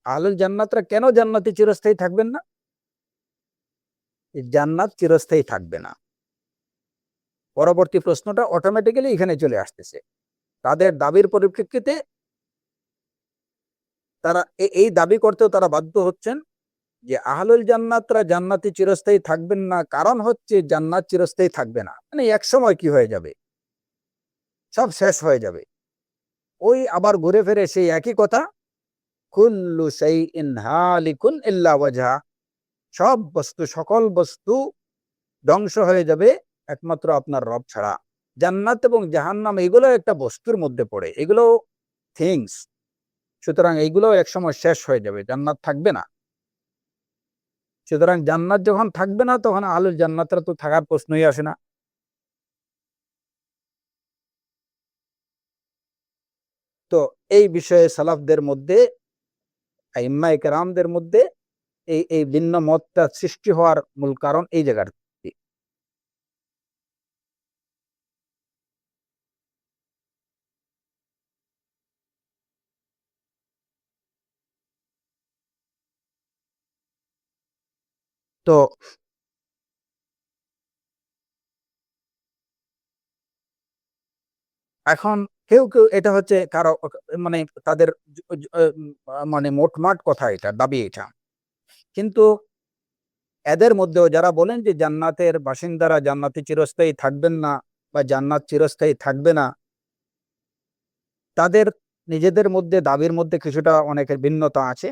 আহলুল জান্নাতরা কেন জান্নাতে চিরস্থায়ী থাকবেন না? জান্নাত চিরস্থায়ী থাকবে না। পরবর্তী প্রশ্নটা অটোমেটিক্যালি এখানে চলে আসতেছে। তাদের দাবির পরিপ্রেক্ষিতে তারা এই দাবি করতেও তারা বাধ্য হচ্ছেন যে আহলুল জান্নাতরা জান্নাতে চিরস্থায়ী থাকবেন না, কারণ হচ্ছে জান্নাত চিরস্থায়ী থাকবে না, মানে এক সময় কি হয়ে যাবে, সব শেষ হয়ে যাবে। ওই আবার ঘুরে ফিরে সেই একই কথা, কুল্লু শাইইন হালিকুন ইল্লা ওয়াজহা, সব বস্তু সকল বস্তু ধ্বংস হয়ে যাবে একমাত্র আপনার রব ছাড়া। জান্নাত এবং জাহান্নাম এগুলো একটা বস্তুর মধ্যে পড়ে, এগুলো থিংস, সুতরাং এইগুলো একসময় শেষ হয়ে যাবে, জান্নাত থাকবে না। সুতরাং জান্নাত যখন থাকবে না তখন আহলুল জান্নাতরা তো থাকার প্রশ্নই আসে না। তো এই বিষয়ে সালাফদের মধ্যে, আইম্মায়ে কেরামদের মধ্যে এই ভিন্ন মতটা সৃষ্টি হওয়ার মূল কারণ এই জায়গার। তো এখন কেউ কেউ এটা হচ্ছে কারো মানে তাদের মানে মোটমাট কথা, এটা দাবি এটা, কিন্তু এদের মধ্যেও যারা বলেন যে জান্নাতের বাসিন্দারা জান্নাতে চিরস্থায়ী থাকবেন না বা জান্নাত চিরস্থায়ী থাকবে না, তাদের নিজেদের মধ্যে দাবির মধ্যে কিছুটা অনেকের ভিন্নতা আছে।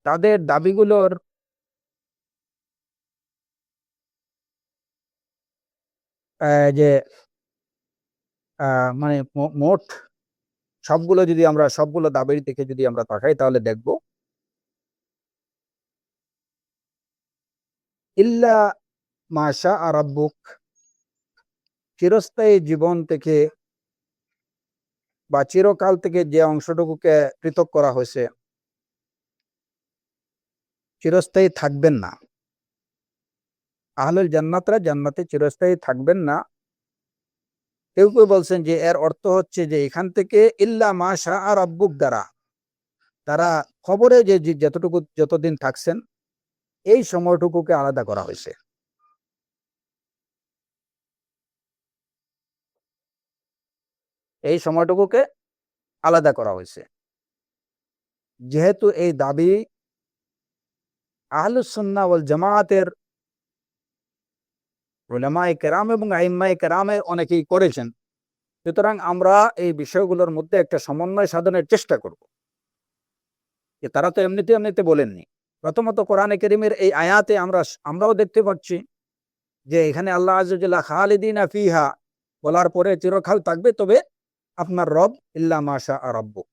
তাদের দাবিগুলোর যে মানে মোট সবগুলো যদি আমরা সবগুলো দাবির দিকে যদি আমরা তাকাই তাহলে দেখব ইল্লা মা শাআ রাব্বুক, চিরস্থায়ী জীবন থেকে বা চিরকাল থেকে যে অংশটুকুকে পৃথক করা হয়েছে, চিরস্থায়ী থাকবেন না। আহলুল জান্নাতরা জান্নাতে চিরস্থায়ী থাকবেন না। কেউ কেউ বলছেন যে এর অর্থ হচ্ছে যে এখান থেকে ইল্লা মা শাআ রাব্বুক দ্বারা তারা খবরে যে যতটুকু যতদিন থাকছেন এই সময়টুকুকে আলাদা করা হয়েছে। এই সময়টুকুকে আলাদা করা হয়েছে। যেহেতু এই দাবি আহলুস সুন্নাহ ওয়াল জামায়াতের উলামায়ে কেরাম এবং আইম্মায়ে কেরামের অনেকেই করেছেন, সুতরাং আমরা এই বিষয়গুলোর মধ্যে একটা সমন্বয় সাধনের চেষ্টা করব। যে তারা তো এমনিতে এমনিতে বলেননি। প্রথমত কোরআনে কারীমের এই আয়াতে আমরাও দেখতে পাচ্ছি যে এখানে আল্লাহ আযজা ওয়া জাল্লা খালিদিনা ফিহা বলার পরে চিরকাল থাকবে, তবে আপনার রব ইল্লা মা শাআ রাব্বুক,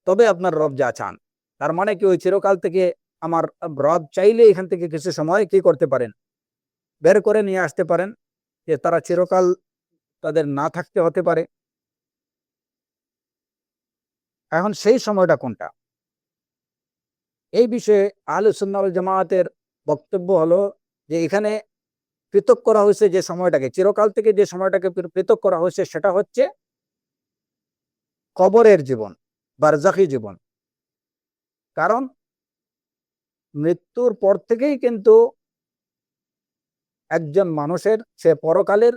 তবে আপনার রব যা চান। তার মানে কি ওই চিরকাল থেকে আমার রব চাইলে এখান থেকে কিছু সময় কি করতে পারেন, বের করে নিয়ে আসতে পারেন, যে তারা চিরকাল তাদের না থাকতে হতে পারে। এখন সেই সময়টা কোনটা, এই বিষয়ে আহলুস সুন্নাহ ওয়াল জামায়াতের বক্তব্য হলো যে এখানে পৃথক করা হয়েছে যে সময়টাকে, চিরকাল থেকে যে সময়টাকে পৃথক করা হয়েছে সেটা হচ্ছে কবরের জীবন, বারজাখী জীবন। কারণ মৃত্যুর পর থেকেই কিন্তু একজন মানুষের সে পরকালের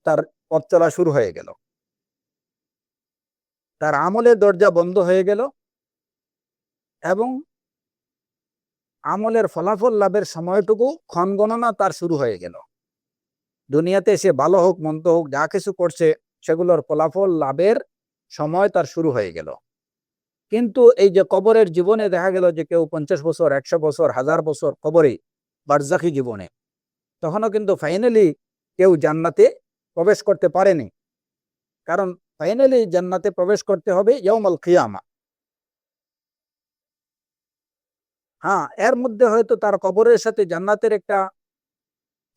তার পথ চলা শুরু হয়ে গেল, তার আমলের দরজা বন্ধ হয়ে গেল এবং আমলের ফলাফল লাভের সময়টুকু ক্ষণ গণনা তার শুরু হয়ে গেল। দুনিয়াতে সে ভালো হোক মন্দ হোক যা কিছু করছে সেগুলোর ফলাফল লাভের সময় তার শুরু হয়ে গেল। কিন্তু এই যে কবরের জীবনে দেখা গেল যে কেউ 50 বছর, 100 বছর, 1000 বছর কবরে, বারজাখী জীবনে, তখনও কিন্তু ফাইনালি কেউ জান্নাতে প্রবেশ করতে পারেনি। কারণ ফাইনালি জান্নাতে প্রবেশ করতে হবে ইয়াউমুল কিয়ামা। হ্যাঁ, এর মধ্যে হয়তো তার কবরের সাথে জান্নাতের একটা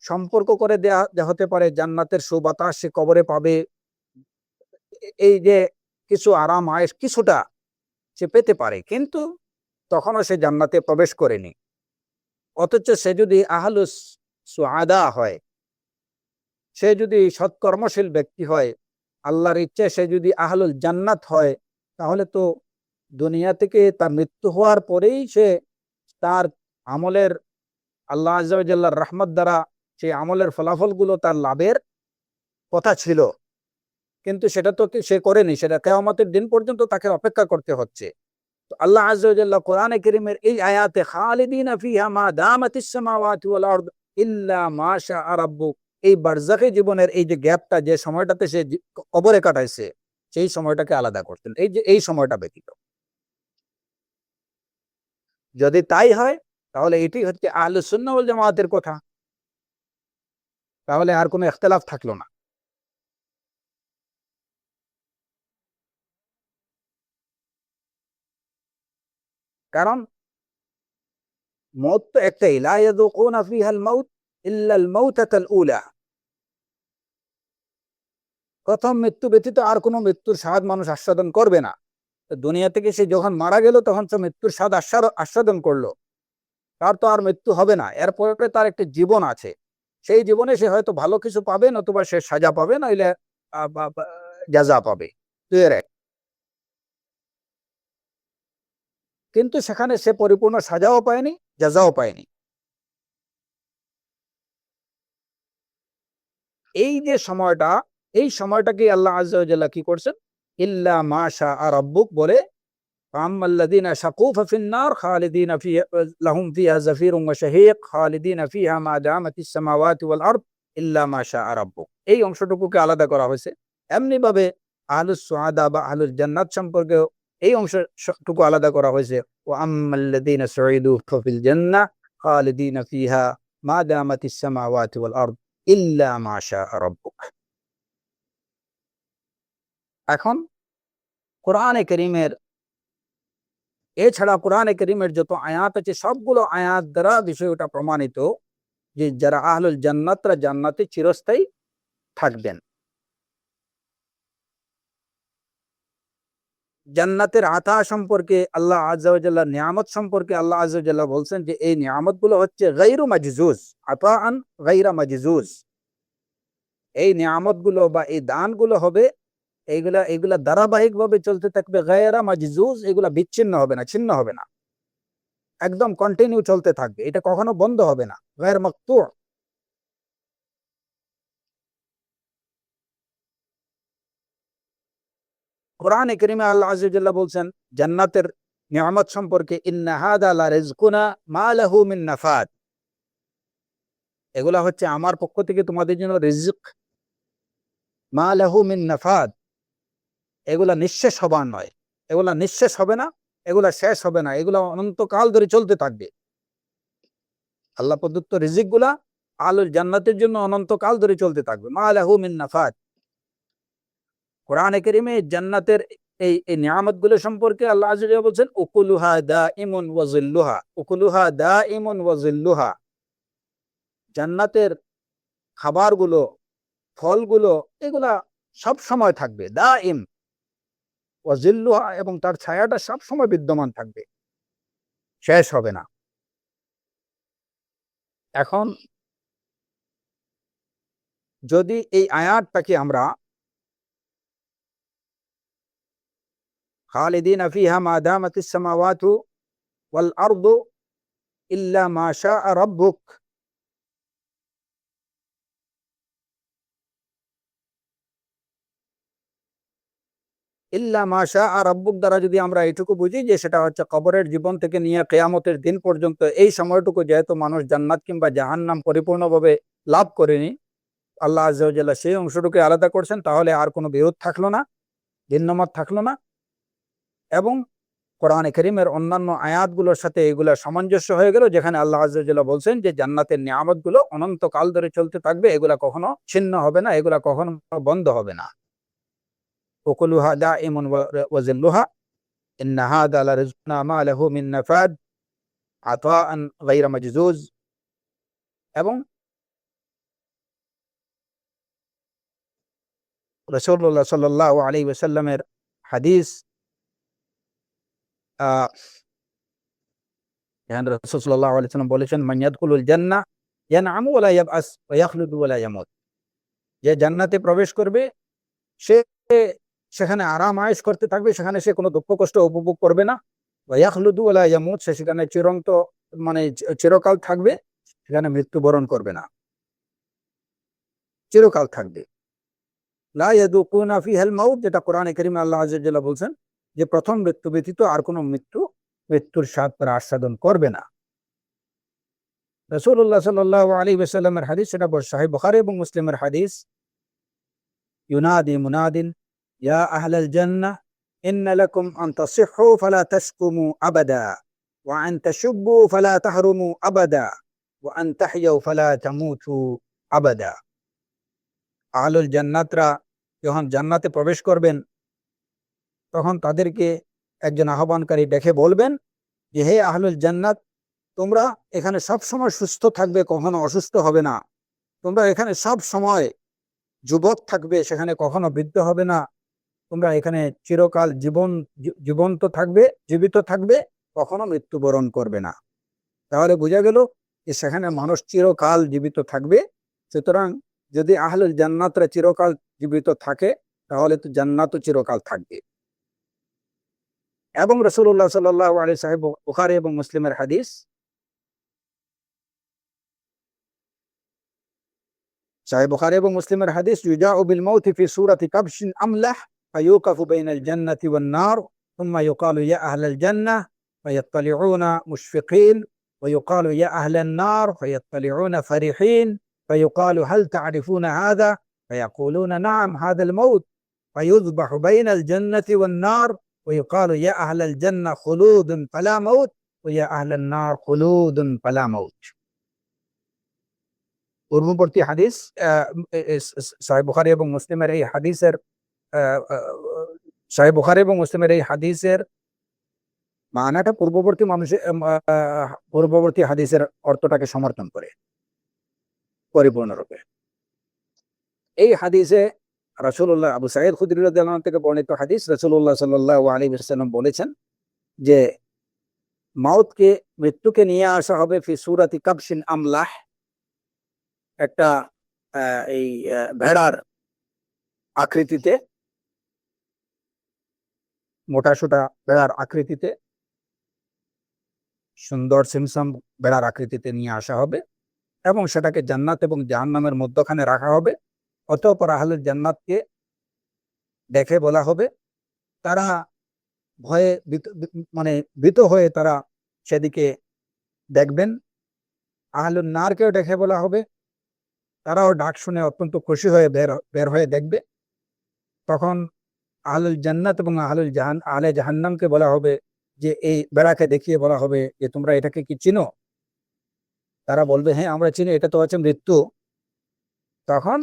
সম্পর্ক করে দেয়া হতে পারে, জান্নাতের সুবাতাস সে কবরে পাবে, এই যে কিছু আরাম আয়েশ কিছুটা সে পেতে পারে, কিন্তু তখনও সে জান্নাতে প্রবেশ করেনি। অথচ সে যদি আহলুস সুআদা হয়, সে যদি সৎকর্মশীল ব্যক্তি হয়, আল্লাহর ইচ্ছে সে যদি আহলুল জান্নাত হয়, তাহলে তো দুনিয়া থেকে তার মৃত্যু হওয়ার পরেই সে তার আমলের, আল্লাহ আযজা ওয়া জাল্লার রহমত দ্বারা সেই আমলের ফলাফলগুলো তার লাভের কথা ছিল, কিন্তু সেটা তো সে করেনি। সেটা কিয়ামতের দিন পর্যন্ত তাকে অপেক্ষা করতে হচ্ছে। তো আল্লাহ আযজা ওয়া জাল্লা কোরআনে কারীমের এই আয়াতে খালিদিনা ফিহা মা দামাতিস সামাওয়াতু ওয়াল আরদ ইল্লা মা শাআ রাব্বুক, এই বারজাখী জীবনের এই যে গ্যাপটা, যে সময়টাতে সে কবরে কাটাইছে, সেই সময়টাকে আলাদা করতেন, এই যে এই সময়টা ব্যতীত। যদি তাই হয়, তাহলে এটি হচ্ছে আহলুস সুন্নাহ ওয়াল জামাতের কথা, তাহলে আর কোনো ইখতিলাফ থাকলো না। কারণ মউত তো একটাই, লা ইয়াযুকুনা ফিহাল মাউত ইল্লাল মাউতাতাল উলা, প্রথম মৃত্যু ব্যতীত আর কোনো মৃত্যুর স্বাদ মানুষ আস্বাদন করবে না। দুনিয়া থেকে সে যখন মারা গেল, তখন সে মৃত্যুর স্বাদ আস্বাদন করলো, তার তো আর মৃত্যু হবে না। এরপরে তার একটা জীবন আছে, সেই জীবনে সে হয়তো ভালো কিছু পাবে, নতুবা সে সাজা পাবে, নইলে জাযা পাবে, দুইয়ের এক। কিন্তু সেখানে সে পরিপূর্ণ সাজাও পায়নি, জাযাও পায়নি। এই যে সময়টা, এই সময়টাকে আল্লাহ আযজা ওয়া জাল্লা কি করছেন, ইল্লা মা শাআ রাব্বুক বলে, ফাআম্মাল্লাযীনা শাকু ফাফিন নার খালিদিনা ফিহা লাহুম ফিহা যাফিরুন ওয়া শাহীক খালিদিনা ফিহা মা দামাতিস সামাওয়াতু ওয়াল আরদ ইল্লা মা শাআ রাব্বুক, এই অংশটুকুকে আলাদা করা হয়েছে। এমনি ভাবে আহলুস সুআদা বা আহলুল জান্নাত সম্পর্কে এই অংশটুকু আলাদা করা হয়েছে, ওয়া আম্মাল্লাযীনা সুঈদু ফাফিল জান্নাহ খালিদিনা ফিহা মা দামাতিস সামাওয়াতু ওয়াল আরদ ইল্লা মা শাআ রাব্বুক। এখন কোরআনে কারীমের, এছাড়া কোরআনে কারীমের যত আয়াত আছে, সবগুলো আয়াত দ্বারা বিষয়টা প্রমাণিত যে যারা আহলুল জান্নাতরা জান্নাতে চিরস্থায়ী থাকবেন। জান্নাতের আতা সম্পর্কে, আল্লাহ আযজা ওয়া জাল্লা নিয়ামত সম্পর্কে আল্লাহ আযজা ওয়া জাল্লা বলছেন যে এই নিয়ামতগুলো হচ্ছে গায়রু মাজজুজ, আতাআন গায়রা মাজজুজ। এই নিয়ামতগুলো বা এই দানগুলো হবে, এইগুলা এইগুলা ধারাবাহিকভাবে চলতে থাকবে, গায়রা মাজজুজ, এগুলা বিচ্ছিন্ন হবে না, ছিন্ন হবে না, একদম কন্টিনিউ চলতে থাকবে, এটা কখনো বন্ধ হবে না, গায়র মাকতু। কোরআনে কারীমে আল্লাহ আযজা ওয়া জাল্লা বলছেন জান্নাতের নিয়ামত সম্পর্কে, ইন্না হাযা লা রিজকুনা মা লাহু মিন নাফাদ, এগুলা হচ্ছে আমার পক্ষ থেকে তোমাদের জন্য রিজক, মা লাহু মিন নাফাদ, এগুলা নিঃশেষ হবার নয়, এগুলা নিঃশেষ হবে না, এগুলা শেষ হবে না, এগুলা অনন্তকাল ধরে চলতে থাকবে। আল্লাহ প্রদত্ত রিজিক গুলা আহলুল জান্নাতের জন্য অনন্তকাল ধরে চলতে থাকবে, মা লাহু মিন নাফাদ। কোরআনে কারীমে জান্নাতের এই নিয়ামতগুলো সম্পর্কে আল্লাহ আযজা ওয়া জাল্লা বলছেন, উকুলুহা দাইমুন ওয়া যিল্লুহা, উকুলুহা দাইমুন ওয়া যিল্লুহা, জান্নাতের খাবারগুলো, ফলগুলো, এগুলা সব সময় থাকবে, দাইম, ওয়া যিল্লুহা, এবং তার ছায়াটা সব সময় বিদ্যমান থাকবে, শেষ হবে না। এখন যদি এই আয়াতটাকে আমরা খালিদিনা ফিহা মা দামাতিস সামাওয়াতু ওয়াল আরদু ইল্লা মা শাআ রাব্বুক, ইল্লা মা শাআ রাব্বুক দ্বারা যদি আমরা এটুকু বুঝি যে সেটা হচ্ছে কবরের জীবন থেকে নিয়ে কিয়ামতের দিন পর্যন্ত এই সময়টুকু যেহেতু মানুষ জান্নাত কিংবা জাহান্নাম পরিপূর্ণভাবে লাভ করেনি, আল্লাহ আযজা ওয়া জাল্লা সেই অংশটুকু আলাদা করছেন, তাহলে আর কোনো বিরোধ থাকলো না, ভিন্নমত থাকলো না, এবং কোরআনে কারীমের অন্যান্য আয়াতগুলোর সাথে এগুলা সামঞ্জস্য হয়ে গেল, যেখানে আল্লাহ আযজা ওয়া জাল্লা বলছেন যে জান্নাতের নিয়ামতগুলো অনন্তকাল ধরে চলতে থাকবে, এগুলা কখনো ছিন্ন হবে না, এগুলা কখনো বন্ধ হবে না। উকুলুহা দাইমুন ওয়া যিল্লুহা ইন্না হাযা লারিজকুনা মা লাহু মিন নাফাদ আতাআন গায়রা মাজজুজ। এবং রাসূলুল্লাহ সাল্লাল্লাহু আলাইহি ওয়াসাল্লামের হাদিস, এখানে রাসূল সাল্লাল্লাহু আলাইহি ওয়াসাল্লাম বলেছেন, মান ইয়াদখুলুল জান্নাহ ইয়ানআমু ওয়া লা ইয়াবআস ওয়া ইয়াখলুদু ওয়া লা ইয়ামুত, যে জান্নাতে প্রবেশ করবে সে সেখানে আরাম আয়েশ করতে থাকবে, সেখানে সে কোনো দুঃখ কষ্ট উপভোগ করবে না। ইয়াখলুদু ওয়ালা ইয়ামুত, সে সেখানে মানে চিরকাল থাকবে, সেখানে মৃত্যুবরণ করবে না, চিরকাল থাকবে। লা ইয়াযুকুনা ফিহাল মাউত, যেটা কোরআনে কারীমে আল্লাহ আযজা ওয়াজাল্লা বলছেন যে প্রথম মৃত্যু ব্যতীত আর কোনো মৃত্যুর স্বাদ তারা আস্বাদন করবে না। রাসূলুল্লাহ সাল্লাল্লাহু আলাইহি ওয়াসাল্লামের হাদিস, সেটা সহিহ বুখারী এবং মুসলিমের হাদিস, ইউনাদি মুনাদিন ইয়া আহলাল জান্নাহ ইন্না লাকুম আন তাসিহহু ফালা তাশকুমু আবাদা ওয়া আন তাশুব্বু ফালা তাহরুমু আবাদা ওয়া আন তাহইয়াউ ফালা তামুতু আবাদা। আহলুল জান্নাতরা যখন জান্নাতে প্রবেশ করবেন, তখন তাদেরকে একজন আহ্বানকারী ডেকে বলবেন যে, হে আহলুল জান্নাত, তোমরা এখানে সব সময় সুস্থ থাকবে, কখনো অসুস্থ হবে না। তোমরা এখানে সব সময় যুবক থাকবে, সেখানে কখনো বৃদ্ধ হবে না। তোমরা এখানে চিরকাল জীবিত থাকবে, কখনো মৃত্যুবরণ করবে না। তাহলে বোঝা গেল যে সেখানে মানুষ চিরকাল জীবিত থাকবে। সুতরাং যদি আহলুল জান্নাতরা চিরকাল জীবিত থাকে, তাহলে তো জান্নাতও চিরকাল থাকবে। এবং রাসূলুল্লাহ সাল্লাল্লাহু আলাইহি সাহিহ বুখারী এবং মুসলিমের হাদিস, সাহিহ বুখারী এবং মুসলিমের হাদিস, ইউজাউ বিল মাউতি ফি সূরাতি কাবশিন আমলাহ ফায়ুকাফু বাইনাল জান্নাতি ওয়ান নার সুম্মা ইউকালু ইয়া আহলাল জান্নাহ ফায়াত্তালিউনা মুশফিকিন ওয়া ইউকালু ইয়া আহলান নার ফায়াত্তালিউনা ফারিহিন ফায়ুকালু হাল তা'রিফুনা হাযা ফায়াকুলুনা না'আম হাযাল মাউত ফায়ুযবাহু বাইনাল জান্নাতি ওয়ান নার ويقال يا أهل الجنة خلود فلا موت ويا أهل النار خلود فلا موت। পূর্ববর্তী হাদিস, সহিহ বুখারী এবং মুসলিমের এই হাদিসের সহিহ বুখারী এবং মুসলিমের এই হাদিসের মানাটা পূর্ববর্তী হাদিসের অর্থটাকে সমর্থন করে পরিপূর্ণরূপে। এই হাদিসে রাসূলুল্লাহ, আবু সাঈদ খুদরী রাদিয়াল্লাহু আনহু থেকে বর্ণিত হাদিস, রাসূলুল্লাহ সাল্লাল্লাহু আলাইহি ওয়াসাল্লাম বলেছেন যে মৃত্যুকে নিয়ে আসা হবে ফি সূরাতি কাবশিন আমলাহ, একটা এই ভেড়ার আকৃতিতে, মোটাসোটা ভেড়ার আকৃতিতে, সুন্দর সিমসাম ভেড়ার আকৃতিতে নিয়ে আসা হবে এবং সেটাকে জান্নাত এবং জাহান্নামের মধ্যখানে রাখা হবে। অতঃপর আহলুল জান্নাতকে দেখে বলা হবে, তারা ভয়ে মানে ভীত হয়ে তারা সেদিকে দেখবেন। আহলুন নারকেও দেখে বলা হবে, তারাও ডাক শুনে অত্যন্ত খুশি হয়ে বের হয়ে দেখবে। তখন আহলুল জান্নাত এবং আহলে জাহান্নামকে বলা হবে যে এই বেড়াকে দেখিয়ে বলা হবে যে তোমরা এটাকে কি চিনো? তারা বলবে, হ্যাঁ আমরা চিনি, এটা তো হচ্ছে মৃত্যু। তখন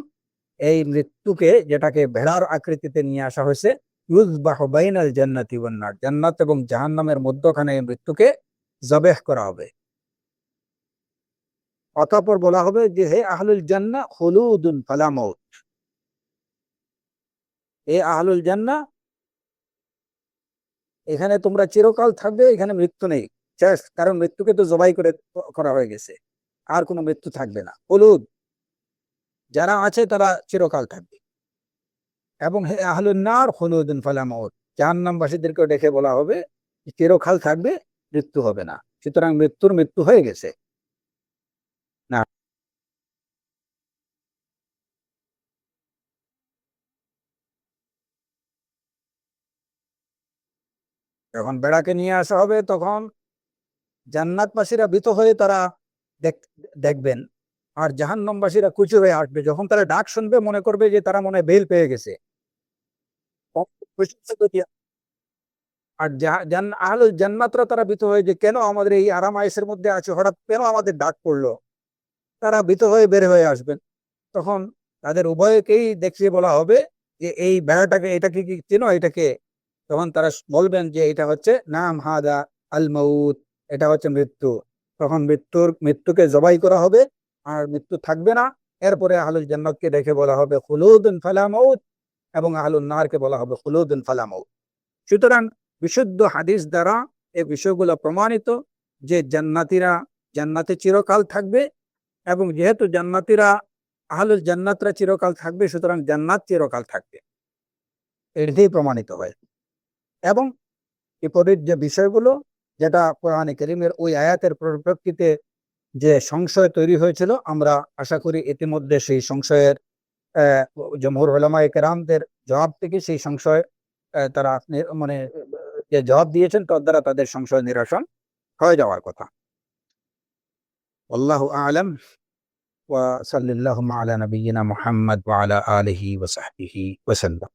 এই মৃত্যুকে, যেটাকে ভেড়ার আকৃতিতে নিয়ে আসা হয়েছে, ইউযবাহু বাইনাল জান্নাতি ওয়ান নার, জান্নাত এবং জাহান্নামের মধ্যখানে এই মৃত্যুকে জবেহ করা হবে। অতঃপর বলা হবে যে হে আহলুল জান্নাহ খুলুদুন ফালা মাউত, হে আহলুল জান্নাহ, এখানে তোমরা চিরকাল থাকবে, এখানে মৃত্যু নেই, শেষ। কারণ মৃত্যুকে তো জবাই করা হয়ে গেছে, আর কোনো মৃত্যু থাকবে না। খুলুদ, যারা আছে তারা চিরকাল থাকবে। এবং হে আহলুন নার খুলুদুন ফালা মাউত, জাহান্নামবাসীদেরকেও ডেকে বলা হবে চিরকাল থাকবে, মৃত্যু হবে না। সুতরাং মৃত্যু হয়ে গেছে না। যখন বেড়াকে নিয়ে আসা হবে, তখন জান্নাতবাসীরা ভীত হয়ে তারা দেখবেন, আর জাহান্নামবাসীরা খুশি হয়ে আসবে। যখন তারা ডাক শুনবে, মনে করবে যে তারা মনে বেল পেয়ে গেছে। আর আহলুল জান্নাতরা তারা ভীত হয়ে যে কেন আমাদের এই আরাম আয়েশের মধ্যে আছে, হঠাৎ কেন আমাদের ডাক পড়লো, তারা ভীত হয়ে বের হয়ে আসবেন। তখন তাদের উভয়কেই দেখিয়ে বলা হবে যে এই বেড়াটাকে, এটাকে কি চেনো, এটাকে? তখন তারা বলবেন যে এটা হচ্ছে নাম হাদা আল মাউত, এটা হচ্ছে মৃত্যু। তখন মৃত্যুকে জবাই করা হবে, আর মৃত্যু থাকবে না। এরপরে আহলুল জান্নাতকে দেখে বলা হবে খুলুদুন ফালা মাউত, এবং আহলুন নারকে বলা হবে খুলুদুন ফালা মাউত। সুতরাং বিশুদ্ধ হাদিস দ্বারা এই বিষয়গুলো প্রমাণিত যে জান্নাতীরা জান্নাতে চিরকাল থাকবে, এবং যেহেতু আহলুল জান্নাতরা চিরকাল থাকবে, সুতরাং জান্নাত চিরকাল থাকবে। এটাই প্রমাণিত হয়। এবং বিপরীত যে বিষয়গুলো, যেটা কোরআনে কারীমের ওই আয়াতের পরিপ্রেক্ষিতে যে সংশয় তৈরি হয়েছিল, আমরা আশা করি ইতিমধ্যে সেই সংশয়ের জমহুর উলামায়ে কেরামদের জবাব থেকে সেই সংশয় তারা মানে যে জবাব দিয়েছেন তার দ্বারা তাদের সংশয় নিরসন হয়ে যাওয়ার কথা। আল্লাহু আ'লাম ওয়া সাল্লাল্লাহু আলা নবিয়্যিনা মুহাম্মদ ওয়া আলা আলিহি ওয়া সাহবিহি ওয়া সাল্লাম।